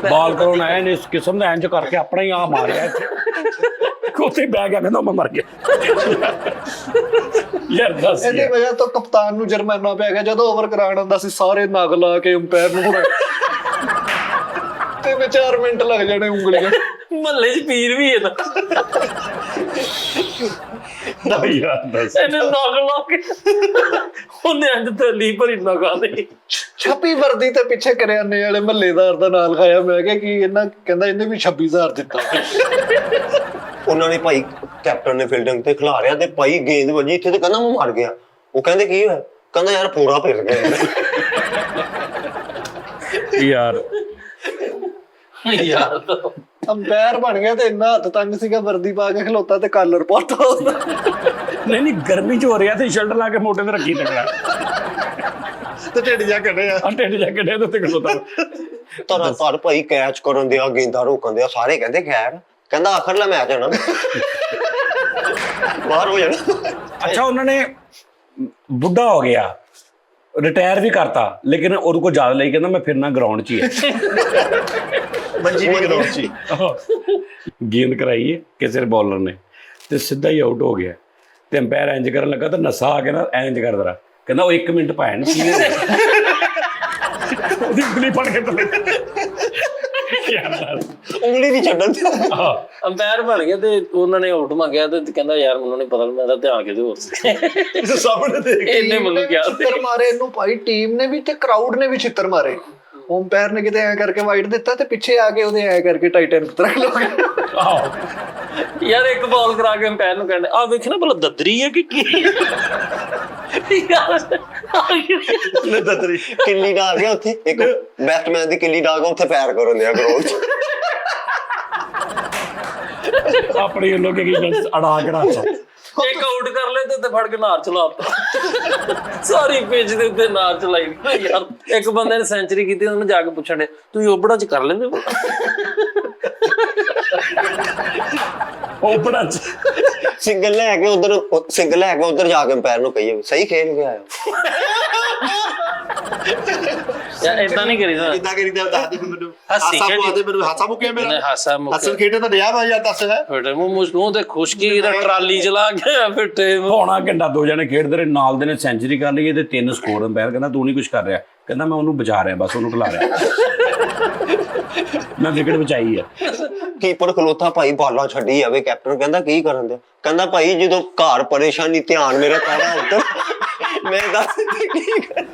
ਬਾਲ ਕਰਾਉਣ ਆਇਆ ਨੇ ਇਸ ਕਿਸਮ ਦਾ ਇੰਜ ਕਰਕੇ ਆਪਣਾ ਹੀ ਆ ਮਾਰਿਆ ਇੱਥੇ, ਉੱਥੇ ਬਹਿ ਗਿਆ, ਕਹਿੰਦਾ ਮੈਂ ਮਰ ਗਿਆ। ਯਾਰ ਦੱਸ ਇਹਦੀ ਵਜ੍ਹਾ ਤੋਂ ਕਪਤਾਨ ਨੂੰ ਜੁਰਮਾਨਾ ਪੈ ਗਿਆ। ਜਦੋਂ ਓਵਰ ਕਰਾਉਣ ਆਉਂਦਾ ਸੀ ਸਾਰੇ ਨਗ ਲਾ ਕੇ ਅੰਪਾਇਰ ਨੂੰ ਹੁਣ 3-4 ਮਿੰਟ ਲੱਗ ਜਾਣੇ ਉਂਗਲੀਆਂ। ਮਹੱਲੇ 'ਚ ਪੀਰ ਵੀ ਇਹਦਾ ਯਾਰ ਦੱਸ ਇਹਨੇ ਨਗ ਲਾ ਕੇ ਉਹਨੇ ਅੱਜ ਥੱਲੀ ਭਰੀ ਨਗਾ ਦੇ ਛੱਪੀ ਵਰਦੀ ਤੇ ਪਿੱਛੇ ਕਰਿਆਨੇ ਵਾਲੇ ਮਹੱਲੇਦਾਰ ਦਾ ਨਾਲ ਖਾਇਆ। ਮੈਂ ਕਿਹਾ ਕੀ ਇਹਨਾਂ, ਕਹਿੰਦਾ ਇਹਨੇ ਵੀ 26000 ਦਿੱਤਾ। ਉਹਨਾਂ ਨੇ ਭਾਈ ਕੈਪਟਨ ਨੇ ਫੀਲਡਿੰਗ ਤੇ ਖਿਲਾਰਿਆ ਤੇ ਭਾਈ ਗੇਂਦ ਵੱਜੀ ਇੱਥੇ ਤੇ ਕਹਿੰਦਾ ਮੈਂ ਮਰ ਗਿਆ। ਉਹ ਕਹਿੰਦੇ ਕੀ ਹੋਇਆ? ਕਹਿੰਦਾ ਯਾਰ ਪੂਰਾ ਫਿਰ ਗਿਆ ਯਾਰ। ਯਾਰ ਅੰਪਾਇਰ ਬਣ ਗਿਆ ਤੇ ਇੰਨਾ ਹੱਥ ਤੰਗ ਸੀਗਾ, ਵਰਦੀ ਪਾ ਕੇ ਖਲੋਤਾ ਤੇ ਕਾਲਰ ਪਾਤਾ ਉਹਦਾ। ਨਹੀਂ ਗਰਮੀ 'ਚ ਹੋ ਰਿਹਾ ਤੇ ਸ਼ਰਟ ਲਾ ਕੇ ਮੋਢੇ ਤੇ ਰੱਖੀ ਤਕੜਾ ਤੇ ਢਿੱਡ ਜਾ ਕੱਢਿਆ, ਢਿੱਡ ਜਾ ਕੇ ਡੇ ਤੇ ਖਲੋਤਾ। ਧਰ ਭਾਈ ਕੈਚ ਕਰਨ ਦਿਆ, ਗੇਂਦਾਂ ਰੋਕਣ ਦਿਆ, ਸਾਰੇ ਕਹਿੰਦੇ ਖੈਰ। ਕਹਿੰਦਾ ਆਖਰਲਾ ਮੈਚ ਹੋਣਾ ਬਾਹਰ ਹੋ ਜਾਣਾ। ਅੱਛਾ ਉਹਨਾਂ ਨੇ ਬੁੱਢਾ ਹੋ ਗਿਆ, ਰਿਟਾਇਰ ਵੀ ਕਰਤਾ, ਲੇਕਿਨ ਉਹਦੇ ਕੋਲ ਜ਼ਿਆਦਾ ਲਈ ਕਹਿੰਦਾ ਮੈਂ ਫਿਰਨਾ ਗਰਾਊਂਡ 'ਚ ਹੀ ਹੈ। ਮੰਜੀ ਵੀ ਗਰਾਊਂਡ 'ਚ ਹੀ। ਗੇਂਦ ਕਰਾਈ ਹੈ ਕਿਸੇ ਬॉलर ਨੇ ਤੇ ਸਿੱਧਾ ਹੀ ਆਊਟ ਹੋ ਗਿਆ ਤੇ ਅੰਪਾਇਰ ਇੰਜ ਕਰਨ ਲੱਗਾ ਤਾਂ ਨਸਾ ਆ ਕੇ ਨਾ ਇੰਜ ਕਰ ਦਰਾ, ਕਹਿੰਦਾ ਉਹ 1 ਮਿੰਟ ਭੈਣ ਸੀ ਉਹਦੀ ਉਂਗਲੀ ਫੜ ਕੇ ਥੱਲੇ। ਉਂਗਲੀ ਨਹੀਂ ਛੱਡਣ ਅੰਪਾਇਰ ਬਣ ਗਿਆ ਤੇ ਉਹਨਾਂ ਨੇ ਆਊਟ ਮੰਗਿਆ ਤੇ ਕਹਿੰਦਾ ਯਾਰ ਮੈਨੂੰ ਨਹੀਂ ਪਤਾ, ਮੈਂ ਤਾਂ ਧਿਆਨ ਕਿਤੇ ਹੋਰ ਸੀ ਸਾਹਮਣੇ ਦੇਖ ਇਹਨੇ ਮੈਨੂੰ ਕਿਹਾ ਛਿੱਤਰ ਮਾਰੇ ਇਹਨੂੰ ਭਾਈ, ਟੀਮ ਨੇ ਵੀ ਤੇ ਕਰਾਊਡ ਨੇ ਵੀ ਛਿੱਤਰ ਮਾਰੇ। ਅੰਪਾਇਰ ਨੇ ਕਿਤੇ ਐ ਕਰਕੇ ਵਾਈਟ ਦਿੱਤਾ ਤੇ ਪਿੱਛੇ ਆ ਕੇ ਉਹਦੇ ਐ ਕਰਕੇ ਟਾਈਟਨ ਤਰਕ ਲੋ ਯਾਰ। ਇੱਕ ਬਾਲ ਕਰਾ ਕੇ ਅੰਪਾਇਰ ਨੂੰ ਕਹਿੰਦੇ ਆ ਵੇਖ ਨਾ ਭਲਾ ਦਦਰੀ ਹੈ ਕਿ ਕੀ ਦਦਰੀ ਕਿੱਲੀ ਡਾਲ ਗਿਆ ਉੱਥੇ, ਇੱਕ ਬੈਟਸਮੈਨ ਦੀ ਕਿੱਲੀ ਡਾਲ ਕੇ ਉੱਥੇ ਫਾਇਰ ਕਰਨ ਦਿਆ ਗਰਾਊਂਡ 'ਚ। ਆਪਣੀ ਲੋਕੇ ਕੀ ਅੜਾ ਕਢਾਤਾ। ਇੱਕ ਆਊਟ ਕਰ ਲੈ ਤੇ ਫੜ ਕੇ ਨਾਰ ਚਲਾਤਾ ਸਾਰੀ ਪਿੱਚ ਦੇ ਉੱਤੇ ਨਾਰ ਚਲਾਈ ਯਾਰ। ਇੱਕ ਬੰਦੇ ਨੇ ਸੈਂਚਰੀ ਕੀਤੀ, ਉਹਨੂੰ ਜਾ ਕੇ ਪੁੱਛਣ ਦੇ ਤੁਸੀਂ ਓਬੜਾ 'ਚ ਕਰ ਲੈਂਦੇ ਓਪਨਰ ਚ ਸਿੰਗਲ ਲੈ ਕੇ ਉਧਰ ਜਾ ਕੇ ਅੰਪਾਇਰ ਨੂੰ ਕਹੀਏ ਸਹੀ ਖੇਲ ਕੇ ਆਇਆ। ਯਾਰ ਇਦਾਂ ਨਹੀਂ ਕਰੀਦਾ। ਕਿੱਦਾਂ ਕਰੀਦਾ ਦੱਸ ਦੇ ਮੈਨੂੰ। ਹਾਸੀ ਹਾਸਾ ਖੇਡੀ। ਪਵਾ ਦੇ ਮੈਨੂੰ, ਹਾਸਾ ਮੁੱਕਿਆ ਮੇਰਾ। ਨਹੀਂ ਹਾਸਾ ਮੁੱਕ ਹੱਸਣ ਖੇਡੇ ਤਾਂ ਡਿਆ ਵਾ ਯਾਰ, ਦੱਸ ਹੈ। ਫਟੇ ਮੂੰਹ ਤੇ ਖੁਸ਼ਕੀ ਦਾ ਟਰਾਲੀ ਚਲਾ ਗਿਆ ਫਿੱਟੇ ਪੌਣਾ ਘੰਟਾ 2 ਜਣੇ ਖੇਡਦੇ ਰਹੇ, ਨਾਲ ਦੇ ਨੇ ਸੈਂਚਰੀ ਕਰ ਲਈ, ਇਹਦੇ 3 ਸਕੋਰ। ਅੰਪਾਇਰ ਕਹਿੰਦਾ ਤੂੰ ਨਹੀਂ ਕੁਝ ਕਰ ਰਿਹਾ, ਕਹਿੰਦਾ ਮੈਂ ਉਹਨੂੰ ਬਚਾ ਰਿਹਾ, ਬਸ ਉਹਨੂੰ ਖਿਲਾ ਰਿਹਾ। ਮੈਂ ਵਿਕਟ ਬਚਾਈ ਆ। ਕੀਪਰ ਖਲੋਤਾ ਭਾਈ ਬਾਲਾਂ ਛੱਡੀ ਜਾਵੇ, ਕੈਪਟਨ ਕਹਿੰਦਾ ਕੀ ਕਰਨ ਦਿਆ, ਕਹਿੰਦਾ ਭਾਈ ਜਦੋਂ ਘਰ ਪਰੇਸ਼ਾਨੀ ਧਿਆਨ ਮੇਰਾ ਸਾਰਾ ਉੱਧਰ, ਮੈਂ ਦੱਸ ਕੀ ਕਰ।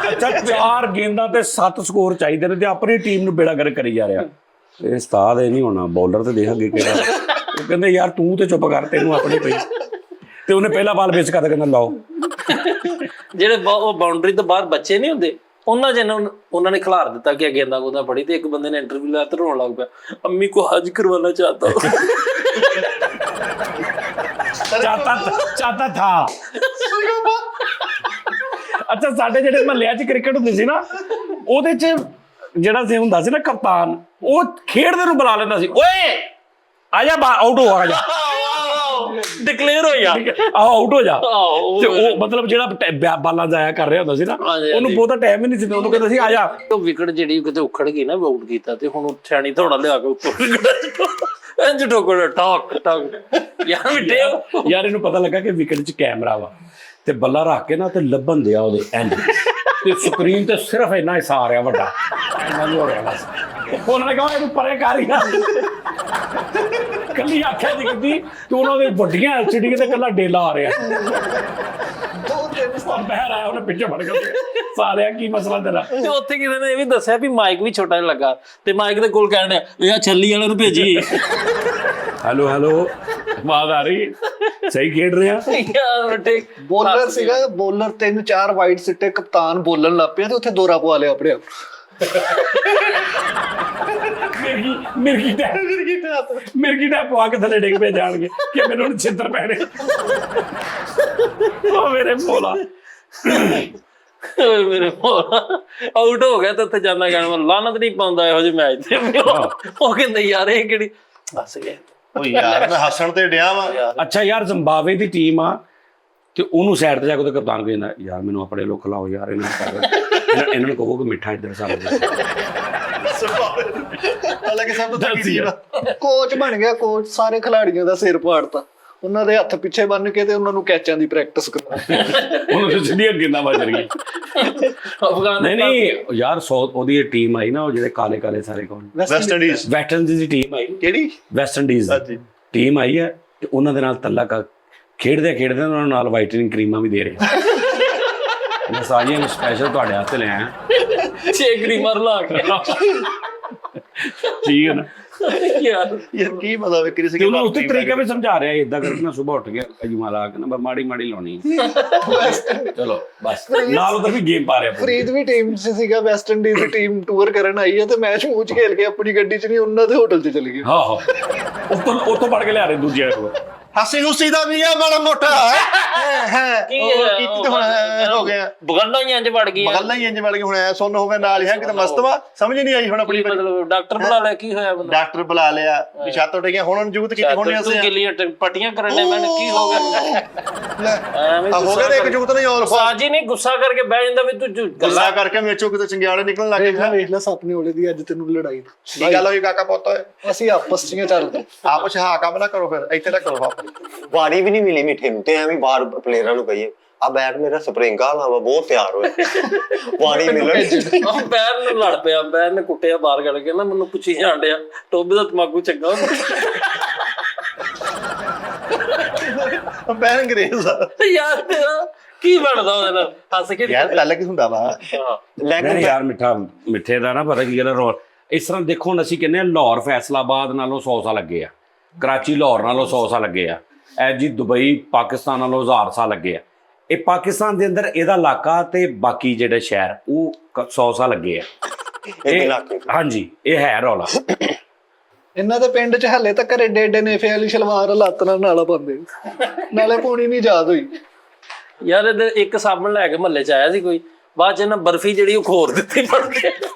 ਅੱਛਾ 4 ਗੇਂਦਾਂ ਤੇ 7 ਸਕੋਰ ਚਾਹੀਦੇ ਨੇ ਤੇ ਆਪਣੀ ਟੀਮ ਨੂੰ ਬੇੜਾ ਗਰਕ ਕਰੀ ਜਾ ਰਿਹਾ। ਇਹ ਉਸਤਾਦ ਇਹ ਨਹੀਂ ਹੋਣਾ, ਬੌਲਰ ਤੇ ਦੇਖ ਅੱਗੇ ਕਿਹੜਾ। ਉਹ ਕਹਿੰਦੇ ਯਾਰ ਤੂੰ ਤੇ ਚੁੱਪ ਕਰ, ਤੈਨੂੰ ਆਪਣੀ ਪਈ। ਤੇ ਉਹਨੇ ਪਹਿਲਾ ਬਾਲ ਵੇਚ ਕਰਦਾ, ਕਹਿੰਦਾ ਲਾਓ। ਜਿਹੜੇ ਉਹ ਬਾਉਂਡਰੀ ਤੋਂ ਬਾਹਰ ਬੱਚੇ ਨਹੀਂ ਹੁੰਦੇ, ਉਹਨਾਂ ਨੇ ਖਿਲਾਰ ਦਿੱਤਾ ਕਿ ਗੇਂਦਾਂ ਗੂੰਦਾਂ ਫੜੀ, ਤੇ ਇੱਕ ਬੰਦੇ ਨੇ ਇੰਟਰਵਿਊ ਲਿਆ ਤੇ ਰੋਣ ਲੱਗ ਪਿਆ, ਅੰਮੀ ਕੋ ਹਜ ਕਰਵਾना ਚਾਹਤਾ ਹੂੰ। ਚਾਹਤਾ ਥਾ। ਅੱਛਾ ਸਾਡੇ ਜਿਹੜੇ ਮਹੱਲਿਆਂ 'ਚ ਕ੍ਰਿਕਟ ਹੁੰਦੀ ਸੀ ਨਾ, ਉਹਦੇ 'ਚ ਜਿਹੜਾ ਸੀ ਹੁੰਦਾ ਸੀ ਨਾ ਕਪਤਾਨ, ਉਹ ਖੇਡਦੇ ਨੂੰ ਬੁਲਾ ਲੈਂਦਾ ਸੀ, ਓਏ ਆ ਜਾ ਆਊਟ ਹੋ, ਆ ਜਾ ਡਿਕਲੇਅਰ ਹੋ ਜਾ, ਆਊਟ ਹੋ ਜਾ। ਤੇ ਉਹ ਮਤਲਬ ਜਿਹੜਾ ਬਾਲਾਂ ਜਾਇਆ ਕਰ ਰਿਹਾ ਹੁੰਦਾ ਸੀ ਨਾ, ਉਹਨੂੰ ਬਹੁਤਾ ਟਾਈਮ ਹੀ ਨਹੀਂ ਸੀ, ਉਹਨੂੰ ਕਹਿੰਦਾ ਸੀ ਆ ਜਾ। ਉਹ ਵਿਕਟ ਜਿਹੜੀ ਕਿਤੇ ਉਖੜ ਗਈ ਨਾ, ਆਊਟ ਕੀਤਾ, ਤੇ ਹੁਣ ਛਾਣੀ ਥੋੜਾ ਲਿਆ ਕੇ ਉੱਪਰ ਇੰਜ ਠੋਕੜ ਟਾਕ ਟਾਕ। ਯਾਰ ਇਹਨੂੰ ਪਤਾ ਲੱਗਾ ਕਿ ਵਿਕਟ 'ਚ ਕੈਮਰਾ ਵਾ, ਤੇ ਬੱਲਾ ਰੱਖ ਕੇ ਨਾ ਤੇ ਲੱਭਣ ਦਿਆ ਉਹਦੇ ਇੰਜ, ਤੇ ਸਕਰੀਨ ਤੇ ਸਿਰਫ ਇੰਨਾ ਹਿੱਸਾ ਆ ਰਿਹਾ ਵੱਡਾ, ਇੰਨਾ ਨਹੀਂ ਹੋ ਰਿਹਾ ਬਸ। ਉਹਨਾਂ ਨੇ ਕਹਾ ਇਹਨੂੰ ਪਰੇ ਕਰ ਯਾਰ, ਕੱਲੀ ਆਖਿਆ ਦਿਖਦੀ ਤੇ ਉਹਨਾਂ ਦੇ ਵੱਡੀਆਂ LCD ਤੇ ਕੱਲਾ ਡੇਲਾ ਆ ਰਿਹਾ। ਬਹਿਰ ਆਇਆ, ਉਹਨੇ ਪਿੱਛੇ ਫੜ ਕੇ ਸਾਰਿਆ ਕੀ ਮਸਲਾ ਤੇਰਾ। ਤੇ ਉੱਥੇ ਕਿਸੇ ਨੇ ਇਹ ਵੀ ਦੱਸਿਆ ਵੀ ਮਾਈਕ ਵੀ ਛੋਟਾ ਜਿਹਾ ਲੱਗਾ, ਤੇ ਮਾਈਕ ਦੇ ਕੋਲ ਕਹਿਣ ਡਿਆ ਇਹ ਛੱਲੀ ਵਾਲੇ ਨੂੰ ਭੇਜੀ। ਹੈਲੋ ਆਵਾਜ਼ ਆ ਰਹੀ, ਸਹੀ ਖੇਡ ਰਿਹਾ। ਬੋਲਰ ਸੀਗਾ, ਬੋਲਰ 3-4 ਵਾਈਡ ਸਿੱਟੇ, ਕਪਤਾਨ ਬੋਲਣ ਲੱਗ ਪਿਆ ਤੇ ਉੱਥੇ ਦੋਰਾ ਪਵਾ ਲਿਆ ਆਪਣੇ ਆਪ। ਮਿਰਗੀ ਦਾ ਪਵਾ ਕੇ ਥੱਲੇ ਡਿੱਗ ਪਏ ਜਾਣਗੇ ਕਿ ਮੈਨੂੰ ਹੁਣ ਛਿੱਤਰ ਪੈਣੇ। ਉਹ ਮੇਰੇ ਭੋਲਾ ਆਊਟ ਹੋ ਗਿਆ, ਤੇ ਉੱਥੇ ਜਾਂਦਾ ਕਹਿਣਾ ਲਾਨਤ ਨਹੀਂ ਪਾਉਂਦਾ ਇਹੋ ਜਿਹੇ ਮੈਚ ਤੇ। ਉਹ ਕਹਿੰਦੇ ਯਾਰ ਇਹ ਕਿਹੜੀ ਹੱਸ ਗਏ। ਓ ਯਾਰ ਮੈਂ ਹੱਸਣ ਤੇ ਡਿਆ ਵਾ। ਅੱਛਾ ਯਾਰ ਜ਼ਿੰਬਾਬਵੇ ਦੀ ਟੀਮ ਆ, ਤੇ ਉਹਨੂੰ ਸਾਈਡ ਤੇ ਜਾ ਕੇ ਉਹਦੇ ਕਪਤਾਨ ਕਹਿੰਦਾ ਯਾਰ ਮੈਨੂੰ ਆਪਣੇ ਲੋਕ ਖਿਲਾਓ ਯਾਰ, ਇਹਨਾਂ ਨੂੰ ਕਹੋ ਕਿ ਮਿੱਠਾ ਇੱਧਰ ਸਾਨੂੰ। ਹਾਲਾਂਕਿ ਸਭ ਤੋਂ ਤਕੜੀ ਕੋਚ ਬਣ ਗਿਆ, ਕੋਚ ਸਾਰੇ ਖਿਲਾੜੀਆਂ ਦਾ ਸਿਰ ਪਾੜਤਾ, ਉਹਨਾਂ ਦੇ ਹੱਥ ਪਿੱਛੇ ਬੰਨ ਕੇ ਤੇ ਉਹਨਾਂ ਨੂੰ ਕੈਚਾਂ ਦੀ ਪ੍ਰੈਕਟਿਸ ਕਰਾ। ਉਹਨੂੰ ਤੇ ਸਿੱਧੀਆਂ ਗੇਂਦਾਂ ਵੱਜ ਰਹੀਆਂ। ਨਹੀਂ ਯਾਰ ਉਹਦੀ ਟੀਮ ਆਈ ਨਾ, ਉਹ ਜਿਹੜੇ ਕਾਲੇ ਕਾਲੇ ਸਾਰੇ ਕੌਣ, ਵੈਸਟ ਇੰਡੀਜ਼ ਦੀ ਟੀਮ ਆਈ। ਕਿਹੜੀ? ਵੈਸਟ ਇੰਡੀਜ਼ ਦੀ ਟੀਮ ਆਈ ਹੈ, ਤੇ ਉਹਨਾਂ ਦੇ ਨਾਲ ਤੱਲਾ ਖੇਡਦੇ ਉਹਨਾਂ ਨੂੰ ਨਾਲ ਵਾਈਟਨਿੰਗ ਕਰੀਮਾਂ ਵੀ ਦੇ ਰਹੇ। ਮੈਂ ਸਾਰੀਆਂ ਨੂੰ ਸਪੈਸ਼ਲ ਤੁਹਾਡੇ ਵਾਸਤੇ ਲੈ ਆਇਆ। 6 ਕਰੀਮਾਂ ਲਾ ਕੇ ਠੀਕ ਹੈ ਨਾ ਯਾਰ ਕੀ ਪਤਾ ਵੇ ਕਿਸੇ ਕਿ ਉਹਨੂੰ ਉਸ ਤਰੀਕੇ ਵਿੱਚ ਸਮਝਾ ਰਿਹਾ, ਇਦਾਂ ਕਰਕੇ ਨਾ ਸੁਬਾਹ ਉੱਠ ਗਿਆ ਅਜਮਾ ਲਾ ਕੇ ਨਾ ਮਾੜੀ ਮਾੜੀ ਲਾਉਣੀ। ਚਲੋ ਬਸ ਨਾਲ ਉਧਰ ਵੀ ਗੇਮ ਪਾ ਰਿਹਾ। ਫਰੀਦ ਵੀ ਟੀਮ 'ਚ ਸੀਗਾ, ਵੈਸਟ ਇੰਡੀਜ਼ ਦੀ ਟੀਮ ਟੂਰ ਕਰਨ ਆਈ ਹੈ, ਤੇ ਮੈਚ ਮੂਚ ਖੇਲ ਕੇ ਆਪਣੀ ਗੱਡੀ 'ਚ ਨਹੀਂ ਉਹਨਾਂ ਦੇ ਹੋਟਲ 'ਚ ਚਲੀ ਗਈ। ਹਾਂ ਉੱਥੋਂ ਪੜ ਕੇ ਲਿਆ ਰਹੇ ਦੂਜੇ ਕੋਲ। ਹਾਸੀ ਹੁਸੀ ਦਾ ਵੀ ਆ ਮਾੜਾ ਮੋਟਾ ਹੈ ਕੀਤੀ ਤੇ ਹੁਣ ਹੋ ਗਿਆ ਬਗੰਡਾ ਹੀ ਇੰਜ ਵੜ ਗਈ, ਬਗਲਾਂ ਹੀ ਇੰਜ ਵੜ ਗਈ। ਹੁਣ ਐ ਸੁਣ ਹੋ ਗਿਆ ਨਾਲ ਹੀ ਹੈ ਕਿਤੇ ਮਸਤ ਵਾ, ਸਮਝ ਨਹੀਂ ਆਈ ਹੁਣ ਆਪਣੀ। ਮਤਲਬ ਡਾਕਟਰ ਬੁਲਾ ਲਿਆ, ਕੀ ਹੋਇਆ ਬੰਦਾ? ਡਾਕਟਰ ਬੁਲਾ ਲਿਆ ਵੀ ਛੱਤ ਉੱਡ ਗਿਆ, ਹੁਣ ਉਹਨੂੰ ਜੂਤ ਕੀਤੀ ਹੋਣੀ ਅਸੀਂ ਗਿੱਲੀਆਂ ਪੱਟੀਆਂ ਕਰਨੇ ਮੈਂ ਕੀ ਹੋ ਗਿਆ? ਐਵੇਂ ਹੋ ਗਿਆ ਇੱਕ ਜੂਤ ਨਹੀਂ ਹੋਰ ਸਾਜੀ ਨਹੀਂ ਗੁੱਸਾ ਕਰਕੇ ਬਹਿ ਜਾਂਦਾ ਵੀ ਤੂੰ ਗੱਲਾਂ ਕਰਕੇ ਮੇਚੋ ਕਿਤੇ ਚੰਗਿਆੜੇ ਨਿਕਲਣ ਲੱਗ ਗਏ। ਵੇਖ ਲੈ ਸਪਨੇ ਵਾਲੇ ਦੀ ਅੱਜ ਤੈਨੂੰ ਲੜਾਈ ਕੀ ਗੱਲ ਹੋਈ ਕਾਕਾ ਪੁੱਤ ਓਏ? ਅਸੀਂ ਆਪਸ 'ਚ ਚੱਲਦੇ, ਆਪਸ ਹਾਂ ਕੰਮ ਨਾ ਕਰੋ, ਫਿਰ ਇੱਥੇ ਤੱਕ ਕਰੋ। ਵਾਰੀ ਵੀ ਨਹੀਂ ਮਿਲੀ ਮਿੱਠੇ ਨੂੰ, ਤੇ ਐਵੇਂ ਬਾਹਰ ਪਲੇਅਰਾਂ ਨੂੰ ਕਹੀਏ ਆ ਬੈਟ ਮੇਰਾ ਸਪਰਿੰਗਾ ਲਾਵਾ ਬਹੁਤ ਤਿਆਰ ਹੋਇਆ, ਵਾਰੀ ਮਿਲਣ। ਪੈਰ ਨੂੰ ਲੜ ਪਿਆ, ਪੈਰ ਨੇ ਕੁੱਟਿਆ ਬਾਹਰ ਕੱਢ ਕੇ ਨਾ, ਮੈਨੂੰ ਪੁੱਛੀ ਜਾਣ ਡਿਆ ਟੋਬੇ ਦਾ ਤਮਾਕੂ ਚੰਗਾ ਪੈਰ ਅੰਗਰੇਜ਼ ਯਾਰ ਤੇਰਾ ਕੀ ਬਣਦਾ ਉਹਦੇ ਨਾਲ ਹੱਸ ਕੇ ਯਾਰ ਗੱਲ ਕੀ ਹੁੰਦਾ ਵਾ। ਨਹੀਂ ਯਾਰ ਮਿੱਠੇ ਦਾ ਨਾ ਪਤਾ ਕੀ ਗੱਲ ਰੋਲ ਇਸ ਤਰ੍ਹਾਂ ਦੇਖੋ, ਹੁਣ ਅਸੀਂ ਕਹਿੰਦੇ ਆ ਲਾਹੌਰ ਫੈਸਲਾਬਾਦ ਨਾਲੋਂ 100 ਸਾਲ ਲੱਗੇ ਆ, ਕਰਾਚੀ ਲਾਹੌਰ ਨਾਲੋਂ 100 ਸਾਲ ਲੱਗੇ ਆ, ਐ ਜੀ ਦੁਬਈ ਪਾਕਿਸਤਾਨ ਨਾਲੋਂ 1000 ਸਾਲ ਲੱਗੇ ਆ। ਇਹ ਪਾਕਿਸਤਾਨ ਦੇ ਅੰਦਰ ਇਹਦਾ ਇਲਾਕਾ ਤੇ ਬਾਕੀ ਜਿਹੜੇ ਸ਼ਹਿਰ ਉਹ 100 ਸਾਲ ਲੱਗੇ ਆ। ਹਾਂਜੀ ਇਹ ਹੈ ਰੌਲਾ। ਇਹਨਾਂ ਦੇ ਪਿੰਡ 'ਚ ਹਲੇ ਤੱਕ ਏਡੇ ਏਡੇ ਨੇਫੇ ਵਾਲੀ ਸ਼ਲਵਾਰ ਲੱਤ ਨਾਲ ਨਾਲਾ ਪਾਉਂਦੇ, ਨਾਲੇ ਪੂਣੀ ਨਹੀਂ ਯਾਦ ਹੋਈ। ਯਾਰ ਇਹਦੇ ਇੱਕ ਸਾਬਣ ਲੈ ਕੇ ਮਹੱਲੇ 'ਚ ਆਇਆ ਸੀ ਕੋਈ, ਬਾਅਦ ਚ ਇਹਨਾਂ ਬਰਫੀ ਜਿਹੜੀ ਉਹ ਖੋਰ ਦਿੱਤੀ ਫੜ ਕੇ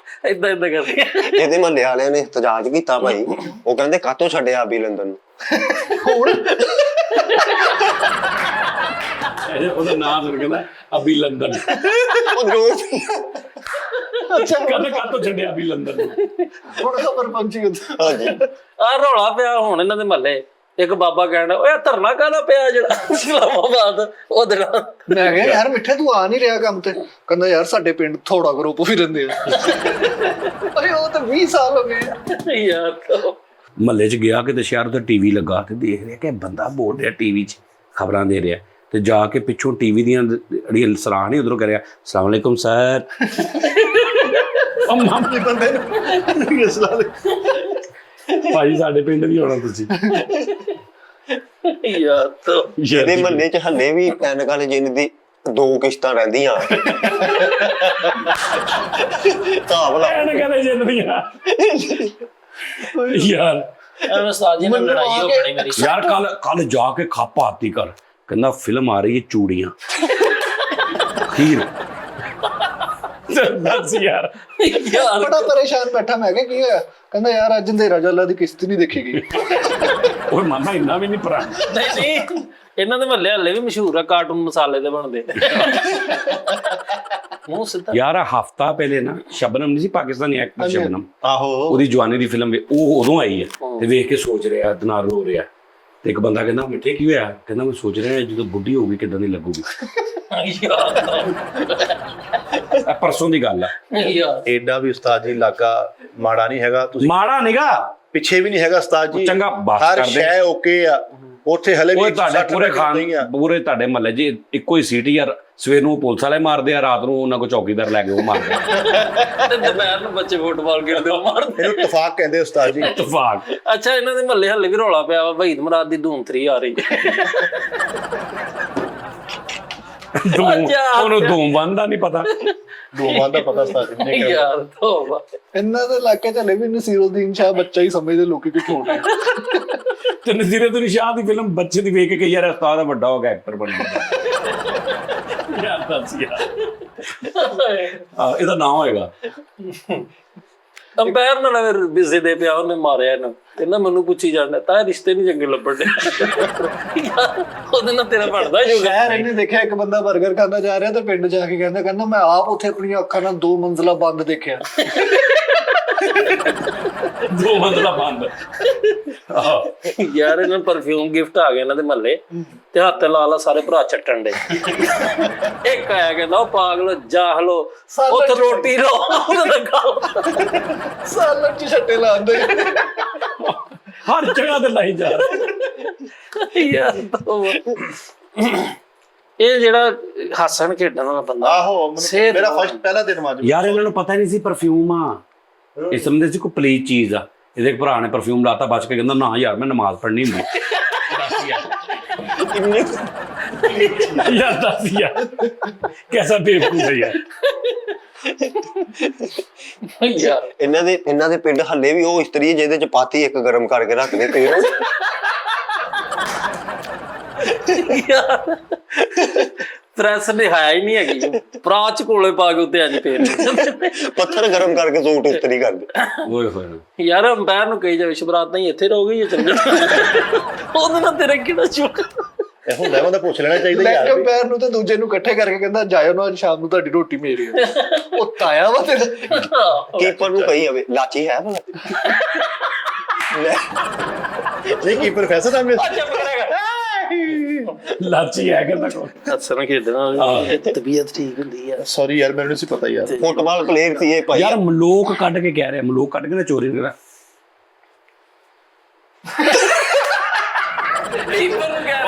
ਏਦਾਂ ਏਦਾਂ ਕਰਕੇ। ਇਹਦੇ ਮਹੱਲੇ ਵਾਲਿਆਂ ਨੇ ਇhtਜਾਜ ਕੀਤਾ ਭਾਈ, ਉਹ ਕਹਿੰਦੇ ਕਾਹਤੋਂ ਛੱਡਿਆ ਅਬੀ ਲੰਦਨ ਨੂੰ। ਉਹਦਾ ਨਾਮ ਸੁਣ ਕਹਿੰਦਾ ਅਬੀ ਲੰਦਨ। ਉਹ ਜੋ ਅੱਛਾ ਕਹਿੰਦਾ ਕਾਹਤੋਂ ਛੱਡਿਆ ਅਬੀ ਲੰਦਨ ਨੂੰ। ਹੁਣ ਖਬਰ ਪਹੁੰਚੀ ਉੱਥੇ। ਹਾਂਜੀ ਆਹ ਰੌਲਾ ਪਿਆ ਹੁਣ ਇਹਨਾਂ ਦੇ ਮਹੱਲੇ। ਇੱਕ ਬਾਬਾ ਕਹਿੰਦਾ ਓਏ ਧਰਨਾ ਕਾਹਦਾ ਪਿਆ ਜਿਹੜਾ ਇਸਲਾਮਾਬਾਦ ਉਹਦੇ ਨਾਲ। ਮੈਂ ਕਿਹਾ ਯਾਰ ਮਿੱਠੇ ਤੂੰ ਆ ਨਹੀਂ ਰਿਹਾ ਕੰਮ ਤੇ। ਕਹਿੰਦਾ ਯਾਰ ਸਾਡੇ ਪਿੰਡ ਥੋੜਾ ਗਰੁੱਪ ਵੀ ਰਹਿੰਦੇ ਆ। ਅਰੇ ਉਹ ਤਾਂ 20 ਸਾਲ ਹੋ ਗਏ ਯਾਰ। ਮਹੱਲੇ 'ਚ ਗਿਆ ਕਿਤੇ ਸ਼ਹਿਰ ਤੇ ਟੀਵੀ ਲੱਗਾ ਤੇ ਦੇਖ ਰਿਹਾ ਕਿ ਬੰਦਾ ਬੋਲ ਰਿਹਾ ਟੀਵੀ 'ਚ ਖਬਰਾਂ ਦੇ ਰਿਹਾ ਤੇ ਜਾ ਕੇ ਪਿੱਛੋਂ ਟੀਵੀ ਦੀਆਂ ਜਿਹੜੀਆਂ ਸਰਾਹ ਨਹੀਂ ਉਧਰੋਂ ਕਰਿਆ ਅਸਲਾਮ ਵਾਲੇਕੁਮ ਸਰ। ਮਾਮਲੇ ਬੰਦੇ ਨੂੰ ਭਾਈ ਸਾਡੇ ਪਿੰਡ ਵੀ ਆਉਣਾ ਤੁਸੀਂ। ਯਾਰ ਇਹਦੇ ਮਹੱਲੇ 'ਚ ਹੱਲੇ ਵੀ ਐਨਕ ਵਾਲੇ ਜਿੰਨ ਦੀ 2 ਕਿਸ਼ਤਾਂ ਰਹਿੰਦੀਆਂ। ਹਿਸਾਬ ਲਾ ਕਹਿੰਦੇ ਜਿੰਦੀਆਂ ਯਾਰ। ਐਵੇਂ ਸਾਜੀ ਨਾਲ ਲੜਾਈ ਹੋ ਗਈ ਮੇਰੀ। ਯਾਰ ਕੱਲ ਜਾ ਕੇ ਖਾਪਾ ਆਤੀ ਕਰ ਕਹਿੰਦਾ ਫਿਲਮ ਆ ਰਹੀ ਹੈ ਚੂੜੀਆਂ ਹੀਰ। ਦੱਸ ਯਾਰ ਬੜਾ ਪਰੇਸ਼ਾਨ ਬੈਠਾ। ਮੈਂ ਕਿਹਾ ਕੀ ਹੋਇਆ? ਕਹਿੰਦਾ ਯਾਰ ਅੱਜ ਅੰਧੇਰਾ ਜੱਲਾ ਦੀ ਕਿਸ਼ਤ ਨਹੀਂ ਦੇਖੀ ਗਈ। ਓਏ ਮਾਮਾ ਇੰਨਾ ਵੀ ਨਹੀਂ ਪਰਾ। ਨਹੀਂ ਇਹਨਾਂ ਦੇ ਮਹੱਲੇ ਹੱਲੇ ਵੀ ਮਸ਼ਹੂਰ ਆ ਕਾਰਟੂਨ ਮਸਾਲੇ ਦੇ ਬਣਦੇ। ਮੂੰਹ ਸਿੱਧਾ। ਯਾਰ ਹਫਤਾ ਪਹਿਲੇ ਨਾ ਸ਼ਬਨਮ ਨਹੀਂ ਸੀ ਪਾਕਿਸਤਾਨੀ ਐਕਟਰ ਸ਼ਬਨਮ, ਆਹੋ ਉਹਦੀ ਜਵਾਨੀ ਦੀ ਫਿਲਮ ਉਹ ਉਦੋਂ ਆਈ ਹੈ ਤੇ ਵੇਖ ਕੇ ਸੋਚ ਰਿਹਾ ਦਿਨਾਰ ਰੋ ਰਿਹਾ ਤੇ ਇੱਕ ਬੰਦਾ ਕਹਿੰਦਾ ਮਿੱਠੇ ਕੀ ਹੋਇਆ? ਕਹਿੰਦਾ ਮੈਂ ਸੋਚ ਰਿਹਾ ਜਦੋਂ ਬੁੱਢੀ ਹੋਊਗੀ ਕਿੱਦਾਂ ਦੀ ਲੱਗੂਗੀ। ਪਰਸੋਂ ਦੀ ਗੱਲ ਆ। ਯਾਰ ਏਡਾ ਵੀ ਉਸਤਾਦ ਜੀ ਇਲਾਕਾ ਮਾੜਾ ਨਹੀਂ ਹੈਗਾ। ਤੁਸੀਂ ਮਾੜਾ ਨੀਗਾ ਪਿੱਛੇ ਵੀ ਨਹੀਂ ਹੈਗਾ ਉਸਤਾਦ ਜੀ। ਚੰਗਾ ਬਸ ਹਰ ਕਰਦੇ ਸ਼ੈ ਓਕੇ ਆ ਉੱਥੇ। ਹਲੇ ਵੀ ਉਹ ਤੁਹਾਡੇ ਪੂਰੇ ਪੂਰੇ ਤੁਹਾਡੇ ਮਹੱਲੇ 'ਚ ਇੱਕੋ ਹੀ ਸੀਟ ਯਾਰ। ਸਵੇਰ ਨੂੰ ਪੁਲਿਸ ਵਾਲੇ ਮਾਰਦੇ ਆ, ਰਾਤ ਨੂੰ ਉਹਨਾਂ ਕੋ ਚੌਕੀਦਾਰ ਲੈ ਕੇ ਉਹ ਮਾਰਦੇ ਆ। ਤੇ ਦੁਪਹਿਰ ਨੂੰ ਬੱਚੇ ਫੁੱਟਬਾਲ ਖੇਡਦੇ ਉਹ ਮਾਰਦੇ। ਇਹਨੂੰ ਇਤਫਾਕ ਕਹਿੰਦੇ ਉਸਤਾਦ ਜੀ। ਇਤਫਾਕ। ਅੱਛਾ ਇਹਨਾਂ ਦੇ ਮਹੱਲੇ ਹੱਲੇ ਵੀ ਰੌਲਾ ਪਿਆ ਵਾ ਵਹੀਦ ਮੁਰਾਦ ਦੀ ਧੂਮ 3 ਆ ਰਹੀ। ਉਹਨੂੰ ਧੂਮ ਬੰਦਾ ਨਹੀਂ ਪਤਾ। ਦੋਵਾਂ ਦਾ ਪਤਾ ਉਸਤਾਦ ਜੀ ਨੇ ਕਿਹਾ। ਯਾਰ ਤੋਬਾ। ਇਹਨਾਂ ਦੇ ਇਲਾਕੇ ਚ ਹਲੇ ਵੀ ਨਸੀਰੁੱਦੀਨ ਸ਼ਾਹ ਬੱਚਾ ਹੀ ਸਮਝਦੇ ਲੋਕੀ ਕਿ ਕਿਉਂ ਨਹੀਂ। ਤੇ ਨਸੀਰੁੱਦੀਨ ਸ਼ਾਹ ਦੀ ਫਿਲਮ ਬੱਚੇ ਦੀ ਵੇਖ ਕੇ ਕਈ ਯਾਰ ਉਸਤਾਦ ਵੱਡਾ ਹੋ ਗਿਆ ਐਕਟਰ ਬਣ ਗਿਆ। ਯਾਰ ਦੱਸ ਯਾਰ ਇਹਦਾ ਨਾਮ ਹੋਏਗਾ। ਅੰਪਾਇਰ ਨਾਲ ਬਿਜ਼ੀ ਦੇ ਪਿਆ ਉਹਨੇ ਮਾਰਿਆ ਇਹਨੂੰ ਤੇ ਨਾ ਮੈਨੂੰ ਪੁੱਛੀ ਜਾਂਦਾ ਤਾਂ ਰਿਸ਼ਤੇ ਨਹੀਂ ਚੰਗੇ ਲੱਭਣ ਦੇ। ਉਹਦੇ ਨਾਲ ਤੇਰਾ ਬਣਦਾ ਜੋ ਖੈਰ ਇਹਨੇ ਦੇਖਿਆ ਇੱਕ ਬੰਦਾ 버ਗਰ ਖਾਂਦਾ ਜਾ ਰਿਹਾ ਤੇ ਪਿੰਡ ਜਾ ਕੇ ਕਹਿੰਦਾ ਮੈਂ ਆਪ ਉੱਥੇ ਆਪਣੀਆਂ ਅੱਖਾਂ ਨਾਲ 2 ਮੰਜ਼ਲਾ ਬੰਦ ਦੇਖਿਆ। 2 ਮੰਜ਼ਲਾ ਬੰਦ। ਯਾਰ ਇਹਨਾਂ ਪਰਫਿਊਮ ਗਿਫਟ ਆ ਗਿਆ ਇਹਨਾਂ ਦੇ ਮਹੱਲੇ ਤੇ ਹੱਥ ਲਾ ਲਾ ਸਾਰੇ ਭਰਾ ਚੱਟਣ ਦੇ। ਇੱਕ ਆਇਆ ਕਹਿੰਦਾ ਉਹ ਪਾਗਲ ਜਾਹ ਲੋ ਉੱਥੇ ਰੋਟੀ ਲੋ ਉਹਦਾ ਖਾ ਸਾਲਣ ਚ ਛੱਟੇ ਲਾਉਂਦੇ। ਹਰ ਜਗ੍ਹਾ ਤੇ ਲਾਈ ਜਾ ਰਿਹਾ ਯਾਰ ਇਹ ਜਿਹੜਾ ਹੱਸਣ ਖੇਡਣ ਵਾਲਾ ਬੰਦਾ। ਆਹੋ ਮੇਰਾ ਫਸਟ ਪਹਿਲਾ ਦਿਨ ਮਾਜੂ। ਯਾਰ ਇਹਨਾਂ ਨੂੰ ਪਤਾ ਨਹੀਂ ਸੀ ਪਰਫਿਊਮ ਆ। ਇਹ ਸਮਝਦੇ ਸੀ ਕੋਈ ਪਲੀਜ਼ ਚੀਜ਼ ਆ। ਇਹਦੇ ਭਰਾ ਨੇ ਪਰਫਿਊਮ ਲਾਤਾ ਬਚ ਕੇ ਕਹਿੰਦਾ ਨਾ ਯਾਰ ਮੈਂ ਨਮਾਜ਼ ਪੜ੍ਹਨੀ ਹੁੰਦੀ। ਯਾਰ ਦੱਸ ਯਾਰ ਕੈਸਾ ਬੇਵਕੂਫ ਹੈ ਯਾਰ। ਯਾਰ ਇਹਨਾਂ ਦੇ ਪਿੰਡ ਹੱਲੇ ਵੀ ਉਹ ਇਸਤਰੀ ਜਿਹਦੇ ਚ ਪਾਤੀ ਇੱਕ ਗਰਮ ਕਰਕੇ ਰੱਖਦੇ ਤੇਲ। ਪ੍ਰੈਸ ਨੇ ਹਾਇਆ ਹੀ ਨਹੀਂ ਹੈਗੀ। ਪ੍ਰਾਚ ਕੋਲੇ ਪਾ ਕੇ ਉੱਤੇ ਅੱਜ ਫੇਰ ਪੱਥਰ ਗਰਮ ਕਰਕੇ ਸੂਟ ਇਸਤਰੀ ਕਰਦੇ। ਓਏ ਹੋਏ ਯਾਰ ਅੰਪਾਇਰ ਨੂੰ ਕਹੀ ਜਾਵੇ ਸ਼ਬਰਾਤ ਨਹੀਂ ਇੱਥੇ ਰਹੋਗੇ ਜਾਂ ਚੱਲ ਜਾਣਾ। ਉਹਦੇ ਨਾਲ ਤੇਰਾ ਕਿਹੜਾ ਚੁੱਕ। ਇਹ ਹੁੰਦਾ ਬੰਦਾ ਪੁੱਛ ਲੈਣਾ ਚਾਹੀਦਾ ਯਾਰ। ਲੈਗ ਪੈਰ ਨੂੰ ਤੇ ਦੂਜੇ ਨੂੰ ਇਕੱਠੇ ਕਰਕੇ ਕਹਿੰਦਾ ਜਾਇਓ ਨਾ ਅੱਜ ਸ਼ਾਮ ਨੂੰ ਤੁਹਾਡੀ ਰੋਟੀ ਮੇਰੀ ਹੈ। ਉਹ ਤਾਇਆ ਵਾ ਤੇਰਾ। ਕੀਪਰ ਨੂੰ ਕਹੀ ਜਾਵੇ ਲਾਚੀ ਹੈ ਭਲਾ। ਨਹੀਂ ਕੀ ਪ੍ਰੋਫੈਸਰ ਆ ਲਾਚੀ ਹੈ ਕਹਿੰਦਾ ਕੋਲ। ਹੱਸਣ ਖੇਡਣਾ ਤਬੀਅਤ ਠੀਕ ਹੁੰਦੀ ਆ। ਸੌਰੀ ਯਾਰ ਮੈਨੂੰ ਨਹੀਂ ਸੀ ਪਤਾ ਯਾਰ। ਫੁੱਟਬਾਲ ਪਲੇਅਰ ਸੀ ਇਹ ਭਾਈ। ਯਾਰ ਮਲੋਕ ਕੱਢ ਕੇ ਕਹਿ ਰਿਹਾ ਮਲੋਕ ਕੱਢ ਕੇ ਨਾ ਚੋਰੀ ਕਰਾ।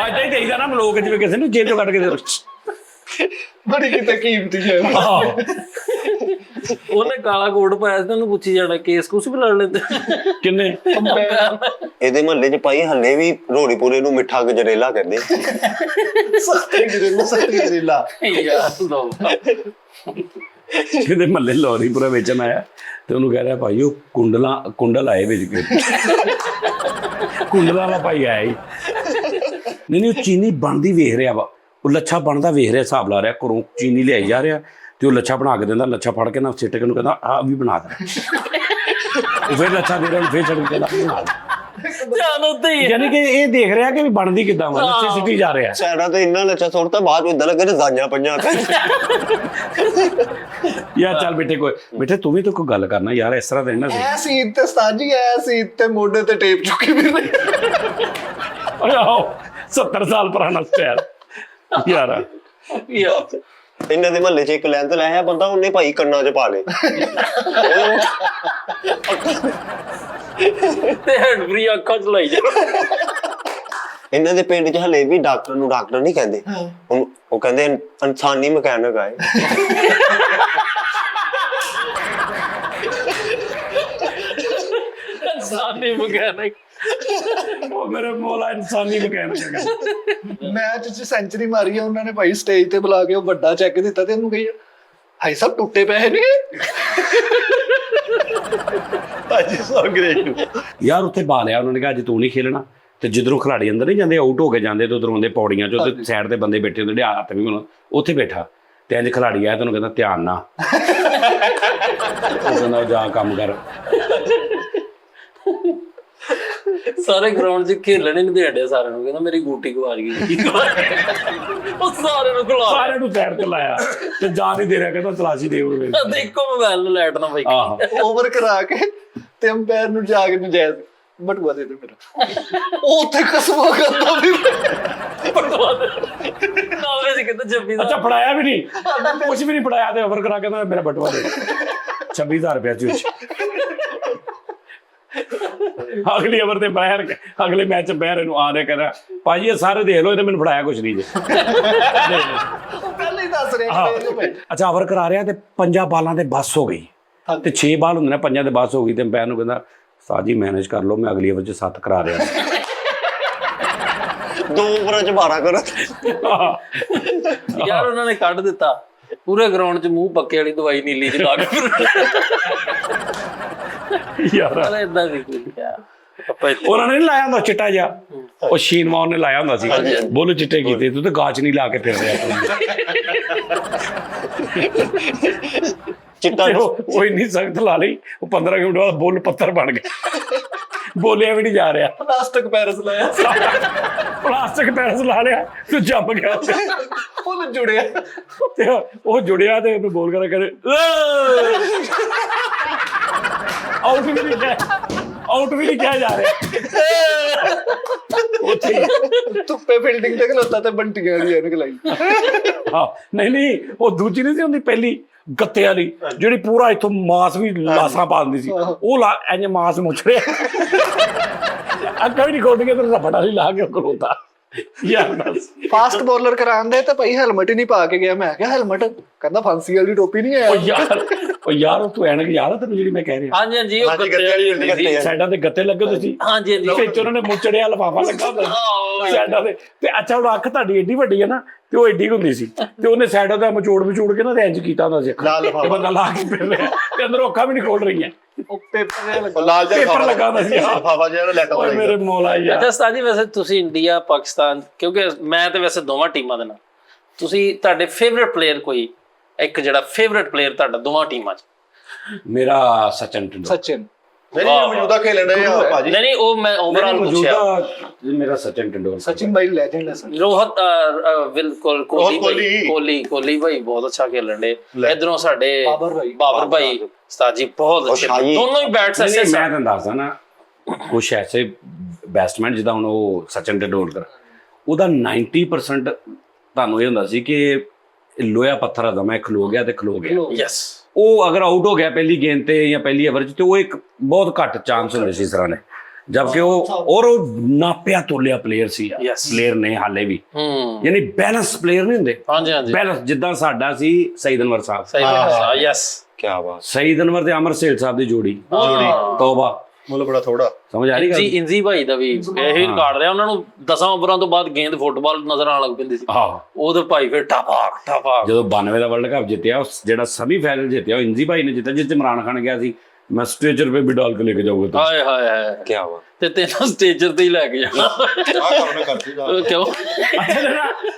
ਆਜਾ ਹੀ ਦੇਈਦਾ ਨਾ ਮਲੋਕ ਜਿਵੇਂ ਕਿਸੇ ਨੂੰ ਜੇਬ ਚੋਂ ਕੱਢ ਕੇ ਦੇ। ਬੜੀ ਕਿਤੇ ਕੀਮਤੀ ਹੈ। ਉਹਨੇ ਕਾਲਾ ਕੋਟ ਪਾਇਆ ਸੀ ਉਹਨੂੰ ਪੁੱਛੀ ਜਾਣਾ ਕੇਸ ਕੁਛ ਵੀ ਲੜ ਲੈਂਦੇ ਕਿੰਨੇ। ਇਹਦੇ ਮਹੱਲੇ 'ਚ ਭਾਈ ਹੱਲੇ ਵੀ ਰੋੜੀਪੁਰੇ ਨੂੰ ਮਿੱਠਾ ਗਜਰੇਲਾ ਕਹਿੰਦੇ। ਸਖਤੀ ਗਜਰੇਲਾ। ਯਾਰ ਲੋ ਕਿਤੇ ਮਹੱਲੇ ਲੋਰੀ ਪੂਰਾ ਵੇਚਣ ਆਇਆ ਤੇ ਉਹਨੂੰ ਕਹਿ ਰਿਹਾ ਭਾਈ ਉਹ ਕੁੰਡਲ ਆਏ ਵੇਚ ਕੇ। ਕੁੰਡਲਾਂ ਵਾਲਾ ਭਾਈ ਆਇਆ ਹੀ ਨਹੀਂ ਉਹ ਚੀਨੀ ਬਣਦੀ ਵੇਖ ਰਿਹਾ ਵਾ। ਉਹ ਲੱਛਾ ਬਣਦਾ ਵੇਖ ਰਿਹਾ ਹਿਸਾਬ ਲਾ ਰਿਹਾ ਘਰੋਂ ਚੀਨੀ ਲਿਆਈ ਜਾ ਰਿਹਾ ਤੇ ਉਹ ਲੱਛਾ ਬਣਾ ਕੇ ਦਿੰਦਾ, ਲੱਛਾ ਫੜ ਕੇ ਨਾ ਸਿੱਟ ਕੇ ਉਹਨੂੰ ਕਹਿੰਦਾ ਆਹ ਵੀ ਬਣਾ ਦੇ। ਉਹ ਫਿਰ ਲੱਛਾ ਦੇ ਰਿਹਾ, ਫਿਰ ਛੱਡ ਕੇ ਕਹਿੰਦਾ ਬਣਾ ਦੇ। ਧਿਆਨ ਉੱਤੇ ਹੀ ਹੈ। ਯਾਨੀ ਕਿ ਇਹ ਦੇਖ ਰਿਹਾ ਕਿ ਵੀ ਬਣਦੀ ਕਿੱਦਾਂ ਵਾ, ਲੱਛੇ ਸਿੱਟੀ ਜਾ ਰਿਹਾ। ਸਾਡਾ ਤੇ ਇੰਨਾ ਲੱਛਾ ਸੁੱਟਤਾ, ਬਾਅਦ ਵਿੱਚ ਇਦਾਂ ਲੱਗੇ ਰਜ਼ਾਈਆਂ ਪਈਆਂ। ਯਾਰ ਚੱਲ ਬੇਟੇ ਤੂੰ ਵੀ ਤਾਂ ਕੋਈ ਗੱਲ ਕਰਨਾ ਯਾਰ, ਇਸ ਤਰ੍ਹਾਂ ਤੇ ਨਹੀਂ ਨਾ ਐ ਸੀਟ ਤੇ ਉਸਤਾਦ ਜੀ, ਐ ਸੀਟ ਤੇ ਮੋਢੇ ਤੇ ਟੇਪ ਚੁੱਕੀ ਵੀ ਨਹੀਂ। ਓਏ ਆਓ 70 ਸਾਲ ਪੁਰਾਣਾ ਸਟਾਈਲ ਯਾਰ। ਇਹਨਾਂ ਦੇ ਮਹੱਲੇ 'ਚ ਇੱਕ ਲੈਂਥ ਲਾਇਆ ਬੰਦਾ, ਉਹਨੇ ਭਾਈ ਕੰਨਾਂ 'ਚ ਪਾ ਲੇ। ਤੇ ਹੈਂਡ ਫ੍ਰੀ ਅੱਖਾਂ ਚ ਲਾਈ ਜਾ। ਇਹਨਾਂ ਦੇ ਪਿੰਡ 'ਚ ਹਲੇ ਵੀ ਡਾਕਟਰ ਨੂੰ ਡਾਕਟਰ ਨਹੀਂ ਕਹਿੰਦੇ, ਉਹ ਕਹਿੰਦੇ ਇਨਸਾਨੀ ਮਕੈਨਿਕ ਆਏ। ਇਨਸਾਨੀ ਮਕੈਨਿਕ। ਉਹ ਮੇਰੇ ਮੌਲਾ ਇਨਸਾਨੀ ਮਕੈਨਿਕ ਹੈਗਾ। ਮੈਚ 'ਚ ਸੈਂਚਰੀ ਮਾਰੀ ਆ ਉਹਨਾਂ ਨੇ ਭਾਈ, ਸਟੇਜ ਤੇ ਬੁਲਾ ਕੇ ਉਹ ਵੱਡਾ ਚੈੱਕ ਦਿੱਤਾ ਤੇ ਉਹਨੂੰ ਕਹੀ ਹਾਈ ਸਾਹਿਬ ਟੁੱਟੇ ਪੈਸੇ ਨਹੀਂ। ਭਾਜੀ ਸੌ ਗ੍ਰੇਟ ਨੂੰ ਯਾਰ ਉੱਥੇ ਪਾ ਲਿਆ ਉਹਨਾਂ ਨੇ, ਕਿਹਾ ਅੱਜ ਤੂੰ ਨਹੀਂ ਖੇਲਣਾ। ਤੇ ਜਿੱਧਰੋਂ ਖਿਲਾੜੀ ਅੰਦਰ ਨਹੀਂ ਜਾਂਦੇ, ਆਊਟ ਹੋ ਕੇ ਜਾਂਦੇ ਤੇ ਉਧਰੋਂ ਆਉਂਦੇ ਪੌੜੀਆਂ ਚੋਂ, ਤੇ ਸਾਈਡ ਤੇ ਬੰਦੇ ਬੈਠੇ ਹੁੰਦੇ, ਹੱਥ ਵੀ ਉਹਨਾਂ ਉੱਥੇ ਬੈਠਾ। ਤੇ ਇੰਜ ਖਿਲਾੜੀ ਆਇਆ, ਤੈਨੂੰ ਕਹਿੰਦਾ ਧਿਆਨ ਨਾ, ਉਹ ਕਹਿੰਦਾ ਜਾ ਕੰਮ ਕਰ। ਸਾਰੇ ਗਰਾਊਂਡ 'ਚ ਖੇਲਣੇ ਨਹੀਂ ਦੇੜੇ ਸਾਰਿਆਂ ਨੂੰ, ਕਹਿੰਦਾ ਮੇਰੀ ਗੂਟੀ ਗਵਾਰ ਗਈ। ਉਹ ਸਾਰਿਆਂ ਨੂੰ ਖਿਲਾ, ਸਾਰਿਆਂ ਨੂੰ ਸਾਈਡ ਤੇ ਲਾਇਆ ਤੇ ਜਾਣ ਨਹੀਂ ਦੇ ਰਿਹਾ, ਕਹਿੰਦਾ ਤਲਾਸ਼ੀ ਦੇ ਉਹ। ਦੇਖੋ ਮੋਬਾਈਲ ਨੂੰ ਲਾਈਟ ਨਾ ਪਈ। ਆਹੋ ਓਵਰ ਕਰਾ ਕੇ ਤੇ ਅੰਪਾਇਰ ਨੂੰ ਜਾ ਕੇ ਨਜਾਇਜ਼ ਬਟੂਆ ਦੇ ਦੇ ਮੇਰਾ। ਉਹ ਉੱਥੇ ਕਸਮਾ ਕਰਦਾ ਵੀ। ਨਾਲੇ ਜੀ ਕਹਿੰਦਾ ਜੱਬੀ ਦਾ ਅੱਛਾ ਫੜਾਇਆ ਵੀ ਨਹੀਂ, ਕੁਝ ਵੀ ਨਹੀਂ ਫੜਾਇਆ, ਤੇ ਓਵਰ ਕਰਾ ਕੇ ਕਹਿੰਦਾ ਮੇਰਾ ਬਟੂਆ ਦੇ 26,000 ਰੁਪਇਆ ਚ। ਅਗਲੀ ਓਵਰ ਤੇ ਬਾਹਰ, ਅਗਲੇ ਮੈਚ ਚ ਬਾਹਰ ਇਹਨੂੰ ਆ ਰਿਹਾ, ਕਹਿੰਦਾ ਭਾਜੀ ਇਹ ਸਾਰੇ ਦੇਖ ਲਓ, ਇਹਨੇ ਮੈਨੂੰ ਫੜਾਇਆ ਕੁਝ ਨਹੀਂ ਜੇ। ਪਹਿਲੇ ਹੀ ਦੱਸ ਰਿਹਾ ਕਿ ਅੱਛਾ ਓਵਰ ਕਰਾ ਰਿਹਾ ਤੇ 5 ਬਾਲਾਂ ਤੇ ਬੱਸ ਹੋ ਗਈ, ਤੇ 6 ਬਾਲ ਹੁੰਦੇ ਨੇ, 5 ਤੇ ਬੱਸ ਹੋ ਗਈ। ਤੇ ਅੰਪਾਇਰ ਨੂੰ ਕਹਿੰਦਾ ਉਸਤਾਦ ਜੀ ਮੈਨੇਜ ਕਰ ਲਓ, ਮੈਂ ਅਗਲੀ ਓਵਰ ਚ 7 ਕਰਾ ਰਿਹਾ। 2 ਓਵਰਾਂ 'ਚ 12 ਕਰ। ਯਾਰ ਉਹਨਾਂ ਨੇ ਕੱਢ ਦਿੱਤਾ ਪੂਰੇ ਗਰਾਊਂਡ 'ਚ, ਮੂੰਹ ਪੱਕੇ ਵਾਲੀ ਦਵਾਈ ਨੀਲੀ ਚ ਲਾ ਕੇ। ਯਾਰ ਏਦਾਂ ਦੀ ਉਹਨਾਂ ਨੇ ਨੀ ਲਾਇਆ ਹੁੰਦਾ ਚਿੱਟਾ ਜਿਹਾ, ਉਹ ਸ਼ੀਨਵਾਨ ਨੇ ਲਾਇਆ ਹੁੰਦਾ ਸੀ, ਬੋਲ ਚਿੱਟੇ ਕੀਤੇ, ਤੂੰ ਤਾਂ ਗਾਚ ਨਹੀਂ ਲਾ ਕੇ ਫਿਰ ਰਿਹਾ। ਚਿੱਟਾ ਉਹ ਇੰਨੀ ਸਖਤ ਲਾ ਲਈ, ਉਹ 15 ਮਿੰਟ ਬਾਅਦ ਬੁੱਲ ਪੱਥਰ ਬਣ ਗਿਆ, ਬੋਲਿਆ ਵੀ ਨਹੀਂ ਜਾ ਰਿਹਾ। ਪਲਾਸਟਿਕ ਪੈਰਸ ਲਾਇਆ, ਪਲਾਸਟਿਕ ਪੈਰਸ ਲਾ ਲਿਆ ਤੇ ਜੰਮ ਗਿਆ, ਫੁੱਲ ਜੁੜਿਆ। ਤੇ ਉਹ ਜੁੜਿਆ ਤੇ ਉਹਨੂੰ ਬੋਲ ਕਰ ਕਰੇ ਆਊਟ ਵੀ ਨਹੀਂ ਕਿਹਾ, ਆਊਟ ਵੀ ਨਹੀਂ ਕਿਹਾ ਜਾ ਰਿਹਾ। ਉੱਥੇ ਧੁੱਪੇ ਫੀਲਡਿੰਗ ਤੇ ਖਲੋਤਾ ਤੇ ਬੰਟੀਆਂ ਦੀ ਐਨਕ ਲਾਈ। ਹਾਂ ਨਹੀਂ ਉਹ ਦੂਜੀ ਨਹੀਂ ਸੀ ਹੁੰਦੀ, ਪਹਿਲੀ ਗੱਤੇ ਵਾਲੀ, ਜਿਹੜੀ ਪੂਰਾ ਇੱਥੋਂ ਮਾਸ ਵੀ ਲਾਸਾਂ ਪਾ ਦਿੰਦੀ ਸੀ, ਉਹ ਇੰਜ ਮਾਸ ਮੁੱਛ ਰਿਹਾ, ਅੱਖਾਂ ਵੀ ਨਹੀਂ ਖੋਲਦੀਆਂ ਤੇ ਰਫੜਾ ਨਹੀਂ ਲਾ ਕੇ ਖਲੋਤਾ। ਯਾਰ ਬਸ ਫਾਸਟ ਬੋਲਰ ਕਰਾਉਂਦੇ ਤੇ ਭਾਈ ਹੈਲਮਟ ਹੀ ਨਹੀਂ ਪਾ ਕੇ ਗਿਆ। ਮੈਂ ਕਿਹਾ ਹੈਲਮਟ, ਕਹਿੰਦਾ ਫਾਂਸੀ ਵਾਲੀ ਟੋਪੀ ਨਹੀਂ ਆਇਆ। ਉਹ ਯਾਰ ਤੂੰ ਐਨਕ ਯਾਦ ਆ ਤੈਨੂੰ ਜਿਹੜੀ ਮੈਂ ਕਹਿ ਰਿਹਾ? ਹਾਂਜੀ ਹਾਂਜੀ, ਉਹ ਗੱਤੇ ਵਾਲੀ ਹੁੰਦੀ ਸੀ, ਸਾਈਡਾਂ ਤੇ ਗੱਤੇ ਲੱਗੇ ਹੁੰਦੇ ਸੀ। ਹਾਂਜੀ ਹਾਂਜੀ, ਵਿੱਚ ਉਹਨਾਂ ਨੇ ਮੁੱਚੜਿਆ ਲਿਫਾਫਾ ਲੱਗਾ ਹੁੰਦਾ ਸਾਈਡਾਂ ਤੇ। ਤੇ ਅੱਛਾ ਹੁਣ ਅੱਖ ਤੁਹਾਡੀ ਏਡੀ ਵੱਡੀ ਹੈ ਨਾ, ਤੇ ਉਹ ਏਡੀ ਹੁੰਦੀ ਸੀ, ਤੇ ਉਹਨੇ ਸਾਈਡਾਂ ਦਾ ਮਚੋੜ ਕੇ ਨਾ ਤੇ ਇੰਜ ਕੀਤਾ ਹੁੰਦਾ ਸੀ, ਬੰਦਾ ਲਾ ਕੇ ਫਿਰ ਰਿਹਾ ਤੇ ਅੰਦਰੋਂ ਅੱਖਾਂ ਵੀ ਨਹੀਂ ਖੋਲ ਰਹੀਆਂ। ਉਹ ਪੇਪਰ ਲਾਲ ਜਿਹਾ ਪੇਪਰ ਲੱਗਾ ਹੁੰਦਾ ਸੀ। ਲਿਫਾਫਾ ਜਿਹੜਾ ਲੈ ਕੇ ਮੇਰੇ ਮੌਲਾ ਯਾਰ। ਅੱਛਾ ਉਸਤਾਦ ਜੀ, ਵੈਸੇ ਤੁਸੀਂ ਇੰਡੀਆ ਪਾਕਿਸਤਾਨ, ਕਿਉਂਕਿ ਮੈਂ ਤੇ ਵੈਸੇ ਦੋਵਾਂ ਟੀਮਾਂ ਦੇ ਨਾਲ, ਤੁਸੀਂ ਤੁਹਾਡੇ ਫੇਵਰਿਟ ਪਲੇਅਰ ਕੋਈ ਇੱਕ, ਜਿਹੜਾ ਫੇਵਰਿਟ ਪਲੇਅਰ ਤੁਹਾਡਾ ਦੋਵਾਂ ਟੀਮਾਂ 'ਚ? ਮੇਰਾ ਸਚਿਨ ਟੈਂਡੂਲਕਰ। ਸਚਿਨ ਨਹੀਂ ਮੌਜੂਦਾ ਖੇਲਣ ਰਹੇ ਆ ਭਾਜੀ। ਨਹੀਂ ਉਹ ਮੈਂ ਓਵਰਆਲ ਪੁੱਛਿਆ। ਮੇਰਾ ਸਚਿਨ ਟੈਂਡੂਲਕਰ। ਸਚਿਨ ਭਾਈ ਲੈਜੈਂਡ ਹੈ ਸਰ। ਰੋਹਤ ਬਿਲਕੁਲ, ਕੋਹਲੀ ਭਾਈ ਬਹੁਤ ਅੱਛਾ ਖੇਲਣ ਦੇ। ਇਧਰੋਂ ਸਾਡੇ ਬਾਬਰ ਭਾਈ ਉਸਤਾਦ ਜੀ ਬਹੁਤ ਅੱਛੇ, ਦੋਨੋਂ ਹੀ ਬੈਟਸ ਐਸੇ। ਮੈਂ ਤੁਹਾਨੂੰ ਦੱਸਦਾ ਨਾ, ਕੁਛ ਐਸੇ ਬੈਟਸਮੈਨ ਜਿੱਦਾਂ ਹੁਣ ਉਹ ਸਚਿਨ ਟੈਂਡੂਲਕਰ, ਉਹਦਾ 90% ਤੁਹਾਨੂੰ ਇਹ ਹੁੰਦਾ ਸੀ ਕਿ ਲੋਹਾ ਪੱਥਰ ਆ, ਮੈਂ ਖਲੋ ਗਿਆ ਤੇ ਖਲੋ ਗਿਆ। ਯੈਸ, ਉਹ ਅਗਰ ਆਊਟ ਹੋ ਗਿਆ ਪਹਿਲੀ ਗੇਂਦ ਤੇ ਜਾਂ ਪਹਿਲੀ ਓਵਰ 'ਚ, ਤੇ ਉਹ ਇੱਕ ਬਹੁਤ ਘੱਟ ਚਾਂਸ ਹੁੰਦੇ ਸੀ ਇਸ ਤਰ੍ਹਾਂ ਨੇ, ਜਦਕਿ ਉਹ ਨਾਪਿਆ ਤੋਲਿਆ ਪਲੇਅਰ ਸੀ। ਪਲੇਅਰ ਨੇ ਹਾਲੇ ਵੀ, ਯਾਨੀ ਬੈਲੈਂਸ ਪਲੇਅਰ ਨਹੀਂ ਹੁੰਦੇ। ਹਾਂਜੀ ਹਾਂਜੀ, ਬੈਲੈਂਸ ਜਿੱਦਾਂ ਸਾਡਾ ਸੀ ਸਈਦ ਅਨਵਰ ਸਾਹਿਬ। ਯੈਸ, ਕੀ ਬਾਤ। ਸਈਦ ਅਨਵਰ ਤੇ ਅਮਰ ਸੇਲ ਸਾਹਿਬ ਦੀ ਜੋੜੀ, ਤੋਬਾ, ਮੁੱਲ ਬੜਾ ਥੋੜਾ। ਸਮਝ ਆ ਰਹੀ ਗੱਲ? ਇੰਜੀ ਭਾਈ ਦਾ ਵੀ ਇਹੀ ਰਿਕਾਰਡ ਰਿਹਾ। ਉਹਨਾਂ ਨੂੰ 10 ਓਵਰਾਂ ਤੋਂ ਬਾਅਦ ਗੇਂਦ ਫੁੱਟਬਾਲ ਨਜ਼ਰ ਆਉਣ ਲੱਗ ਪੈਂਦੀ ਸੀ। ਉਹਦੇ ਭਾਈ ਫਿਰ ਠਾਪਾਕ ਜਦੋਂ 92 ਦਾ ਵਰਲਡ ਕੱਪ ਜਿੱਤਿਆ, ਜਿਹੜਾ ਸੈਮੀ ਫਾਈਨਲ ਜਿੱਤਿਆ ਉਹ ਇੰਜੀ ਭਾਈ ਨੇ ਜਿੱਤਿਆ, ਜਿਸ 'ਚ ਇਮਰਾਨ ਖਾਨ ਗਿਆ ਸੀ ਮੈਂ ਸਟੇਜਰ पे भी डाल के लेके जाऊंगा। ਹਾਏ ਹਾਏ ਹਾਏ, ਕੀ ਬਾਤ। ਤੇ ਤੈਨੂੰ ਸਟੇਜਰ ਤੇ ਹੀ ਲੈ ਕੇ ਜਾਣਾ ਕਿਉਂ?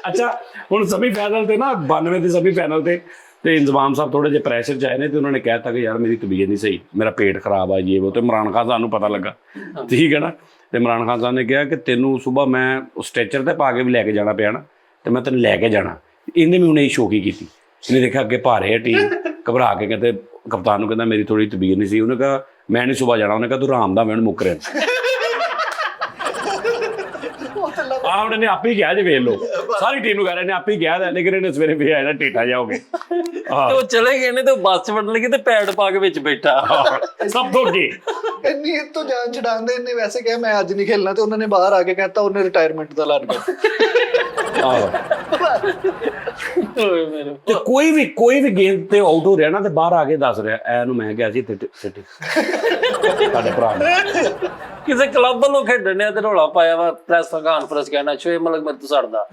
ਅੱਛਾ ਹੁਣ ਸੈਮੀ ਫਾਈਨਲ ਤੇ ਨਾ 92 ਦੇ ਸੈਮੀ ਫਾਈਨਲ ਤੇ ਤੇ ਇੰਤਜ਼ਾਮ ਸਾਹਿਬ ਥੋੜੇ ਜਿਹੇ ਪ੍ਰੈਸ਼ਰ ਚ ਆਏ ਨੇ ਤੇ ਉਹਨਾਂ ਨੇ ਕਹਿ ਦਿੱਤਾ ਕਿ ਯਾਰ ਮੇਰੀ ਤਬੀਅਤ ਨਹੀਂ ਸਹੀ, ਮੇਰਾ ਪੇਟ ਖਰਾਬ ਆ ਜੀ ਉਹ। ਤੇ ਇਮਰਾਨ ਖਾਨ ਸਾਹਿਬ ਨੂੰ ਪਤਾ ਲੱਗਾ, ਠੀਕ ਹੈ ਨਾ। ਤੇ ਇਮਰਾਨ ਖਾਨ ਸਾਹਿਬ ਨੇ ਕਿਹਾ ਕਿ ਤੈਨੂੰ ਸਵੇਰ ਮੈਂ ਸਟ੍ਰੈਚਰ ਤੇ ਪਾ ਕੇ ਵੀ ਲੈ ਕੇ ਜਾਣਾ ਪਿਆ ਨਾ, ਤੇ ਮੈਂ ਤੈਨੂੰ ਲੈ ਕੇ ਜਾਣਾ। ਇਹਨੇ ਵੀ ਹੁਣ ਇਹ ਸ਼ੋਕੀ ਕੀਤੀ, ਇਹਨੇ ਦੇਖਿਆ ਅੱਗੇ ਭਾਰੇ ਆ ਟੀਮ, ਘਬਰਾ ਕੇ ਕਹਿੰਦੇ ਕਪਤਾਨ ਨੂੰ ਕਹਿੰਦਾ ਮੇਰੀ ਥੋੜੀ ਤਬੀਅਤ ਨਹੀਂ ਸੀ। ਉਹਨੇ ਕਿਹਾ ਮੈਂ ਨਹੀਂ ਸਵੇਰ ਜਾਣਾ। ਉਹਨੇ ਕਿਹਾ ਤੂੰ ਆਰਾਮ ਦਾ, ਮੈਨੂੰ ਮੁੱਕ ਰਿਹਾ। ਆਹ ਨੇ ਆਪੇ ਹੀ ਕਿਹਾ ਜੇ ਵੇਖ ਲਓ, ਸਾਰੀ ਟੀਮ ਨੂੰ ਕਹਿ ਰਹੇ ਨੇ ਆਪੇ ਹੀ ਕਿਹਾ, ਲੇਕਿਨ ਇਹਨੇ ਸਵੇਰੇ ਵੀ ਆਇਆ ਟੇਟਾ ਜਾਓਗੇ। ਤੇ ਉਹ ਚਲੇ ਗਏ ਨੇ ਤੇ ਬੱਸ ਚ ਵੜਨ ਲੱਗੇ ਤੇ ਪੈਡ ਪਾ ਕੇ ਵਿੱਚ ਬੈਠਾ ਸਭ ਤੋਂ ਅੱਗੇ। ਇੰਨੀ ਤੋਂ ਜਾਨ ਛਡਾਉਂਦੇ। ਇਹਨੇ ਵੈਸੇ ਕਿਹਾ ਮੈਂ ਅੱਜ ਨਹੀਂ ਖੇਲਣਾ, ਤੇ ਉਹਨਾਂ ਨੇ ਬਾਹਰ ਆ ਕੇ ਕਹਿਤਾ ਉਹਨੇ ਰਿਟਾਇਰਮੈਂਟ ਦਾ ਐਲਾਨ ਕਰਤਾ। ਆਹੋ ਓਏ ਮੇਰੇ ਤੇ ਕੋਈ ਵੀ ਗੇਮ ਤੇ ਆਊਟ ਹੋ ਰਿਹਾ ਨਾ ਤੇ ਬਾਹਰ ਆ ਕੇ ਦੱਸ ਰਿਹਾ ਐਨੂੰ ਮੈਂ ਕਿਹਾ ਸੀ ਸਿੱਟੀ ਸਾਡੇ ਭਰਾ ਨੇ। ਕਿਸੇ ਕਲੱਬ ਵੱਲੋਂ ਖੇਡਣ ਤੇ ਰੌਲਾ ਪਾਇਆ ਵਾ, ਪ੍ਰੈਸ ਕਾਨਫਰੰਸ ਕਹਿਣਾ ਸ਼ੋਏ ਮਲਕ ਮੈਂ ਤੂੰ ਛੱਡਦਾ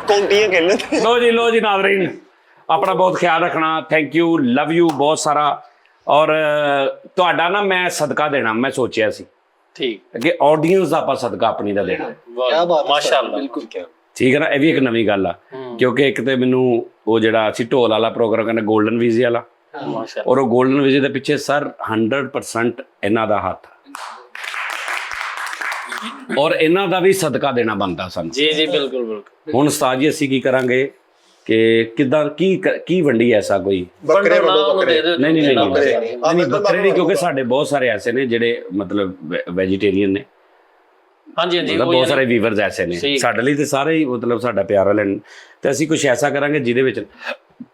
ਕੌਂਟੀਆਂ ਖੇਲਣ। ਲੋ ਜੀ ਨਾਜ਼ਰੀਨ, ਆਪਣਾ ਬਹੁਤ ਖਿਆਲ ਰੱਖਣਾ। ਥੈਂਕ ਯੂ, ਲਵ ਯੂ ਬਹੁਤ ਸਾਰਾ। ਔਰ ਤੁਹਾਡਾ ਨਾ ਮੈਂ ਸਦਕਾ ਦੇਣਾ, ਮੈਂ ਸੋਚਿਆ ਸੀ ਠੀਕ ਕਿ ਆਡੀਅנס ਦਾ ਆਪਾਂ ਸਦਕਾ ਆਪਣੀ ਦਾ ਦੇਣਾ। ਕਿਆ ਬਾਤ ਹੈ, ਮਾਸ਼ਾਅੱਲਾ। ਬਿਲਕੁਲ ਕਿਆ ਠੀਕ ਹੈ ਨਾ, ਇਹ ਵੀ ਇੱਕ ਨਵੀਂ ਗੱਲ ਆ। ਕਿਉਂਕਿ ਇੱਕ ਤੇ ਮੈਨੂੰ ਉਹ ਜਿਹੜਾ ਅਸੀਂ ਢੋਲ ਵਾਲਾ ਪ੍ਰੋਗਰਾਮ ਕਹਿੰਦੇ ਗੋਲਡਨ ਵੀਜ਼ੇ ਵਾਲਾ, ਮਾਸ਼ਾਅੱਲਾ। ਔਰ ਉਹ ਗੋਲਡਨ ਵੀਜ਼ੇ ਦੇ ਪਿੱਛੇ ਸਰ 100% ਇਹਨਾਂ ਦਾ ਹੱਥ, ਔਰ ਇਹਨਾਂ ਦਾ ਵੀ ਸਦਕਾ ਦੇਣਾ ਬਣਦਾ ਸਾਨੂੰ। ਜੀ ਜੀ ਬਿਲਕੁਲ ਬਿਲਕੁਲ। ਹੁਣ ਉਸਤਾਦ ਜੀ ਅਸੀਂ ਕੀ ਕਰਾਂਗੇ ਕਿ ਕਿੱਦਾਂ ਕੀ ਵੰਡੀ ਐਸਾ ਕੋਈ? ਬੱਕਰੇ ਵੱਲੋਂ ਉਹਨੂੰ ਬੱਕਰੇ। ਦੇ ਦਿਓ। ਨਹੀਂ ਬੱਕਰੇ ਨਹੀਂ, ਕਿਉਂਕਿ ਸਾਡੇ ਬਹੁਤ ਸਾਰੇ ਐਸੇ ਨੇ ਜਿਹੜੇ ਮਤਲਬ ਵੈਜੀਟੇਰੀਅਨ ਨੇ, ਹਾਂਜੀ ਹਾਂਜੀ, ਮਤਲਬ ਬਹੁਤ ਸਾਰੇ ਵੀਵਰਸ ਐਸੇ ਨੇ। ਸਾਡੇ ਲਈ ਤੇ ਸਾਰੇ ਹੀ ਮਤਲਬ ਸਾਡਾ ਪਿਆਰ ਵਾਲੇ ਨੇ, ਤੇ ਅਸੀਂ ਕੁਝ ਐਸਾ ਕਰਾਂਗੇ ਜਿਹਦੇ ਵਿੱਚ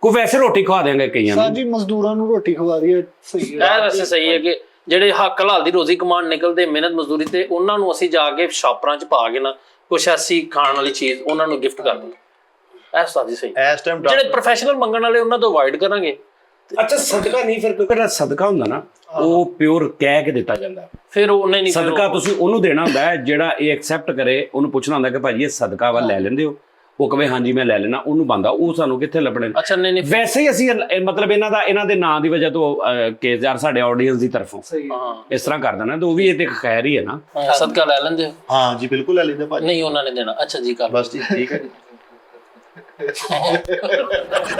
ਕੋਈ ਵੈਸੇ ਰੋਟੀ ਖਵਾ ਦੇਵਾਂਗੇ ਕਈਆਂ ਨੂੰ। ਸਾਂਝੀ ਮਜ਼ਦੂਰਾਂ ਨੂੰ ਰੋਟੀ ਖਵਾ ਰਹੀ ਹੈ, ਸਹੀ ਹੈ। ਇਹ ਵੈਸੇ ਸਹੀ ਹੈ ਕਿ ਜਿਹੜੇ ਹੱਕ ਹਲਾਲ ਦੀ ਰੋਜ਼ੀ ਕਮਾਉਣ ਨਿਕਲਦੇ ਮਿਹਨਤ ਮਜ਼ਦੂਰੀ ਤੇ, ਉਹਨਾਂ ਨੂੰ ਅਸੀਂ ਜਾ ਕੇ ਸ਼ਾਪਰਾਂ 'ਚ ਪਾ ਕੇ ਨਾ ਕੁਛ ਐਸੀ ਖਾਣ ਵਾਲੀ ਚੀਜ਼ ਉਹਨਾਂ ਨੂੰ ਗਿਫਟ ਕਰ ਦਿੰਦੇ। ਇਹ ਸਾਜੀ ਸਹੀ। ਇਸ ਟਾਈਮ ਜਿਹੜੇ ਪ੍ਰੋਫੈਸ਼ਨਲ ਮੰਗਣ ਵਾਲੇ ਉਹਨਾਂ ਤੋਂ ਅਵਾਇਡ ਕਰਾਂਗੇ। ਅੱਛਾ ਸਦਕਾ ਨਹੀਂ, ਫਿਰ ਕਿਉਂਕਿ ਜਿਹੜਾ ਸਦਕਾ ਹੁੰਦਾ ਨਾ ਉਹ ਪਿਓਰ ਕਹਿ ਕੇ ਦਿੱਤਾ ਜਾਂਦਾ। ਫਿਰ ਉਹਨੇ ਨਹੀਂ ਸਦਕਾ ਤੁਸੀਂ ਉਹਨੂੰ ਦੇਣਾ ਹੁੰਦਾ ਹੈ ਜਿਹੜਾ ਇਹ ਐਕਸੈਪਟ ਕਰੇ। ਉਹਨੂੰ ਪੁੱਛਣਾ ਹੁੰਦਾ ਕਿ ਭਾਜੀ ਇਹ ਸਦਕਾ ਵਾ ਲੈ ਲੈਂਦੇ ਹੋ, ਉਹ ਕਹੇ ਹਾਂਜੀ ਮੈਂ ਲੈ ਲੈਣਾ, ਉਹਨੂੰ ਬੰਦਾ। ਉਹ ਸਾਨੂੰ ਕਿੱਥੇ ਲੱਭਣੇ? ਅੱਛਾ ਨਹੀਂ ਵੈਸੇ ਹੀ ਅਸੀਂ ਮਤਲਬ ਇਹਨਾਂ ਦੇ ਨਾਂ ਦੀ ਵਜ੍ਹਾ ਤੋਂ ਕਿ ਯਾਰ ਸਾਡੇ ਆਡੀਅנס ਦੀ ਤਰਫੋਂ ਹਾਂ ਇਸ ਤਰ੍ਹਾਂ ਕਰ ਦੇਣਾ, ਤੇ ਉਹ ਵੀ ਇਹ ਤੇ ਖੈਰ ਹੀ ਹੈ ਨਾ। ਸਦਕਾ ਲੈ ਲੈਂਦੇ ਹੋ? ਹਾਂ ਜੀ ਬਿਲਕੁਲ ਲੈ ਲੈਂਦੇ ਭਾਜੀ। ਨਹੀਂ ਉਹਨਾਂ ਨੇ ਦੇਣਾ। ਅੱਛਾ ਜੀ ਕਰ ਬਸ ਜੀ ਠੀਕ ਹੈ ਜੀ।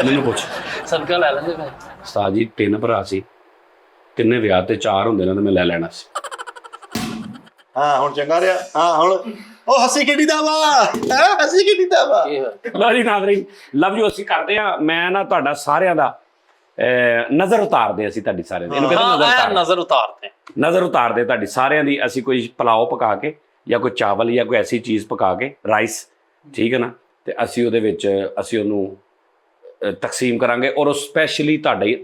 ਮੈਨੂੰ ਪੁੱਛ ਸਦਕਾ ਲੈ ਲੈਂਦੇ ਭਾਈ। ਉਸਤਾਦ ਜੀ 3 ਭਰਾ ਸੀ, ਤਿੰਨੇ ਵਿਆਹ ਤੇ 4 ਹੁੰਦੇ ਨਾ, ਤੇ ਮੈਂ ਲੈ ਲੈਣਾ ਸੀ। ਹਾਂ ਹੁਣ ਚੰਗਾ ਰਿਹਾ। ਹਾਂ ਹੁਣ ਉਹ ਹੱਸੀ ਕਿਹੜੀ ਦਾ ਵਾ, ਹੱਸੀ ਕਿਹੜੀ ਦਾ ਵਾ। ਕੀ ਹੋਇਆ? ਲਓ ਜੀ ਨਾਜ਼ਰੀਨ, ਲਵ ਯੂ ਅਸੀਂ ਕਰਦੇ ਆ। ਮੈਂ ਨਾ ਤੁਹਾਡਾ ਸਾਰਿਆਂ ਦਾ ਨਜ਼ਰ ਉਤਾਰਦੇ, ਅਸੀਂ ਤੁਹਾਡੀ ਸਾਰਿਆਂ ਦੀ, ਇਹਨੂੰ ਕਹਿੰਦੇ ਨਜ਼ਰ ਹਾਂ ਉਤਾਰ, ਨਜ਼ਰ ਉਤਾਰਦੇ। ਨਜ਼ਰ ਉਤਾਰਦੇ ਤੁਹਾਡੀ ਸਾਰਿਆਂ ਦੀ। ਅਸੀਂ ਕੋਈ ਪਲਾਓ ਪਕਾ ਕੇ ਜਾਂ ਕੋਈ ਚਾਵਲ ਜਾਂ ਕੋਈ ਐਸੀ ਚੀਜ਼ ਪਕਾ ਕੇ, ਰਾਈਸ, ਠੀਕ ਹੈ ਨਾ, ਤੇ ਅਸੀਂ ਉਹਦੇ ਵਿੱਚ ਅਸੀਂ ਉਹਨੂੰ ਤਕਸੀਮ ਕਰਾਂਗੇ। ਔਰ ਸਪੈਸ਼ਲੀ ਤੁਹਾਡੀ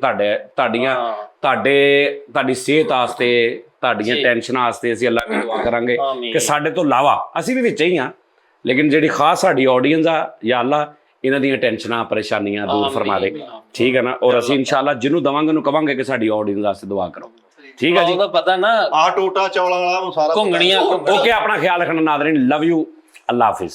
ਸਿਹਤ ਵਾਸਤੇ, ਤੁਹਾਡੀਆਂ ਟੈਨਸ਼ਨਾਂ ਵਾਸਤੇ ਅਸੀਂ ਅੱਲਾਹ ਦੀ ਦੁਆ ਕਰਾਂਗੇ ਕਿ ਸਾਡੇ ਤੋਂ ਇਲਾਵਾ, ਅਸੀਂ ਵੀ ਵਿੱਚ ਹੀ ਹਾਂ, ਲੇਕਿਨ ਜਿਹੜੀ ਖਾਸ ਸਾਡੀ ਆਡੀਅנס ਆ, ਜਾਂ ਅੱਲਾਹ ਇਹਨਾਂ ਦੀਆਂ ਟੈਨਸ਼ਨਾਂ ਪਰੇਸ਼ਾਨੀਆਂ ਦੂਰ ਫਰਮਾ ਦੇ, ਠੀਕ ਹੈ ਨਾ। ਔਰ ਅਸੀਂ ਇਨਸ਼ਾਅੱਲਾ ਜਿਹਨੂੰ ਦਵਾਂਗੇ ਉਹਨੂੰ ਕਵਾਂਗੇ ਕਿ ਸਾਡੀ ਆਡੀਅנס ਵਾਸਤੇ ਦੁਆ ਕਰੋ, ਠੀਕ ਹੈ ਜੀ। ਉਹਦਾ ਪਤਾ ਨਾ ਆ ਟੋਟਾ ਚੌਲਾਂ ਵਾਲਾ ਨੂੰ ਸਾਰਾ ਘੁੰਗਣੀਆਂ ਓਕੇ, ਆਪਣਾ ਖਿਆਲ ਰੱਖਣਾ Nazreen. Love you, Allah Hafiz.